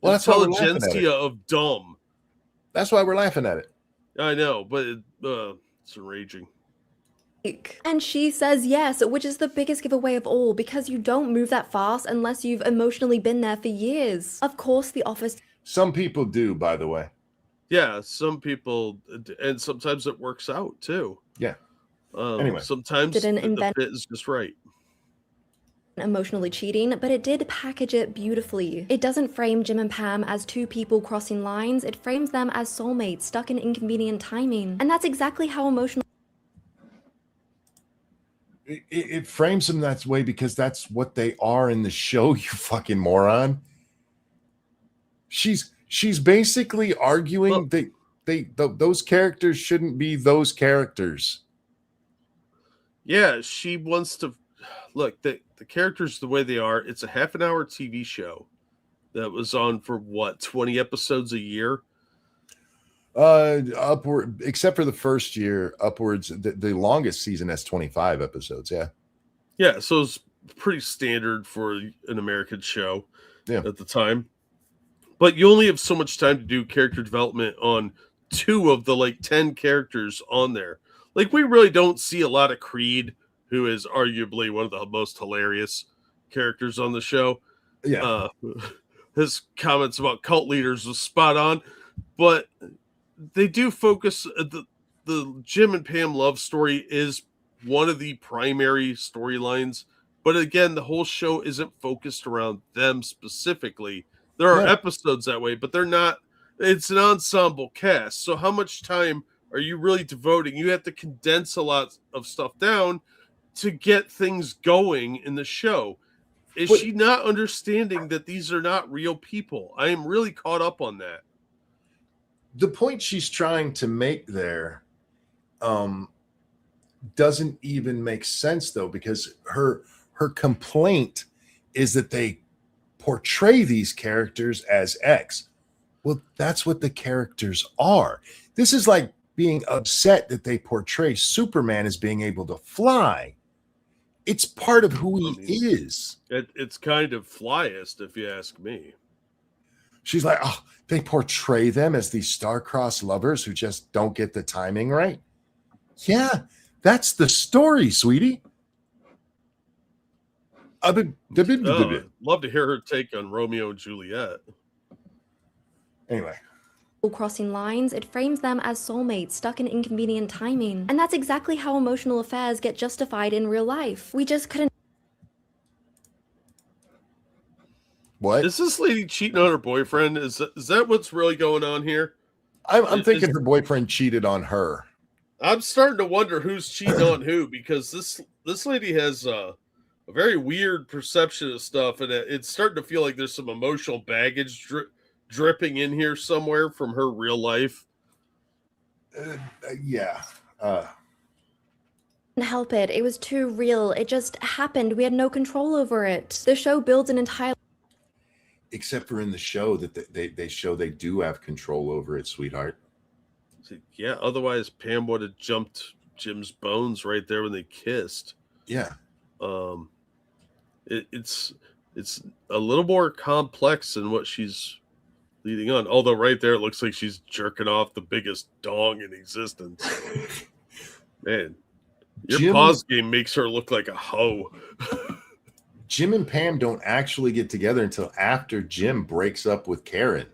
[SPEAKER 2] intelligentsia of dumb.
[SPEAKER 1] That's why we're laughing at it.
[SPEAKER 2] I know, but it's enraging.
[SPEAKER 3] And she says yes, which is the biggest giveaway of all, because you don't move that fast unless you've emotionally been there for years. Of course, The Office...
[SPEAKER 1] Some people do, by the way.
[SPEAKER 2] Yeah, some people, and sometimes it works out, too.
[SPEAKER 1] Yeah. Anyway.
[SPEAKER 2] Sometimes the fit is just right.
[SPEAKER 3] Emotionally cheating, but it did package it beautifully. It doesn't frame Jim and Pam as two people crossing lines, it frames them as soulmates stuck in inconvenient timing. And that's exactly how emotional...
[SPEAKER 1] It frames them that way because that's what they are in the show, you fucking moron. She's basically arguing that those characters shouldn't be those characters.
[SPEAKER 2] Yeah, she wants to look, the characters the way they are. It's a half an hour TV show that was on for 20 episodes a year.
[SPEAKER 1] Upward, except for the first year, upwards. The longest season has 25 episodes.
[SPEAKER 2] Yeah, so it's pretty standard for an American show at the time. But you only have so much time to do character development on 2 of the 10 characters on there. We really don't see a lot of Creed, who is arguably one of the most hilarious characters on the show.
[SPEAKER 1] Yeah.
[SPEAKER 2] His comments about cult leaders was spot on, but they do focus the Jim and Pam love story is one of the primary storylines. But again, the whole show isn't focused around them specifically. There are episodes that way, but they're not. It's an ensemble cast. So how much time are you really devoting? You have to condense a lot of stuff down to get things going in the show. Is she not understanding that these are not real people? I am really caught up on that.
[SPEAKER 1] The point she's trying to make there doesn't even make sense, though, because her complaint is that they portray these characters as X. Well, that's what the characters are. This is like being upset that they portray Superman as being able to fly. It's part of who he is.
[SPEAKER 2] It's kind of flyist, if you ask me.
[SPEAKER 1] She's like, oh, they portray them as these star-crossed lovers who just don't get the timing right. Yeah, that's the story, sweetie.
[SPEAKER 2] Love to hear her take on Romeo and Juliet.
[SPEAKER 1] Anyway.
[SPEAKER 3] Crossing lines, it frames them as soulmates stuck in inconvenient timing. And that's exactly how emotional affairs get justified in real life. We just couldn't...
[SPEAKER 1] What?
[SPEAKER 2] Is this lady cheating on her boyfriend? Is that what's really going on here?
[SPEAKER 1] I'm thinking her boyfriend cheated on her.
[SPEAKER 2] I'm starting to wonder who's cheating on who, because this lady has a very weird perception of stuff, and it's starting to feel like there's some emotional baggage dripping in here somewhere from her real life.
[SPEAKER 1] Yeah.
[SPEAKER 3] Couldn't help it. It was too real. It just happened. We had no control over it. The show builds an entire
[SPEAKER 1] Except for in the show that they show they do have control over it, sweetheart.
[SPEAKER 2] Yeah, otherwise Pam would have jumped Jim's bones right there when they kissed.
[SPEAKER 1] Yeah.
[SPEAKER 2] It's a little more complex than what she's leading on. Although right there it looks like she's jerking off the biggest dong in existence. Man, your pause game makes her look like a hoe.
[SPEAKER 1] Jim and Pam don't actually get together until after Jim breaks up with Karen.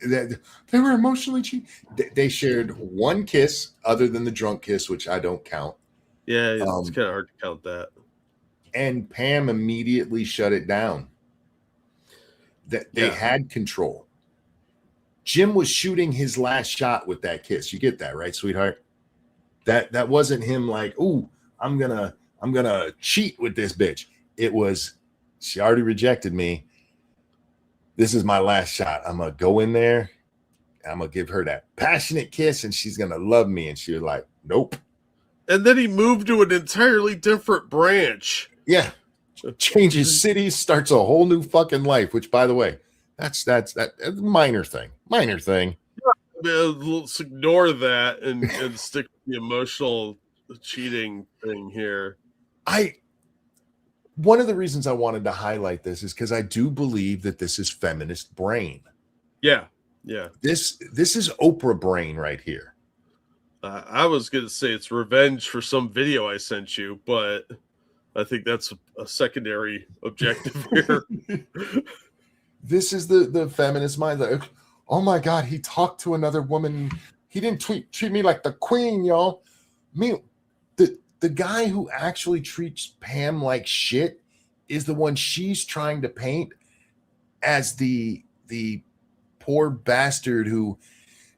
[SPEAKER 1] They were emotionally cheating. They shared one kiss other than the drunk kiss, which I don't count.
[SPEAKER 2] Yeah, it's kind of hard to count that.
[SPEAKER 1] And Pam immediately shut it down. That they had control. Jim was shooting his last shot with that kiss. You get that, right, sweetheart? That wasn't him like, ooh, I'm gonna cheat with this bitch. It was, she already rejected me. This is my last shot. I'm gonna go in there. I'm gonna give her that passionate kiss, and she's gonna love me. And she was like, nope.
[SPEAKER 2] And then he moved to an entirely different branch.
[SPEAKER 1] Yeah, changes cities, starts a whole new fucking life. Which, by the way, that's minor thing. Minor thing.
[SPEAKER 2] Let's ignore that and stick with the emotional cheating thing here.
[SPEAKER 1] One of the reasons I wanted to highlight this is because I do believe that this is feminist brain.
[SPEAKER 2] Yeah.
[SPEAKER 1] This is Oprah brain right here.
[SPEAKER 2] I was going to say it's revenge for some video I sent you, but I think that's a secondary objective here.
[SPEAKER 1] This is the feminist mind. Like, oh my God, he talked to another woman. He didn't treat me like the queen, y'all. The guy who actually treats Pam like shit is the one she's trying to paint as the poor bastard who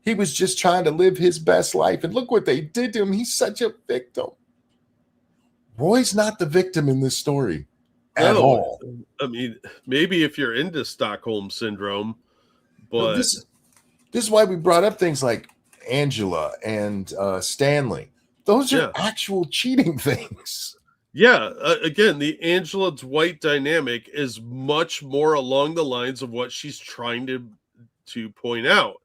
[SPEAKER 1] he was just trying to live his best life. And look what they did to him. He's such a victim. Roy's not the victim in this story at all.
[SPEAKER 2] I mean, maybe if you're into Stockholm Syndrome, but
[SPEAKER 1] this is why we brought up things like Angela and Stanley. Those are actual cheating things.
[SPEAKER 2] Yeah. Again, the Angela Dwight dynamic is much more along the lines of what she's trying to point out.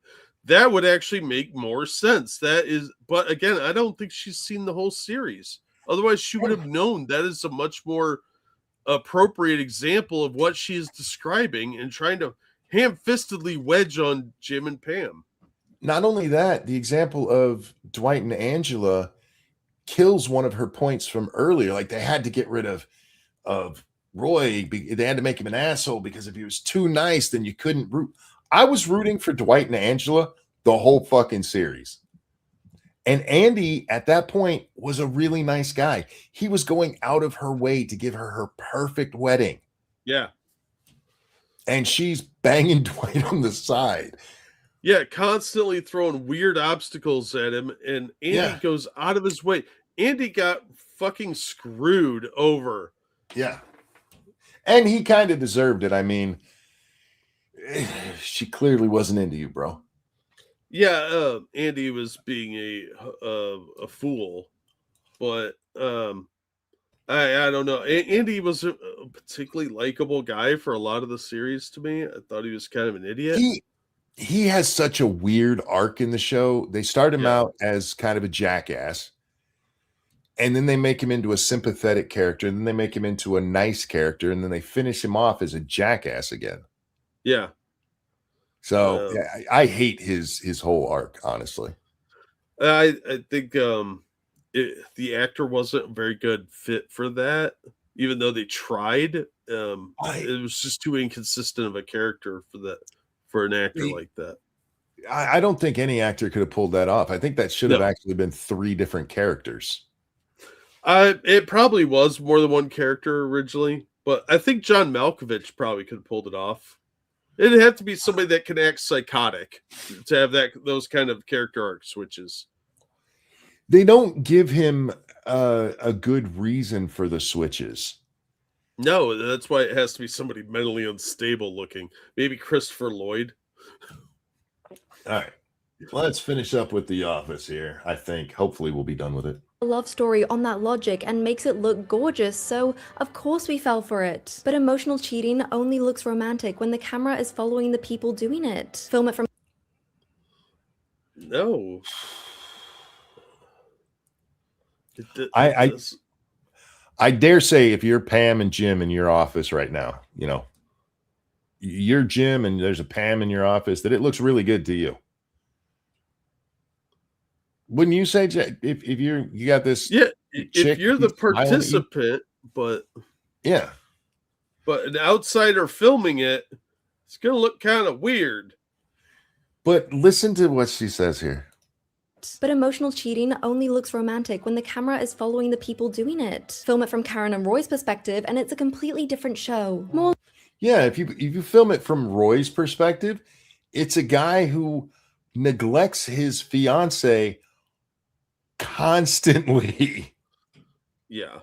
[SPEAKER 2] That would actually make more sense. But again, I don't think she's seen the whole series. Otherwise, she would have known that is a much more appropriate example of what she is describing and trying to ham-fistedly wedge on Jim and Pam.
[SPEAKER 1] Not only that, the example of Dwight and Angela kills one of her points from earlier. Like they had to get rid of Roy. They had to make him an asshole because if he was too nice, then you couldn't root. I was rooting for Dwight and Angela the whole fucking series. And Andy at that point was a really nice guy. He was going out of her way to give her perfect wedding.
[SPEAKER 2] Yeah.
[SPEAKER 1] And she's banging Dwight on the side.
[SPEAKER 2] Yeah, constantly throwing weird obstacles at him, and Andy goes out of his way. Andy got fucking screwed over.
[SPEAKER 1] Yeah. And he kind of deserved it. I mean, she clearly wasn't into you, bro.
[SPEAKER 2] Yeah, Andy was being a fool, but I don't know. Andy was a particularly likable guy for a lot of the series to me. I thought he was kind of an idiot.
[SPEAKER 1] He has such a weird arc in the show. They start him out as kind of a jackass, and then they make him into a sympathetic character, and then they make him into a nice character, and then they finish him off as a jackass again.
[SPEAKER 2] Yeah.
[SPEAKER 1] So I hate his whole arc, honestly.
[SPEAKER 2] I think the actor wasn't a very good fit for that, even though they tried. It was just too inconsistent of a character for an actor like that.
[SPEAKER 1] I don't think any actor could have pulled that off. I think that should have actually been 3 different characters.
[SPEAKER 2] It probably was more than one character originally, but I think John Malkovich probably could have pulled it off. It'd have to be somebody that can act psychotic to have those kind of character arc switches.
[SPEAKER 1] They don't give him a good reason for the switches.
[SPEAKER 2] No, that's why it has to be somebody mentally unstable looking. Maybe Christopher Lloyd.
[SPEAKER 1] All right. Let's finish up with The Office here. I think hopefully we'll be done with it.
[SPEAKER 3] A love story on that logic and makes it look gorgeous, so of course we fell for it. But emotional cheating only looks romantic when the camera is following the people doing it. Film it from
[SPEAKER 2] No.
[SPEAKER 1] I dare say if you're Pam and Jim in your office right now, you know, you're Jim and there's a Pam in your office, that it looks really good to you. Wouldn't you say, if you got this?
[SPEAKER 2] Yeah, if you're the participant, but
[SPEAKER 1] yeah,
[SPEAKER 2] but an outsider filming it, it's gonna look kind of weird.
[SPEAKER 1] But listen to what she says here.
[SPEAKER 3] But emotional cheating only looks romantic when the camera is following the people doing it. Film it from Karen and Roy's perspective, and it's a completely different show. More.
[SPEAKER 1] Yeah, if you film it from Roy's perspective, it's a guy who neglects his fiance constantly.
[SPEAKER 2] Yeah.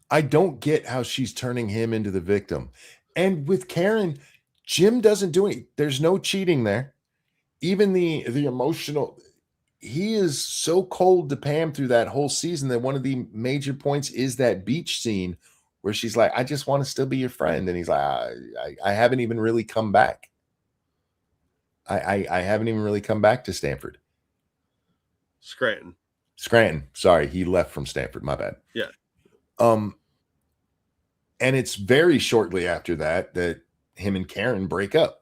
[SPEAKER 1] I don't get how she's turning him into the victim. And with Karen, Jim doesn't do any. There's no cheating there. Even the emotional, he is so cold to Pam through that whole season that one of the major points is that beach scene where she's like, I just want to still be your friend. And he's like, I haven't even really come back. I haven't even really come back to Stanford.
[SPEAKER 2] Scranton.
[SPEAKER 1] Sorry, he left from Stanford. My bad.
[SPEAKER 2] Yeah.
[SPEAKER 1] And it's very shortly after that him and Karen break up.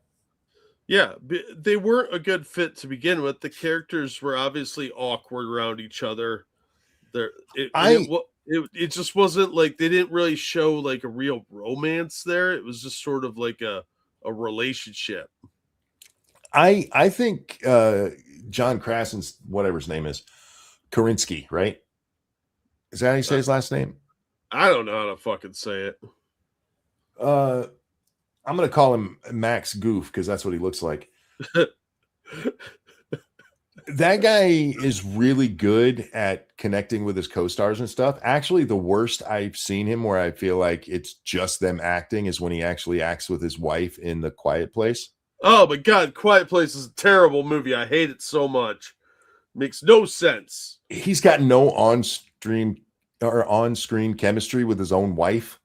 [SPEAKER 2] Yeah, they weren't a good fit to begin with. The characters were obviously awkward around each other. It just wasn't like they didn't really show like a real romance there. It was just sort of like a relationship.
[SPEAKER 1] I think John Krasin's, whatever his name is, Karinsky, right? Is that how you say his last name?
[SPEAKER 2] I don't know how to fucking say it.
[SPEAKER 1] I'm going to call him Max Goof because that's what he looks like. That guy is really good at connecting with his co-stars and stuff. Actually, the worst I've seen him where I feel like it's just them acting is when he actually acts with his wife in The Quiet Place.
[SPEAKER 2] Oh my God, Quiet Place is a terrible movie. I hate it so much. Makes no sense.
[SPEAKER 1] He's got no on-screen chemistry with his own wife.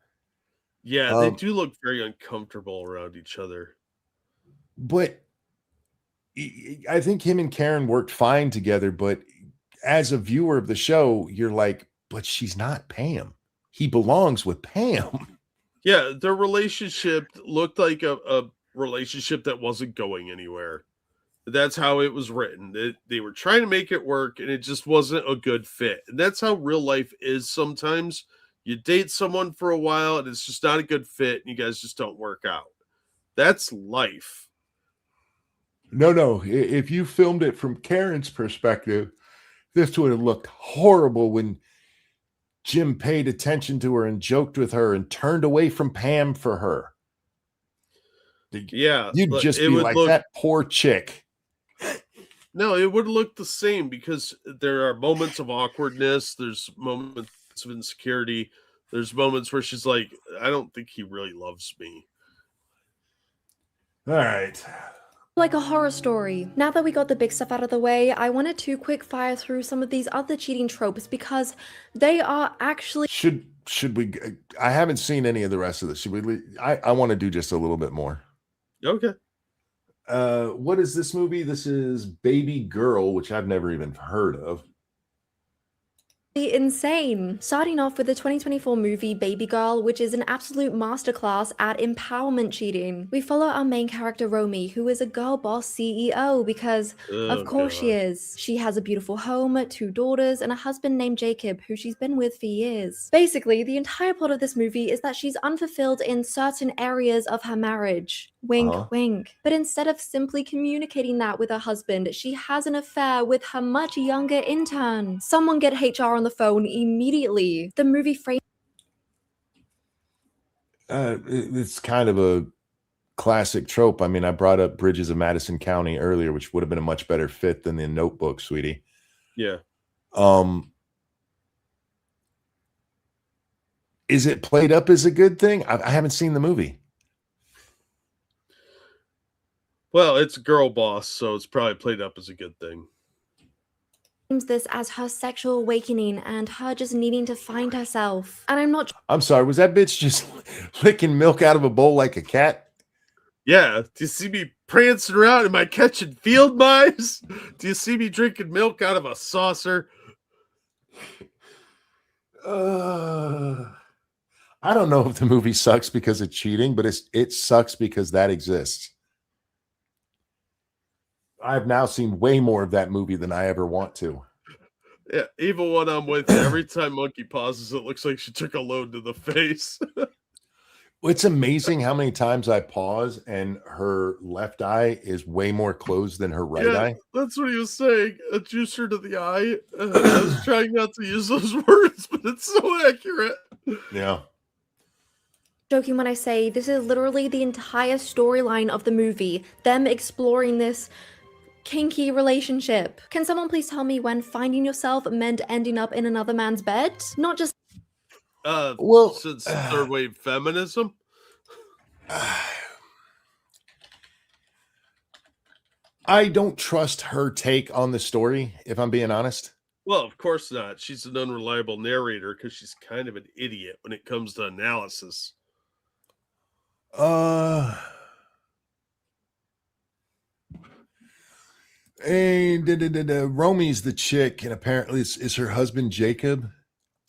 [SPEAKER 2] Yeah, they do look very uncomfortable around each other.
[SPEAKER 1] But I think him and Karen worked fine together. But as a viewer of the show, you're like, but she's not Pam. He belongs with Pam.
[SPEAKER 2] Yeah, their relationship looked like a relationship that wasn't going anywhere. That's how it was written. They were trying to make it work, and it just wasn't a good fit. And that's how real life is sometimes. You date someone for a while, and it's just not a good fit, and you guys just don't work out. That's life.
[SPEAKER 1] No. If you filmed it from Karen's perspective, this would have looked horrible when Jim paid attention to her and joked with her and turned away from Pam for her.
[SPEAKER 2] Yeah.
[SPEAKER 1] You'd just be like, that poor chick.
[SPEAKER 2] No, it would look the same because there are moments of awkwardness. There's moments of insecurity. There's moments where she's like, I don't think he really loves me.
[SPEAKER 1] All right.
[SPEAKER 3] Like a horror story. Now that we got the big stuff out of the way, I wanted to quick fire through some of these other cheating tropes because they are actually...
[SPEAKER 1] Should we... I haven't seen any of the rest of this. Should we... I want to do just a little bit more.
[SPEAKER 2] Okay.
[SPEAKER 1] What is this movie? This is Baby Girl, which I've never even heard of.
[SPEAKER 3] Insane. Starting off with the 2024 movie Baby Girl, which is an absolute masterclass at empowerment cheating. We follow our main character Romy, who is a girl boss CEO because of course she is. She has a beautiful home, 2 daughters, and a husband named Jacob, who she's been with for years. Basically, the entire plot of this movie is that she's unfulfilled in certain areas of her marriage. Wink, wink. But instead of simply communicating that with her husband, she has an affair with her much younger intern. Someone get HR on the phone immediately. The movie frame.
[SPEAKER 1] It's kind of a classic trope. I mean, I brought up Bridges of Madison County earlier, which would have been a much better fit than the Notebook, sweetie.
[SPEAKER 2] Yeah.
[SPEAKER 1] Is it played up as a good thing? I haven't seen the movie.
[SPEAKER 2] Well, it's a girl boss, so it's probably played up as a good thing.
[SPEAKER 3] This as her sexual awakening and her just needing to find herself. And I'm not
[SPEAKER 1] I'm sorry, was that bitch just licking milk out of a bowl like a cat?
[SPEAKER 2] Yeah, do you see me prancing around? Am I catching field mice? Do you see me drinking milk out of a saucer?
[SPEAKER 1] I don't know if the movie sucks because of cheating, but it sucks because that exists. I've now seen way more of that movie than I ever want to.
[SPEAKER 2] Yeah, even when I'm with you, every time Monkey pauses, it looks like she took a load to the face.
[SPEAKER 1] It's amazing how many times I pause and her left eye is way more closed than her right eye.
[SPEAKER 2] That's what he was saying. A juicer to the eye. I was trying not to use those words, but it's so accurate.
[SPEAKER 1] Yeah.
[SPEAKER 3] joking when I say this is literally the entire storyline of the movie, them exploring this kinky relationship. Can someone please tell me when finding yourself meant ending up in another man's bed? Not just
[SPEAKER 2] Since third wave feminism.
[SPEAKER 1] I don't trust her take on the story, if I'm being honest.
[SPEAKER 2] Well, of course not. She's an unreliable narrator because she's kind of an idiot when it comes to analysis.
[SPEAKER 1] And Romy's the chick, and apparently it's her husband Jacob.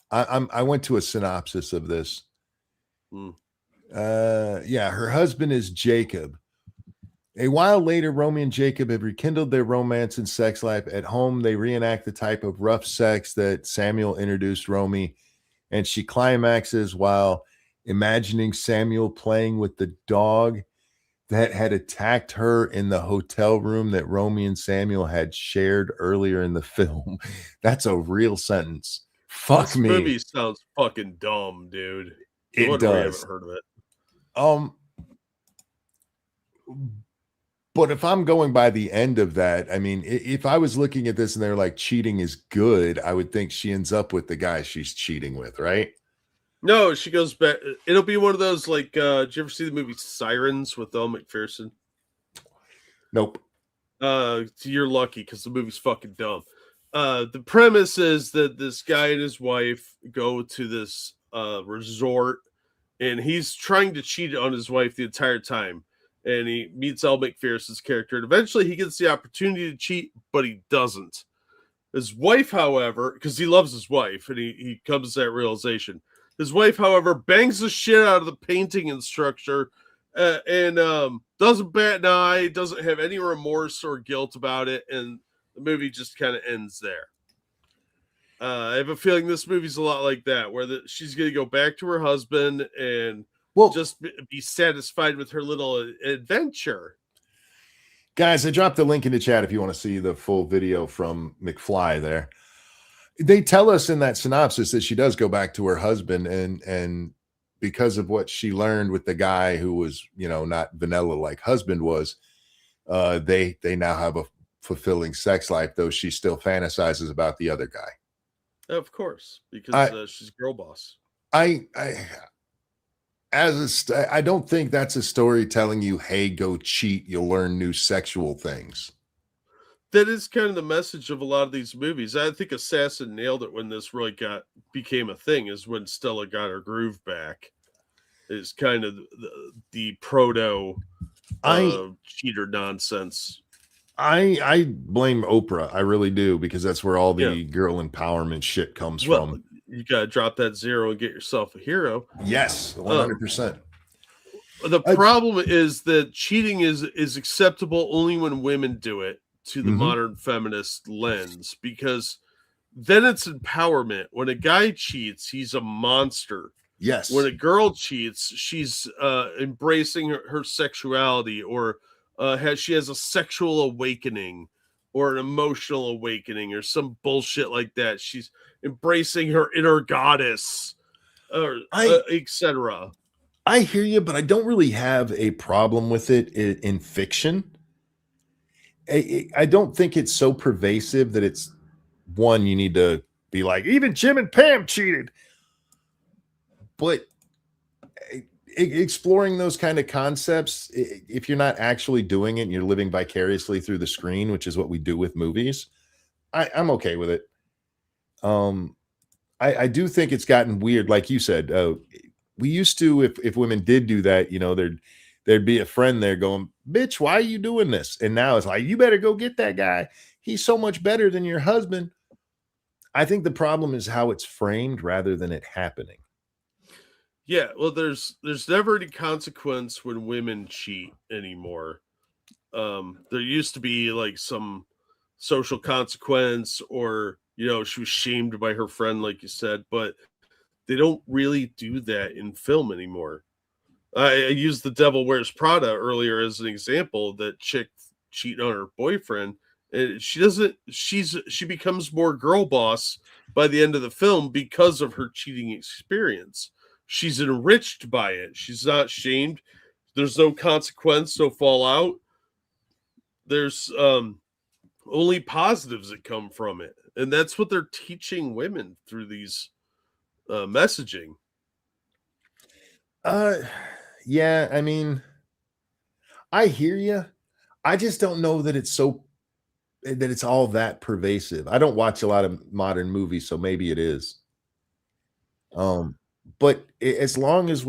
[SPEAKER 1] I went to a synopsis of this. Yeah, her husband is Jacob. A while later, Romy and Jacob have rekindled their romance and sex life. At home, they reenact the type of rough sex that Samuel introduced Romy, and she climaxes while imagining Samuel playing with the dog that had attacked her in the hotel room that Romy and Samuel had shared earlier in the film. That's a real sentence. Fuck
[SPEAKER 2] this
[SPEAKER 1] me.
[SPEAKER 2] This movie sounds fucking dumb, dude.
[SPEAKER 1] It does.
[SPEAKER 2] I haven't heard of it.
[SPEAKER 1] But if I'm going by the end of that, I mean, if I was looking at this and they're like cheating is good, I would think she ends up with the guy she's cheating with, right?
[SPEAKER 2] No, she goes back. It'll be one of those like, did you ever see the movie Sirens with Elle McPherson?
[SPEAKER 1] Nope.
[SPEAKER 2] You're lucky because the movie's fucking dumb. The premise is that this guy and his wife go to this resort, and he's trying to cheat on his wife the entire time. And he meets Elle McPherson's character, and eventually he gets the opportunity to cheat, but he doesn't. His wife, however, because he loves his wife, and he comes to that realization. His wife, however, bangs the shit out of the painting instructor and doesn't bat an eye, doesn't have any remorse or guilt about it, and the movie just kind of ends there. I have a feeling this movie's a lot like that, where she's going to go back to her husband and just be satisfied with her little adventure.
[SPEAKER 1] Guys, I dropped the link in the chat if you want to see the full video from McFly there. They tell us in that synopsis that she does go back to her husband, and because of what she learned with the guy who was, not vanilla like husband was, they now have a fulfilling sex life, though she still fantasizes about the other guy.
[SPEAKER 2] Of course, because she's girl boss.
[SPEAKER 1] I don't think that's a story telling you, hey, go cheat, you'll learn new sexual things.
[SPEAKER 2] That is kind of the message of a lot of these movies. I think Assassin nailed it when this really became a thing, is when Stella got her groove back. Is kind of the proto cheater nonsense.
[SPEAKER 1] I blame Oprah. I really do, because that's where all the girl empowerment shit comes from.
[SPEAKER 2] You got to drop that zero and get yourself a hero.
[SPEAKER 1] Yes, 100%.
[SPEAKER 2] The problem is that cheating is acceptable only when women do it to the modern feminist lens, because then it's empowerment. When a guy cheats, he's a monster.
[SPEAKER 1] Yes.
[SPEAKER 2] When a girl cheats, she's embracing her sexuality, or she has a sexual awakening or an emotional awakening or some bullshit like that. She's embracing her inner goddess, or etc.
[SPEAKER 1] I hear you, but I don't really have a problem with it in fiction. I don't think it's so pervasive that it's one you need to be like, even Jim and Pam cheated. but exploring those kind of concepts, if you're not actually doing it and you're living vicariously through the screen, which is what we do with movies, I'm okay with it. I do think it's gotten weird, like you said. We used to, if women did do that, there'd be a friend there going, "Bitch, why are you doing this?" And now it's like, you better go get that guy. He's so much better than your husband. I think the problem is how it's framed rather than it happening.
[SPEAKER 2] Yeah, well, there's never any consequence when women cheat anymore. There used to be like some social consequence, or she was shamed by her friend, like you said, but they don't really do that in film anymore. I used The Devil Wears Prada earlier as an example. That chick cheating on her boyfriend, and she becomes more girl boss by the end of the film because of her cheating experience. She's enriched by it. She's not shamed. There's no consequence, no fallout. There's only positives that come from it, and that's what they're teaching women through these messaging.
[SPEAKER 1] Yeah, I mean, I hear you. I just don't know that it's all that pervasive. I don't watch a lot of modern movies, so maybe it is. But as long as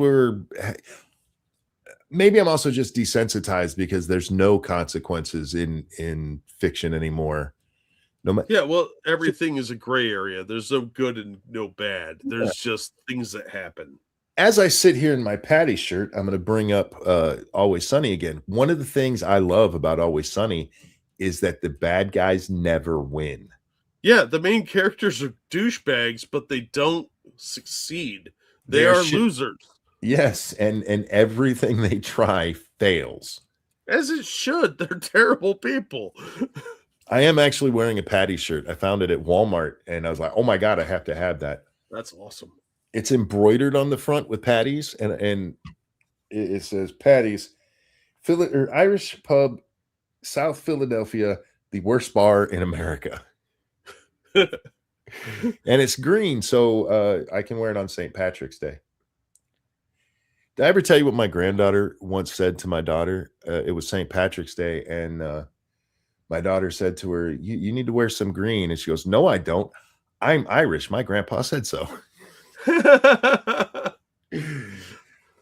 [SPEAKER 1] maybe I'm also just desensitized because there's no consequences in fiction anymore.
[SPEAKER 2] Yeah, well, everything is a gray area. There's no good and no bad. There's just things that happen.
[SPEAKER 1] As I sit here in my Patty shirt, I'm going to bring up Always Sunny again. One of the things I love about Always Sunny is that the bad guys never win.
[SPEAKER 2] Yeah, the main characters are douchebags, but they don't succeed. They are losers.
[SPEAKER 1] Yes, and everything they try fails.
[SPEAKER 2] As it should. They're terrible people.
[SPEAKER 1] I am actually wearing a Patty shirt. I found it at Walmart, and I was like, oh my God, I have to have that.
[SPEAKER 2] That's awesome.
[SPEAKER 1] It's embroidered on the front with Patty's, and it says Patty's, Irish pub, South Philadelphia, the worst bar in America. And it's green, so I can wear it on St. Patrick's Day. Did I ever tell you what my granddaughter once said to my daughter? It was St. Patrick's Day, and my daughter said to her, you need to wear some green. And she goes, no, I don't. I'm Irish. My grandpa said so.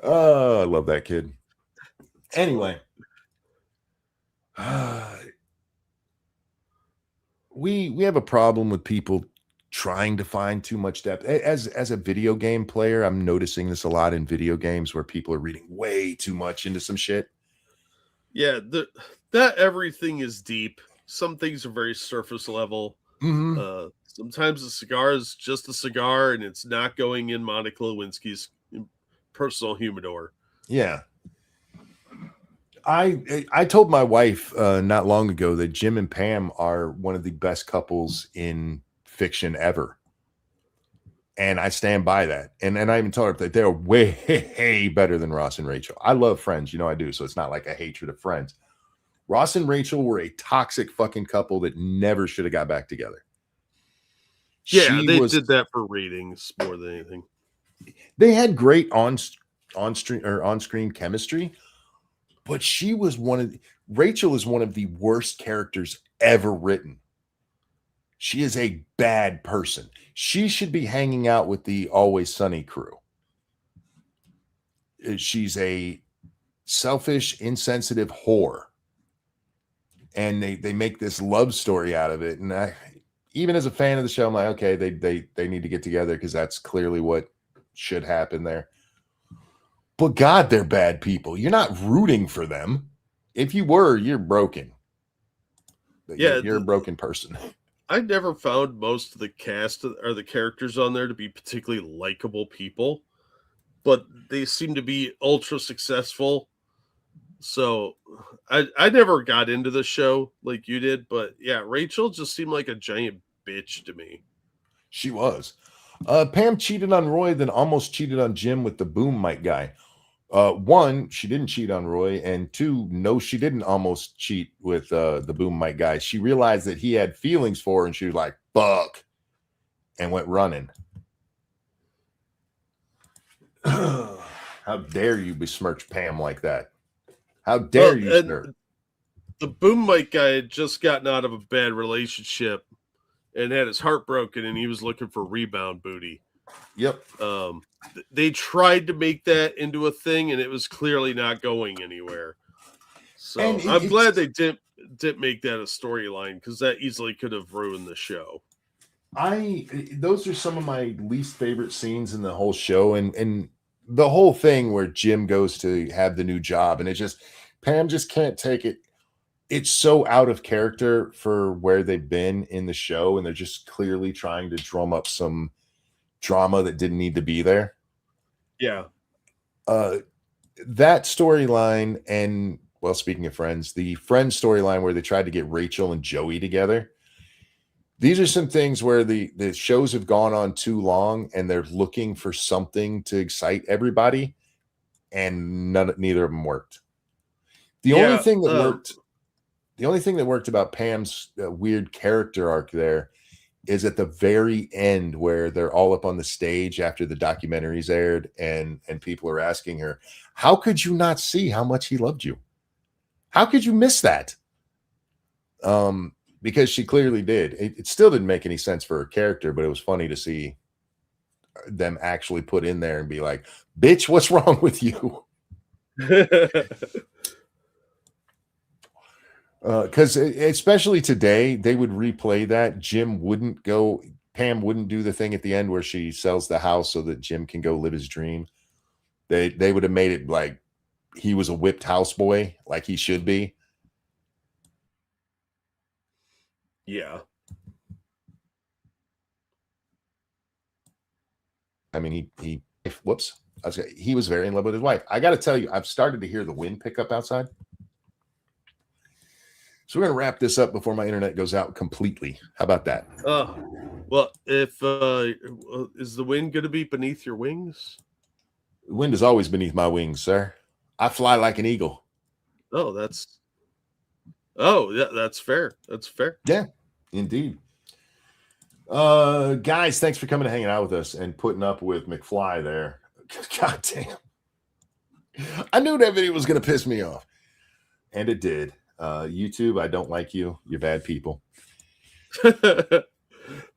[SPEAKER 1] Oh, I love that kid. Anyway, we have a problem with people trying to find too much depth. As a video game player, I'm noticing this a lot in video games where people are reading way too much into some shit.
[SPEAKER 2] Yeah, that everything is deep. Some things are very surface level.
[SPEAKER 1] Mm-hmm.
[SPEAKER 2] Sometimes a cigar is just a cigar, and it's not going in Monica Lewinsky's personal humidor.
[SPEAKER 1] Yeah. I told my wife not long ago that Jim and Pam are one of the best couples in fiction ever. And I stand by that. And I even told her that they're way better than Ross and Rachel. I love Friends, I do. So it's not like a hatred of Friends. Ross and Rachel were a toxic fucking couple that never should have got back together.
[SPEAKER 2] Yeah, they did that for ratings more than anything.
[SPEAKER 1] They had great on-screen chemistry, but Rachel is one of the worst characters ever written. She is a bad person. She should be hanging out with the Always Sunny crew. She's a selfish, insensitive whore. And they make this love story out of it. And even as a fan of the show, I'm like, okay, they need to get together because that's clearly what should happen there. But God, they're bad people. You're not rooting for them. If you were, you're broken. Yeah, you're a broken person.
[SPEAKER 2] I never found most of the cast or the characters on there to be particularly likable people, but they seem to be ultra successful. So I never got into the show like you did, but yeah, Rachel just seemed like a giant bitch to me.
[SPEAKER 1] She was. Pam cheated on Roy, then almost cheated on Jim with the boom mic guy. One, she didn't cheat on Roy, and two, no, she didn't almost cheat with the boom mic guy. She realized that he had feelings for her, and she was like, fuck, and went running. How dare you besmirch Pam like that? How dare you, sir?
[SPEAKER 2] The boom mic guy had just gotten out of a bad relationship and had his heart broken, and he was looking for rebound booty.
[SPEAKER 1] Yep.
[SPEAKER 2] They tried to make that into a thing, and it was clearly not going anywhere. So I'm glad they didn't make that a storyline, because that easily could have ruined the show.
[SPEAKER 1] Those are some of my least favorite scenes in the whole show, and the whole thing where Jim goes to have the new job, and Pam just can't take it. It's so out of character for where they've been in the show, and they're just clearly trying to drum up some drama that didn't need to be there.
[SPEAKER 2] Yeah.
[SPEAKER 1] That storyline, and well, speaking of Friends, the Friends storyline where they tried to get Rachel and Joey together. These are some things where the shows have gone on too long, and they're looking for something to excite everybody, and neither of them worked. The only thing that worked about Pam's weird character arc there is at the very end, where they're all up on the stage after the documentary's aired, and people are asking her, how could you not see how much he loved you? How could you miss that? Because she clearly did. It still didn't make any sense for her character, but it was funny to see them actually put in there and be like, bitch, what's wrong with you? Because especially today, they would replay that. Pam wouldn't do the thing at the end where she sells the house so that Jim can go live his dream. They would have made it like he was a whipped houseboy, like he should be.
[SPEAKER 2] Yeah.
[SPEAKER 1] I mean, he was very in love with his wife. I got to tell you, I've started to hear the wind pick up outside. So we're going to wrap this up before my internet goes out completely. How about that?
[SPEAKER 2] Well, if is the wind going to be beneath your wings?
[SPEAKER 1] The wind is always beneath my wings, sir. I fly like an eagle.
[SPEAKER 2] Yeah, that's fair. That's fair.
[SPEAKER 1] Yeah, indeed. Guys, thanks for coming and hanging out with us and putting up with McFly there. God damn. I knew that video was going to piss me off. And it did. YouTube, I don't like you. You're bad people.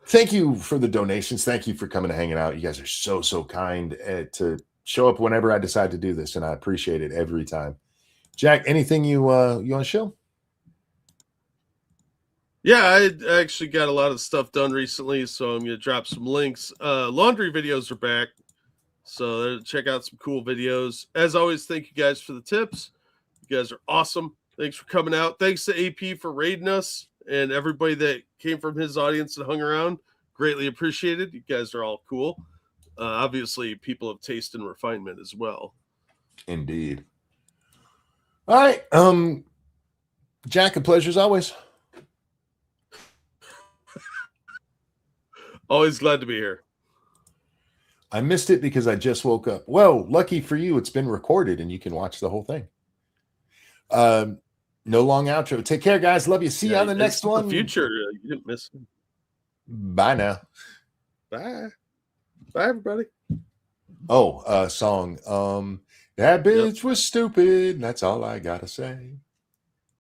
[SPEAKER 1] Thank you for the donations. Thank you for coming and hanging out. You guys are so kind to show up whenever I decide to do this, and I appreciate it every time. Jack, anything you want to show?
[SPEAKER 2] Yeah, I actually got a lot of stuff done recently, so I'm going to drop some links. Laundry videos are back, so check out some cool videos. As always, thank you guys for the tips. You guys are awesome. Thanks for coming out. Thanks to AP for raiding us, and everybody that came from his audience and hung around. Greatly appreciated. You guys are all cool. Obviously, people of taste and refinement as well.
[SPEAKER 1] Indeed. All right. Jack, a pleasure as always.
[SPEAKER 2] Always glad to be here.
[SPEAKER 1] I missed it because I just woke up. Well, lucky for you, it's been recorded and you can watch the whole thing. No long outro. Take care, guys. Love you. See you on the next one.
[SPEAKER 2] The future. You didn't miss it.
[SPEAKER 1] Bye now.
[SPEAKER 2] Bye. Bye, everybody.
[SPEAKER 1] Oh, song. That bitch was stupid. That's all I gotta say.